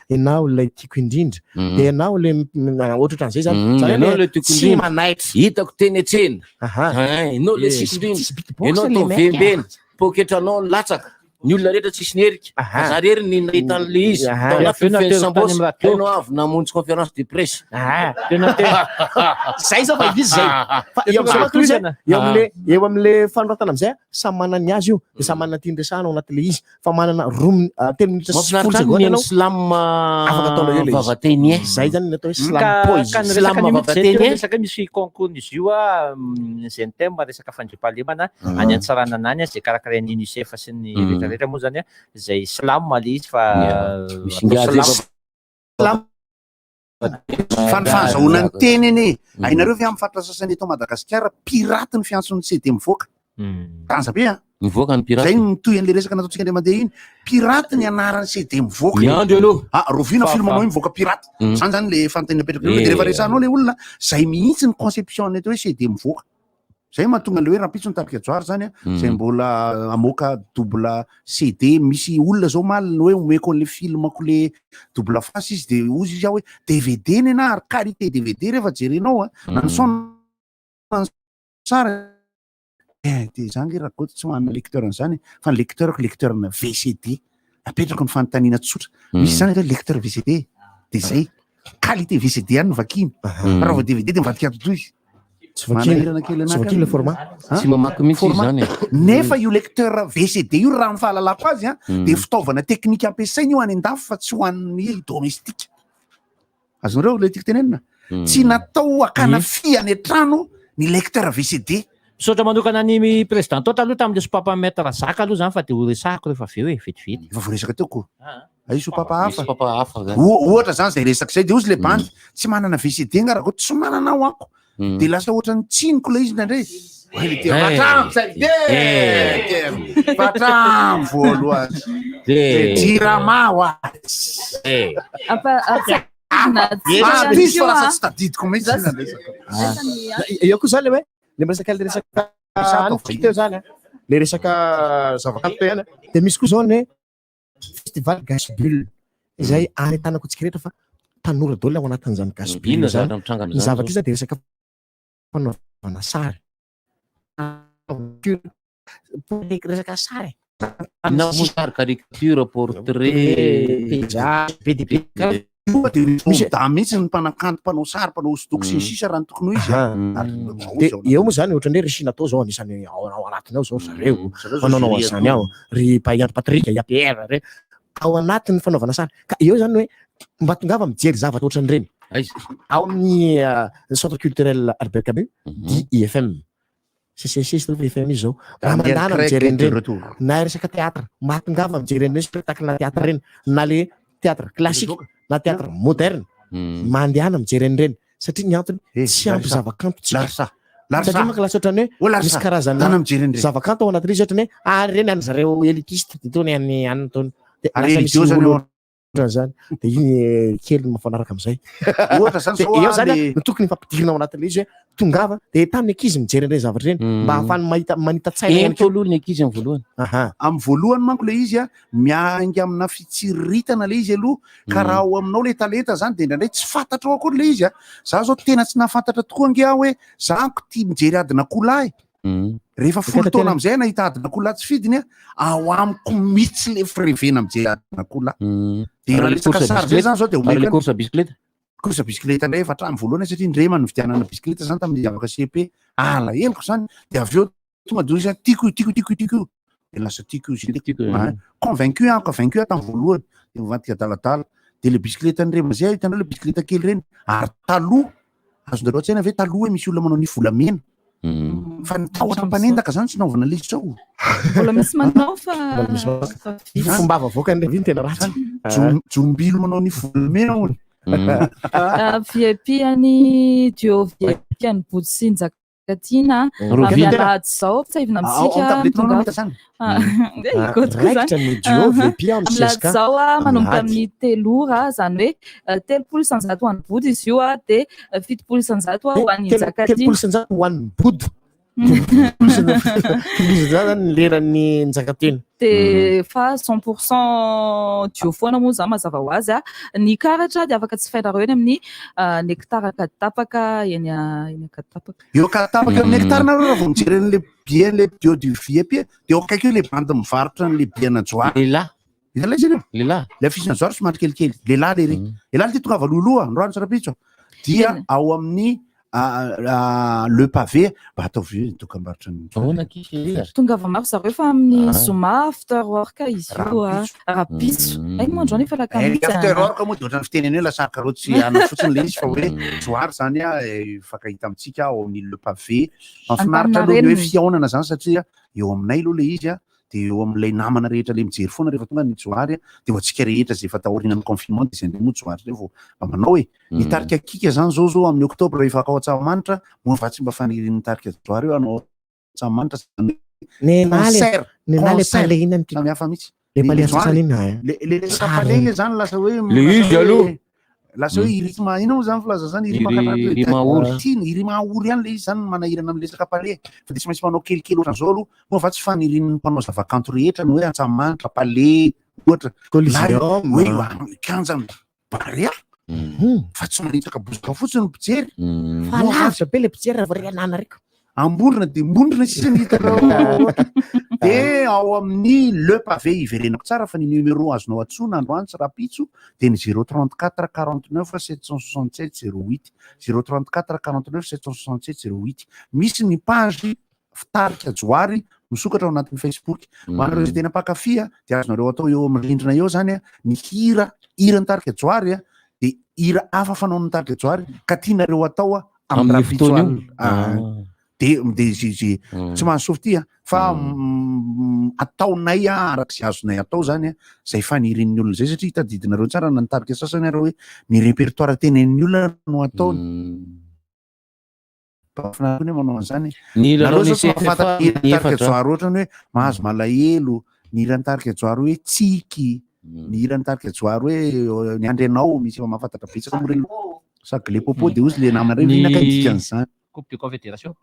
S9: ianao lay tiako indrindra de ianao le ohatrohatran'izay zany tsy manaitra
S16: hitako teny atsena ianao le siko indrindra ianao tao vembena poketranao latsaka ny olona rehetra tsisy nerika zarery ny nahitan'le izy tao avy namonjy conférence de presse
S9: zay zao fa izy zay fa eo am'le fanoratana am'izay samy manana ny azy io de samy manana ty ndresahana ao anatin'le izy fa manana telo minitra
S16: mafinaritra slam
S9: afaka ataonao eo le
S16: vavateny
S9: zay zany natao hoe slam poésie
S8: slam vavateny resaka misy concours izy io zay ny thème resaka fandriampahalemana any antsarana anany zay karakarain'ny UNICEF sy ny rehetrarehetra moa zany zay slam le izy fa
S16: misy
S1: fa ny fahazahoana ny teny eny hainareo ve amin'ny faritra sasany eto Madagasikara piraty ny fiantson'ny CD mivoaka tanza be
S16: mivoaka ny pirate
S1: zay mitoy an'le resaka nataontsika andray mandeha iny piraty ny anarany CD mivoaka
S16: miandro aloha
S1: rovina film anao mivoaka piraty zany zany le fanontaniana petraka de rehefa resanao le olona zay mihitsy ny conception ny hoe CD mivoaka zay mahatonga le hoe rapitso ny tapika joary zany zay mbola amoaka double CD misy olona zao malina hoe omeko an'le filmako le double face izy de ozy izy hoe DVD ny na ary qualité DVD rehefa jerinao na ny son tsara de zany raha goto tsy manana lecteur an'izany fa ny lecteur na VCD apetrako ny fanontaniana tsotra misy zany hoe lecteur VCD de zay qualité VCD any no vakiny raha vao DVD de mivadika totoy izy
S9: tsy vakiny le format
S16: tsy mamaky mihitsy izy zany
S1: nefa io lecteur VCD io raha ny fahalalako azy de fitaovana teknika ampiasaina io any an-dafy fa tsy ho an'ny domestika azonareo le tiako tenenina tsy natao akana fia any an-trano ny lecteur VCD
S8: misaotra manokana ny président tota aloha tamin'le sopapa maître zaka aloha zany fa de horesahako rehefa aveo vetivety
S1: efa voaresaka teoko ay sopapa hafa
S16: zany
S1: ohatra zany zay resaka zay de ozy le bandy tsy manana VCD nga raha goto tsy manana ao ako de lasa ohatra ny tsiniko le izy ndray patram voaloha jirama hoazy diso fa lasa tsy tadidiko mihitsy
S9: eo koa zany le hoe le resaka le resaka teo zany le resaka zavakanto teo ihany de misy koa zao ny festival gasbulle izay anetanako tsika rehetra fa tanora daholo ao anatin'izany gasbulle zany ny zavatra io zany de resaka fanaovana sary resaka sary
S16: na sary caricature portrait
S1: paysage misy da mihitsy ny mpanakanto mpanao sary mpanao hosodoko sy ny sisa raha ny tokony ho izy
S9: de eo moa zany ohatran'ny hoe resina atao zao anisany ao anatiny ao zao zareo mananao an'izany ao ry Payanto Patrika IAPR re ao anatiny fanaovana sary ka eo zany hoe mba tongava mijery zavatra ohatran'ireny ao amin'ny centre culturel Albert Camus di IFM CCC IFM izy zao raha mandana mijery renireny na resaka théâtre matongava mijery renireny spectacle na théâtre reny na le théâtre classique na théâtre moderne mandehana mijery renireny satria ny antony tsy ampy zavakanto tsika satria maka lasa ohatrany hoe misy karazana zavakanto ao anatin'izy ohatrany hoe ary reny any zareo élitiste tony any tony de lasa misy zany de iny kely mafanaraka amizay
S1: ohatra zany zao
S9: eo zany no tokony fampidirina ao anatin'le izy hoe tongava de tany ankizy mijery an'ireny zavatra reny mba ahafany manita tsaina ihany koa
S16: aloha ny ankizy amin'ny voalohany
S1: amin'ny voalohany manko le izy miainga amina fitsiritana le izy aloha ka raha ao aminao le talenta zany de indraindray tsy fantatra ao akory le izy za zao tena tsy nahafantatra tokoa ange aho hoe zako tia mijery adina kola rehefa folo taona amizay nahita adina kola tsy fidiny ao amiko mihitsy le frevena mijery adina kola de raha resaka sary zay zany zao de
S16: omeka course bicyclette
S1: course bicyclette ndray efa hatramy voalohany satria ndrema ny vidianana bicyclette zany tamin'ny zavaka CP ala eloko zany de avy eo tonga de izy tiako de lasa tiako convaincu tamin'ny voalohany de mivadika daladala de le bicyclette ndrema zay hitanao le bicyclette kely reny ary taloha azonareo tsaina ve taloha hoe misy olona manao ny volamena fa ny tahotra mpanendaka zany tsy naovana le zao
S2: mbola misy manao fa
S9: fomba avoaka ny tena ratsy
S1: jombilo manao ny volamena ony
S2: VIP any duo VIP any Boutsinjakatina mialahady zao fitsahivana amitsika milahady zao manomboka amin'ny telora zany hoe 300 ho an'ny body izy io de 700 ho an'ny Njakatina
S9: 700 ho an'ny body zany leran'ny Njakatina
S2: de fa 100% duo foana moa zany mazava ho azy ny karatra de afaka tsy fainareo eny amin'ny nectara kaditapaka eny kaditapaka
S1: eo kaditapaka amin'ny nectara nareo raha vao mijery le bien le duo du VIP de eo akaiky le bande mivarotra le bien joary lehilahy izy lehilahy le afisina joary somary kelikely lehilahy le reny lehilahy le tonga valoloha androany sarapitso dia ao amin'ny le pavé mba atao vy tokambarotra
S2: tonga va maro zareo fa amin'ny Zoma after work izy io rapiso ay mandro nefa la
S1: after work moa de ohatrany fiteneny hoe lasary karotsy ana fotsiny le izy fa hoe joary zany fakahita amitsika ao amin'ny le pavé mafinaritra aloha hoe fiaonana zany satria eo aminay aloha le izy dia eo amin'ilay namana rehetra le mijery foana rehefa tonga ny joary dia ho antsika rehetra izay efa taoriana ny confinement dia izay indray moa joary zay vao manao hoe nitarika kika zany zao amin'ny oktobra rehefa akao Antsahamanitra moa va tsy mba fanirian'ny nitarika joary eo anao Antsahamanitra concert samihafa mihitsy le sapalay le zany lasa hoe lasa hoe iritma ina moa zany filaza zany irima ory ihany le izy zany manahirana amin'ny lesaka palais fa dia tsy maintsy manao kelikely ohatran'izao aloha moa va tsy fanirian'ny mpanao zavakanto rehetra ny hoe Antsahamanitra palais ohatra hoe kanjany barea fa tsy manitsaka bozaka fotsiny ny mpijery
S9: fa lavitra be le mpijery raha vao anana reko
S1: ambondrona dia mbondrona sisa nihitanao dia ao amin'ny le pavé iverenako tsara fa ny numéro azonao atsona androany tsy rapitso dia ny 034 49 767 08 034 49 767 08 misy ny page fitarika joary misokatra ao anatin'ny Facebook manareo izay tena mpakafia dia azonareo atao eo amin'ny rindrina eo zany ny hira nitarika joary dia hira hafa fanao nitarika joary ka tianareo atao amin'ny rapitso dia tsy mahasofy ty fa ataonay arak'izay azonay atao zany zay fanirin'ny olona zay satria hitadidinareo tsara na nitarika sasany areo hoe ny répertoire tenen'ny olona no ataony manao an'izany nitarika joary ohatrany hoe mahazo malahelo ny hira nitarika joary hoe tsiky ny hira nitarika joary hoe ny andrianao misy efa mahafantatra betsaka morelo saky le popo dia ozy le namana reny nakaidikany
S8: coupe de confédération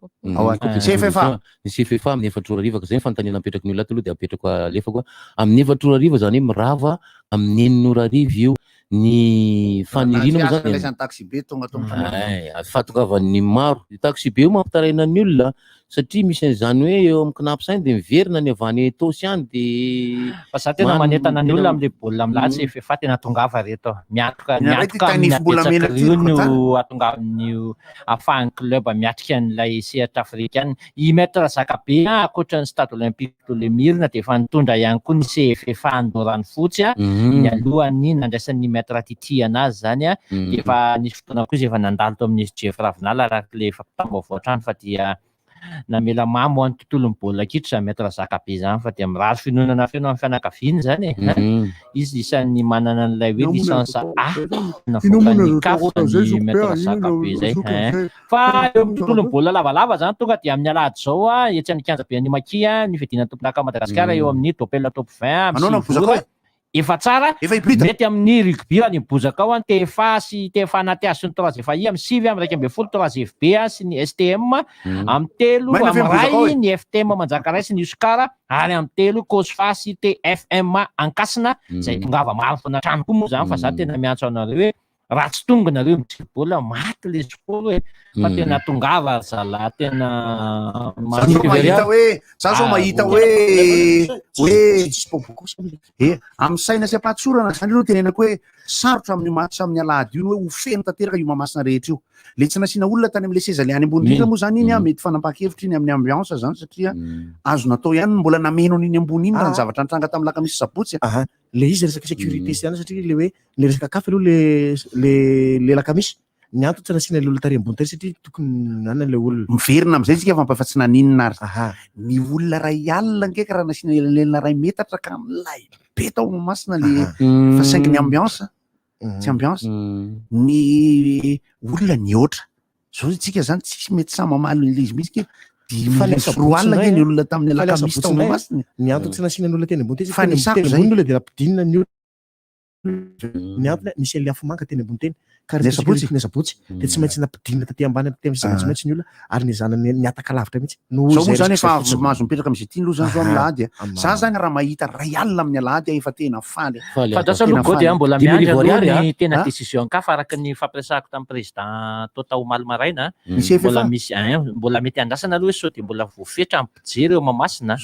S16: CFFA amin'ny efatrora riva ka zay fanontaniana apetraka ny olona taloha dia apetrako alefako amin'ny efatrora riva zany hoe mirava amin'ny enin'ora riva io ny faniriana moa zany
S1: taxi be tonga
S16: fatokavany maro taxi be io mampitaraina ny olona satria misy an'izany hoe eo amin'ny knapo sainy dia miverina ny avany tosy any dia
S8: fa za tena manentana ny olona amin'le baolina milatsy CFFA tena atongava reto miatoka amin'ny apetsaka io no atongavan'io ahafahan'ny club miatrika an'ilay sehatra afrikana i maître zakabe akoatra ny stade olympique de lemirina dia efa nitondra ihany koa ny CFFA andorany fotsy ny alohany nandraisan'ny maître titi anazy zany dia efa nisy fotoana koa izy efa nandalo to amin'ny SGF Ravinala araka le fampitam-baovao trano fa dia namela mamo any tontolon'ny baolina kitra maître zakabe zany fa dia mirary finoana feno amin'ny fianakaviany zany izy isan'ny manana an'ilay hoe licence A navoakany kafany maître zakabe zay fa eo amin'ny tontolon'ny baolina lavalava zany tonga dia amin'ny alahady zao etsy any kianja be any Maki ny fidinana tompolaka Madagasikara eo amin'ny topela top 20 efa tsara mety amin'ny rugby raha ny bozaka ao TFA anaty azy sy ny 3 FI amin'ny 7 amin'ny 1 3 FB sy ny STM amin'ny 3 amin'ny ray ny FTM manjakaray sy ny Uskara ary amin'ny 3 COSFA sy TFM ankasina zay tongava maro fona trano koa moa zany fa za tena miantso anareo hoe raha tsy tonga nareo mijery baolina maty le sport hoe fa tena tongava zala tena
S1: za zao mahita hoe amin'ny saina sy ampatsorana zany io tenenako hoe sarotra amin'ny match amin'ny alahady io hoe ho feno tanteraka io mamasina rehetra io le tsy nasiana olona tany amin'le seza le any ambony indrindra moa zany iny mety fanapakevitra iny amin'ny ambiance zany satria azo natao ihany mbola nameno n'iny ambony iny raha ny zavatra nitranga tamin'ny lakamisy sabotsy
S9: le izy resaka sécurité sy any satria le hoe le resaka kafa aloha le lakamisy ny antony tsy nasiana le olona tary ambony tary satria tokony anana le olona
S1: miverina am'izay tsika fa fa tsy naninona ary ny olona ray alina ngeka raha nasiana lelona ray metatra ka milay be tao mamasina le fa saingy ny ambiance tsy ambiance ny olona ny oatra zao tsika zany tsy mety sa mamaly le izy misy roa alina ke ny olona tamin'ny lakamisy tao mamasina
S9: ny antony tsy nasiana ny olona teny ambony teny ambony olona dia rampidinina ny ny antony misy an'le afomanga teny ambony teny karasabotsy dia tsy maintsy nampidinina taty ambany tsy maintsy ny olona ary ny zanany niataka lavitra mihitsy
S1: zao moa zany efa mahazo mipetraka amin'izay tiany loha zany zao amin'ny lahady za zany raha mahita ray alina amin'ny alahady efa tena faly
S8: fa dasa logody mbola miandry aloha ny tena décision ka fa araka ny fampiresahako tamin'ny président Totao Malmaraina mbola misy mbola mety andrasana aloha sao dia mbola voafetra ampijery eo Mahamasina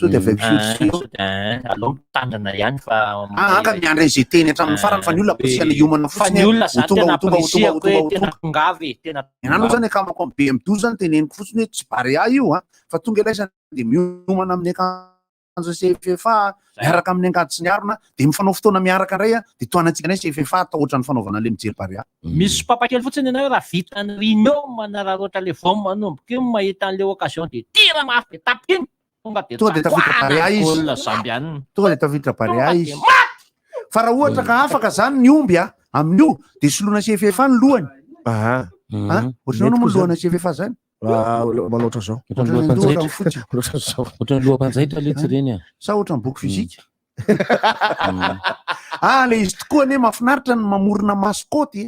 S8: aloha mitandrina ihany fa
S1: ka miandry an'izay teny hatramin'ny farany fa ny olona posiana iomana fotsiny aloha zany akamako amin'ny BM12 zany teneniko fotsiny hoe tsy barea io fa tonga ilaisany dia miomana amin'ny akanjo CFFA miaraka amin'ny angady sy ny arona dia mifanao fotoana miaraka indray dia toanantsika nay CFFA atao ohatran'ny fanaovana le mijery barea
S8: misy papakely fotsiny ianao raha vita ny réunion manaraha ohatra le vom manomboka io mahita an'le occasion dia tira mafy dia tapika iny tonga de
S1: tafiditra barea izy
S8: olona samby ihany
S1: tonga de tafiditra barea izy fa raha ohatra ka afaka zany ny omby amin'io de soloana CFF ny lohany ohatranao no lohana CFF zany
S9: manoatra zao
S16: ohatran'ny loham-panjaitra le tsy reny
S1: sa ohatran'ny boky fizika le izy tokoa ane mahafinaritra ny mamorona maskoty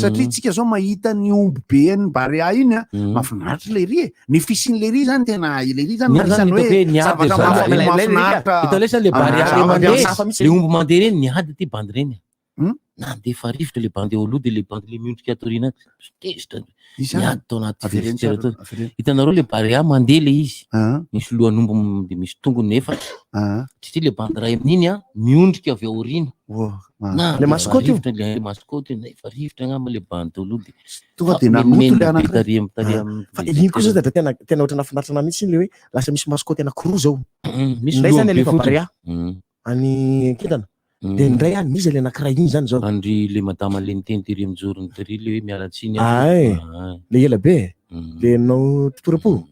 S1: satria tsika zao mahita ny omby be ny barea iny mahafinaritra le ry ny fisiny le ry zany tena le ry zany
S16: zany hoe zavatra mahafinaritra le barea le omby mandeha reny niady ty bandy reny nandefa rivotra le bandy eo aloha de le bandy le miondrika atorina tezitra niady tao anaty verisitera to hitanareo le barea mandeha le izy misy lohan'omby de misy tongony efatra satria le bandy ray amin'iny miondrika avy aorina
S9: le maskoty
S16: le maskoty nefa rivotra ngamba le bandy teo aloha de
S1: tonga de nanoto le
S16: anakitari
S9: fa iny koa zao da tena ohatry nafinaritra na mihitsy le hoe lasa misy maskoty anankiroa zao
S16: misy
S9: ndray zany alefa barea any kintana de ndray misy le anankiray iny zany zao
S16: andry le madama le niteny tery mijorony tery le hoe mialatsiny
S9: le ela be le nao totorapo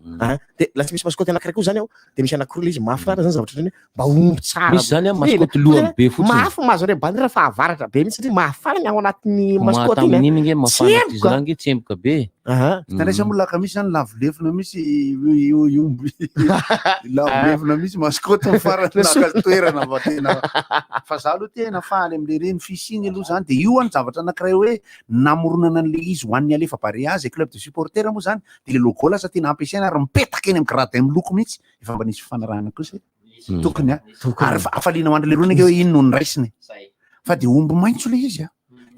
S9: de lasa misy maskoty anankiray koa zany ao de misy anankiroa le izy mahafinaritra zany zavatra hoe mba omby tsara
S16: misy zany maskoty lohany be fotsiny
S9: mafy mahazo re bandy raha fa avaratra be mihitsy satria mahafarany ao anatin'ny maskoty
S16: iny nge mafanatra izy range tsemboka be
S1: tandraisa molaka misy zany lavolevona misy omby lavolevona misy maskoty mifarana nakatoerana va tena fa za aloha tena faly amle reny fisiny aloha zany de io any zavatra anankiray hoe namoronana an'le izy hoan'ny alefa barea zay club de supporter moa zany de le logo lasa tena ampiasaina ary mipetaka eny amy gradin miloko mihitsy efa mba nisy fanarahana kosa tokony ary afaliana ho andry le roa nge hoe ino no ny raisiny fa de omby maintso le izy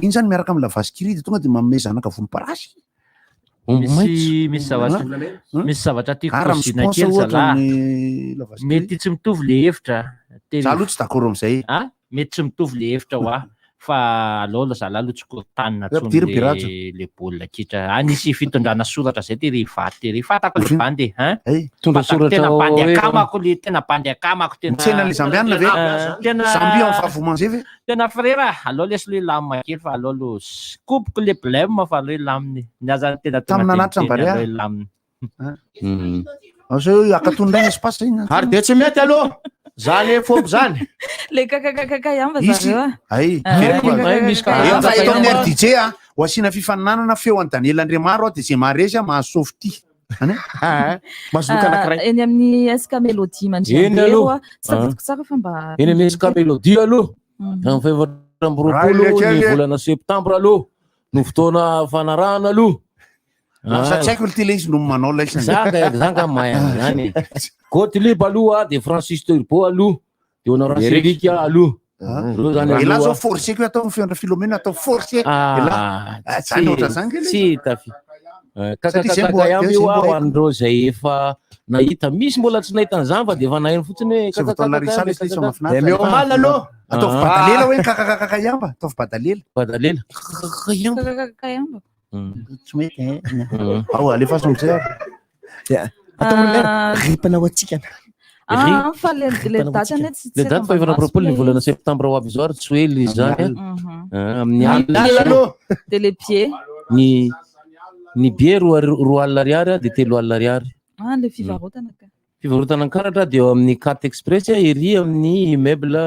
S1: iny zany miaraka amy lavasikiri de tonga de manome zanaka volomparasy
S8: misy zavatra tiako kozina kely zalahy mety tsy mitovy le hevitra
S1: za aloha tsy d'accord am'izay
S8: mety tsy mitovy le hevitra ho fa aloha zalahy aloha tsy kotanina tsony le baolina kitra anisy fitondrana soratra zay ty ry fatako le bandy tena bandy akamako le tena bandy akamako
S1: tsena le zambianina ve sambi amy favomanzay ve
S8: tena frera aloha lesy le lamina kely fa aloha lo kopoko le blème fa aloha laminy niazany tena
S1: taminanatra mbarea
S8: laminy
S1: zao akatondraina espace iny
S9: ary de tsy mety aloha zany fomby zany
S2: le kakakakaka yamba zareo
S1: DJ ho asina fifaninanana feo any Daniel Andriamaro de zay maharesy mahazo softy
S9: mazoka anankiray
S2: eny amin'ny eska mélodie mandreo tsadidiko tsara fa mba
S16: eny amin'ny eska mélodie aloha amin'ny fahaefatra amby roapolo ny volana septembre aloha no fotoana fanarahana aloha
S1: satria haiko ty le izy no manao laisany
S16: zanga mahay zany Gottlieb aloha de Francis Turbo aloha de Honorant Seric aloha
S1: ela zao forcé ko atao Fiandra Philomena atao forcé zany ohatra zany
S16: tsy tafi kakakaka ihany io andreo zay efa nahita misy mbola tsy nahita an'izany fa de efa naheno fotsiny
S1: hoe miomal aloha ataovy badalela hoe kakakaka ihamba ataovy badalela tsy mety alefa somzay
S9: atao ripanao atsika
S2: fa le datany
S16: le daty fa efatra propolo ny volana septembre ho avy zao ary tsy hoe le zany amin'ny
S2: alina de le pied
S16: ny bie roa alina ariary de telo alina ariary
S2: le
S16: fivarotana karatra de eo amin'ny 4 express ery amin'ny immeuble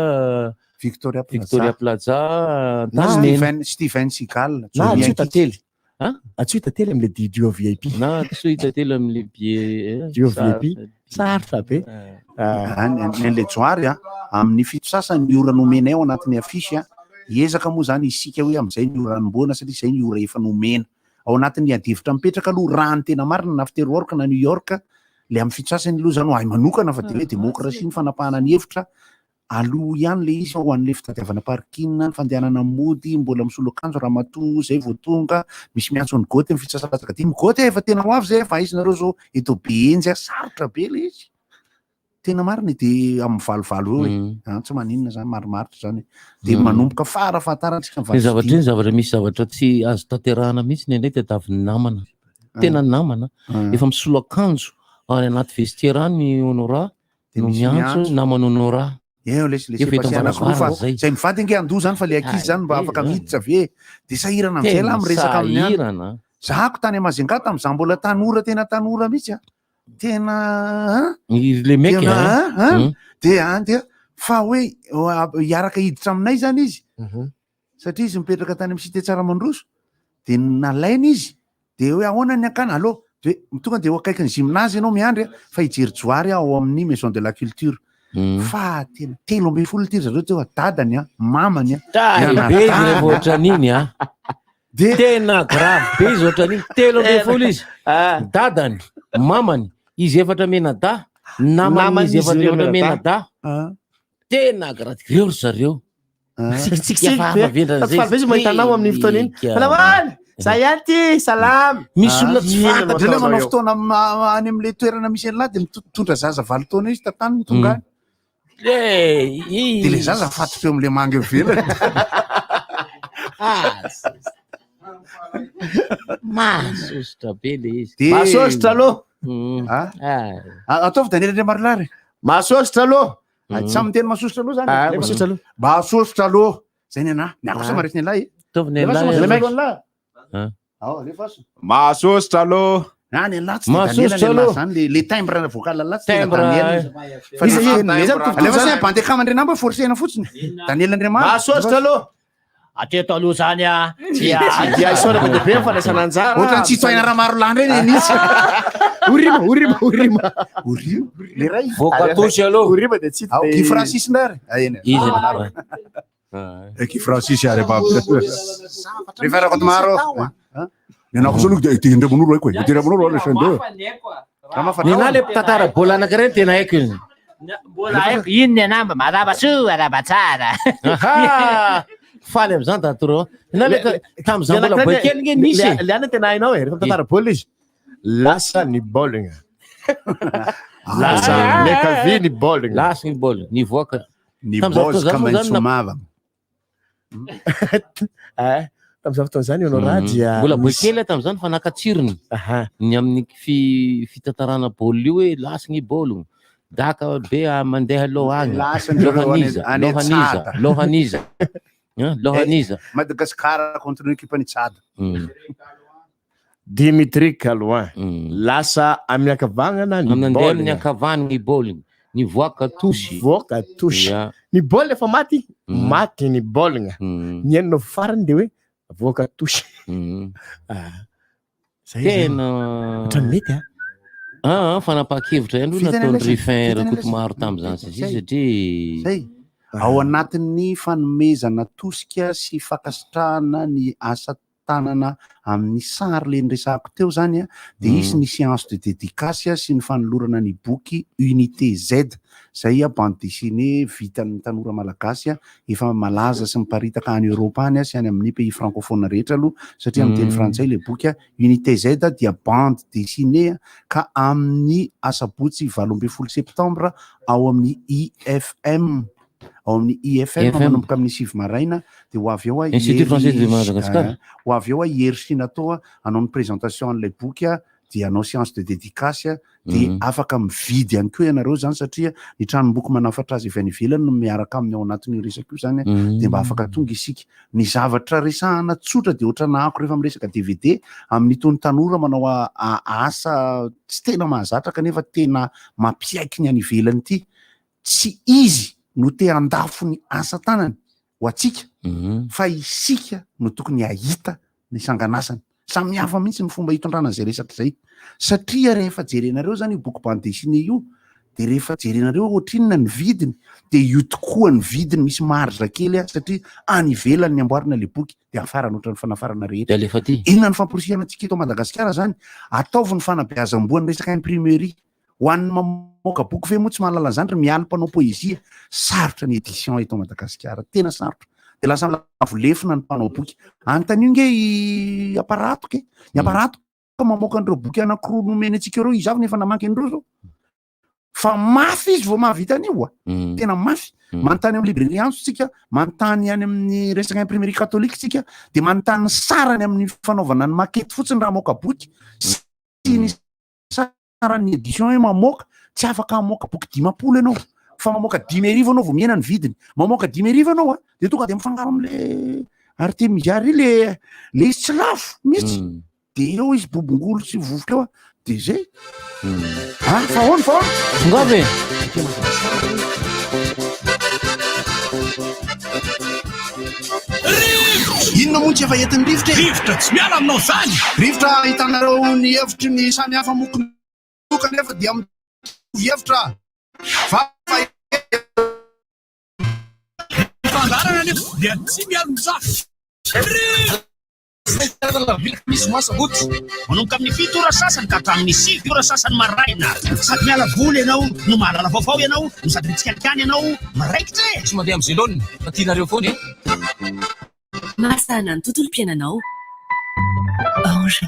S16: Victoria Plaza
S1: Steven Seagal
S9: atsy hitately amle dio VIP
S16: na tsy hitately amle
S9: dio VIP sarotra be
S1: nyle joary amin'ny fito sasany ny ora nomena ao anatin'ny afisy hiezaka moa zany isika hoe am'izay ny ora nomboana satria zay ny ora efa nomena ao anatin'ny adivitra mipetraka aloha rany tena marina na Afterwork na New York le amin'ny fito sasany aloha zany ay manokana fa de hoe demokrasia ny fanapahana ny hevitra aloha ihany le izy ho an'le fitadiavana parkina ny fandehanana mody mbola misolo akanjo raha matoa zay vao tonga misy miantso ny goty amin'ny fitsasalatsaka ty goty efa tena ho avy zay fa izy nareo zao eto be enjy sarotra be le izy tena marina de amin'ny valovalo eo tsy maninona zany marimaritra zany de manomboka farafahatarana
S16: zavatra misy zavatra tsy azo tanterahana mihitsy ny ndray tadaviny namana tena namana efa misolo akanjo any anaty vestiaire any honora no miantso namana honora
S1: zay mivady nge andoha zany fa le akizy zany mba afaka miditra ave de sahirana amizay la miresaka amin'ny zahako tany Amazingata am'za mbola tanora tena tanora mihitsy tena
S16: le mec
S1: de fa hoe hiaraka hiditra aminay zany izy satria izy mipetraka tany amin'ny cité Tsaramanroso de nalaina izy de hoe ahoana ny akana aloha de tonga de ho akaiky ny gymnase ianao miandry fa hijery joary ao amin'ny maison de la culture fa tena 13 ty zareo teo dadany mamany
S16: be izy rehefa ohatran'iny de tena grave be izy ohatran'iny 13 izy dadany mamany izy efatra menada namany izy efatra menada tena grave reo zareo
S9: mahitanao amin'ny fotoana iny salamana zay ihany ty salamy
S16: misy olona tsy
S1: fantatra le manao fotoana any am'le toerana misy an'la de mitondra zaza 20 taona izy tatany mitongany de le zaza fatotra eo am'le manga ivelany
S16: mahasositra be le izy
S9: mahasositra aloha
S1: ataovy Daniel Andriamarolary
S9: mahasositra aloha
S1: tsy miteny mahasositra aloha zany mahasositra aloha zay ny ana miakosa maresy ny alahy
S13: mahasositra aloha
S1: any alatsy mahasositra aloha zany le timbre vocal alatsy Daniel bandekaman-drenamba forcena fotsiny Daniel Andriamarolary
S9: mahasositra aloha
S10: ateto aloha zany
S9: dia isaona be be fanasana anjara
S1: ohatra ny tsy toaina raha maro lany reny nisy orima le ray
S16: voakatosy aloha
S9: orima de tsy
S1: Guy Francis ndary Guy Francis ary rehefa raha koto maro nenako zao aloha de ndreman'olo haiko ndreman'olo alesandeo
S16: nena le mpitantara bola anankiray tena haiko izy
S10: mbola haiko ino ny anamba maraba-soa araba-tsara
S16: faly am'izany tatoro tam'izany mbola boikely nge nisy
S9: le any tena hainao rehefa mitantara bola izy lasa ny bolina lasa mekavy ny bolina
S16: lasa ny bolina ny voaka
S1: ny bozika maintso mava
S9: tam'izany fotoana zany anao raha dia
S16: mbola boikely tam'izany fa nakatsirony ny amin'ny fitantarana bola io hoe lasa ny bolina daka be mandeha aloha agny lohaniza
S1: Madagascar contre une équipe Tchad
S9: Dimitri Kaloin lasa amin'ny akavagnana
S16: mandeha amin'ny akavagnana ny bolina ny voaka tosy ny
S9: bolina efa maty ny bolina ny enina farany de hoe voaka tosy
S16: tena
S9: mety
S16: fanapakevitra ihany olo nataony Ruffin rakoto maro tam'izany satria
S1: ao anatin'ny fanomezana tosika sy fakasitrahana ny asa tanana amin'ny sary le nresahako teo zany de isy ny séance de dédicace sy ny fanolorana ny boky Unité Z zay bande dessinée vita ny tanora malagasy efa malaza sy miparitaka any Europa any sy any amin'ny pays francophone rehetra aloha satria amin'ny teny frantsay le boky Unité Z dia bande dessinée ka amin'ny asabotsy 12 septembre ao amin'ny IFM ao amin'ny IFM manomboka amin'ny 6 maraina de ho avy eo
S16: Institut Français de Madagascar
S1: ho avy eo hersina atao anao ny présentation an'ilay boky de anao séance de dédicace de afaka mividy ihany koa ianareo zany satria ny tranomboky manafatra azy avy any ivelany no miaraka amin'ny ao anatin'io resaka io zany de mba afaka tonga isika ny zavatra resahana tsotra de ohatra nahako rehefa miresaka DVD amin'ny tony tanora manao asa tsy tena mahazatra kanefa tena mampiaiky ny any ivelany ity tsy izy no te andafo ny asa tanany ho atsika fa isika no tokony ahita ny sanganasany samy hafa mihitsy ny fomba hitondrana zay resaka zay satria rehefa jerenareo zany io boky bande dessinée io de rehefa jerenareo ohatrinona ny vidiny de io tokoa ny vidiny misy marge kely satria any ivelany ny amboarina le boky de afarana ohatran'ny fanafarana rehetra inona ny famporisihana antsika eto Madagasikara zany ataovy ny fanabeazam-boan'ny resaka imprimerie ho an'ny mamoaka boky ve moa tsy mahalala zany ry miala mpanao poezia sarotra ny édition eto Madagasikara tena sarotra de lasa lavolefina ny mpanao boky antanio nge aparato ke ny aparato ka mamoaka an'ireo boky anankiroa nomeny antsika ireo izy avy nefa namaky an'ireo zao fa mafy izy vao mahavita an'io tena mafy manontany amin'ny librairie antso tsika manontany any amin'ny resaka imprimerie catholique tsika de manontany sarany amin'ny fanaovana ny makety fotsiny raha moaka boky sy ny sarany édition hoe mamoaka tsy afaka mamoaka boky 10 ianao fa mamoaka 10,000 anao vao miena ny vidiny mamoaka 10,000 anao de tonga de mifangaro am'le Artemisia le izy tsy lafo mihitsy de eo izy bobongolo sy vovoka eo de zay fahoana
S16: ngave
S3: inona moa tsy efa entin'ny rivotra tsy miala aminao zany rivotra hitanareo ny hevitry ny samy hafa mokonoka nefa dia hevitra fandarana nefa dia tsy mialo mizafy misy masabotsy manomboka amin'ny 7 ora sasany ka hatramin'ny 7 ora sasany maraina sady miala voly ianao no mahalala vaovao ianao no sady mitsikakany ianao maraikitra tsy mandeha amin'ny zelony fa tianareo foany
S22: Masana ny tontolom-piainanao. Ange.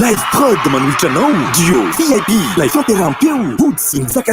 S17: Live Prod manolotra anao duo VIP live fampiarahampeo Boots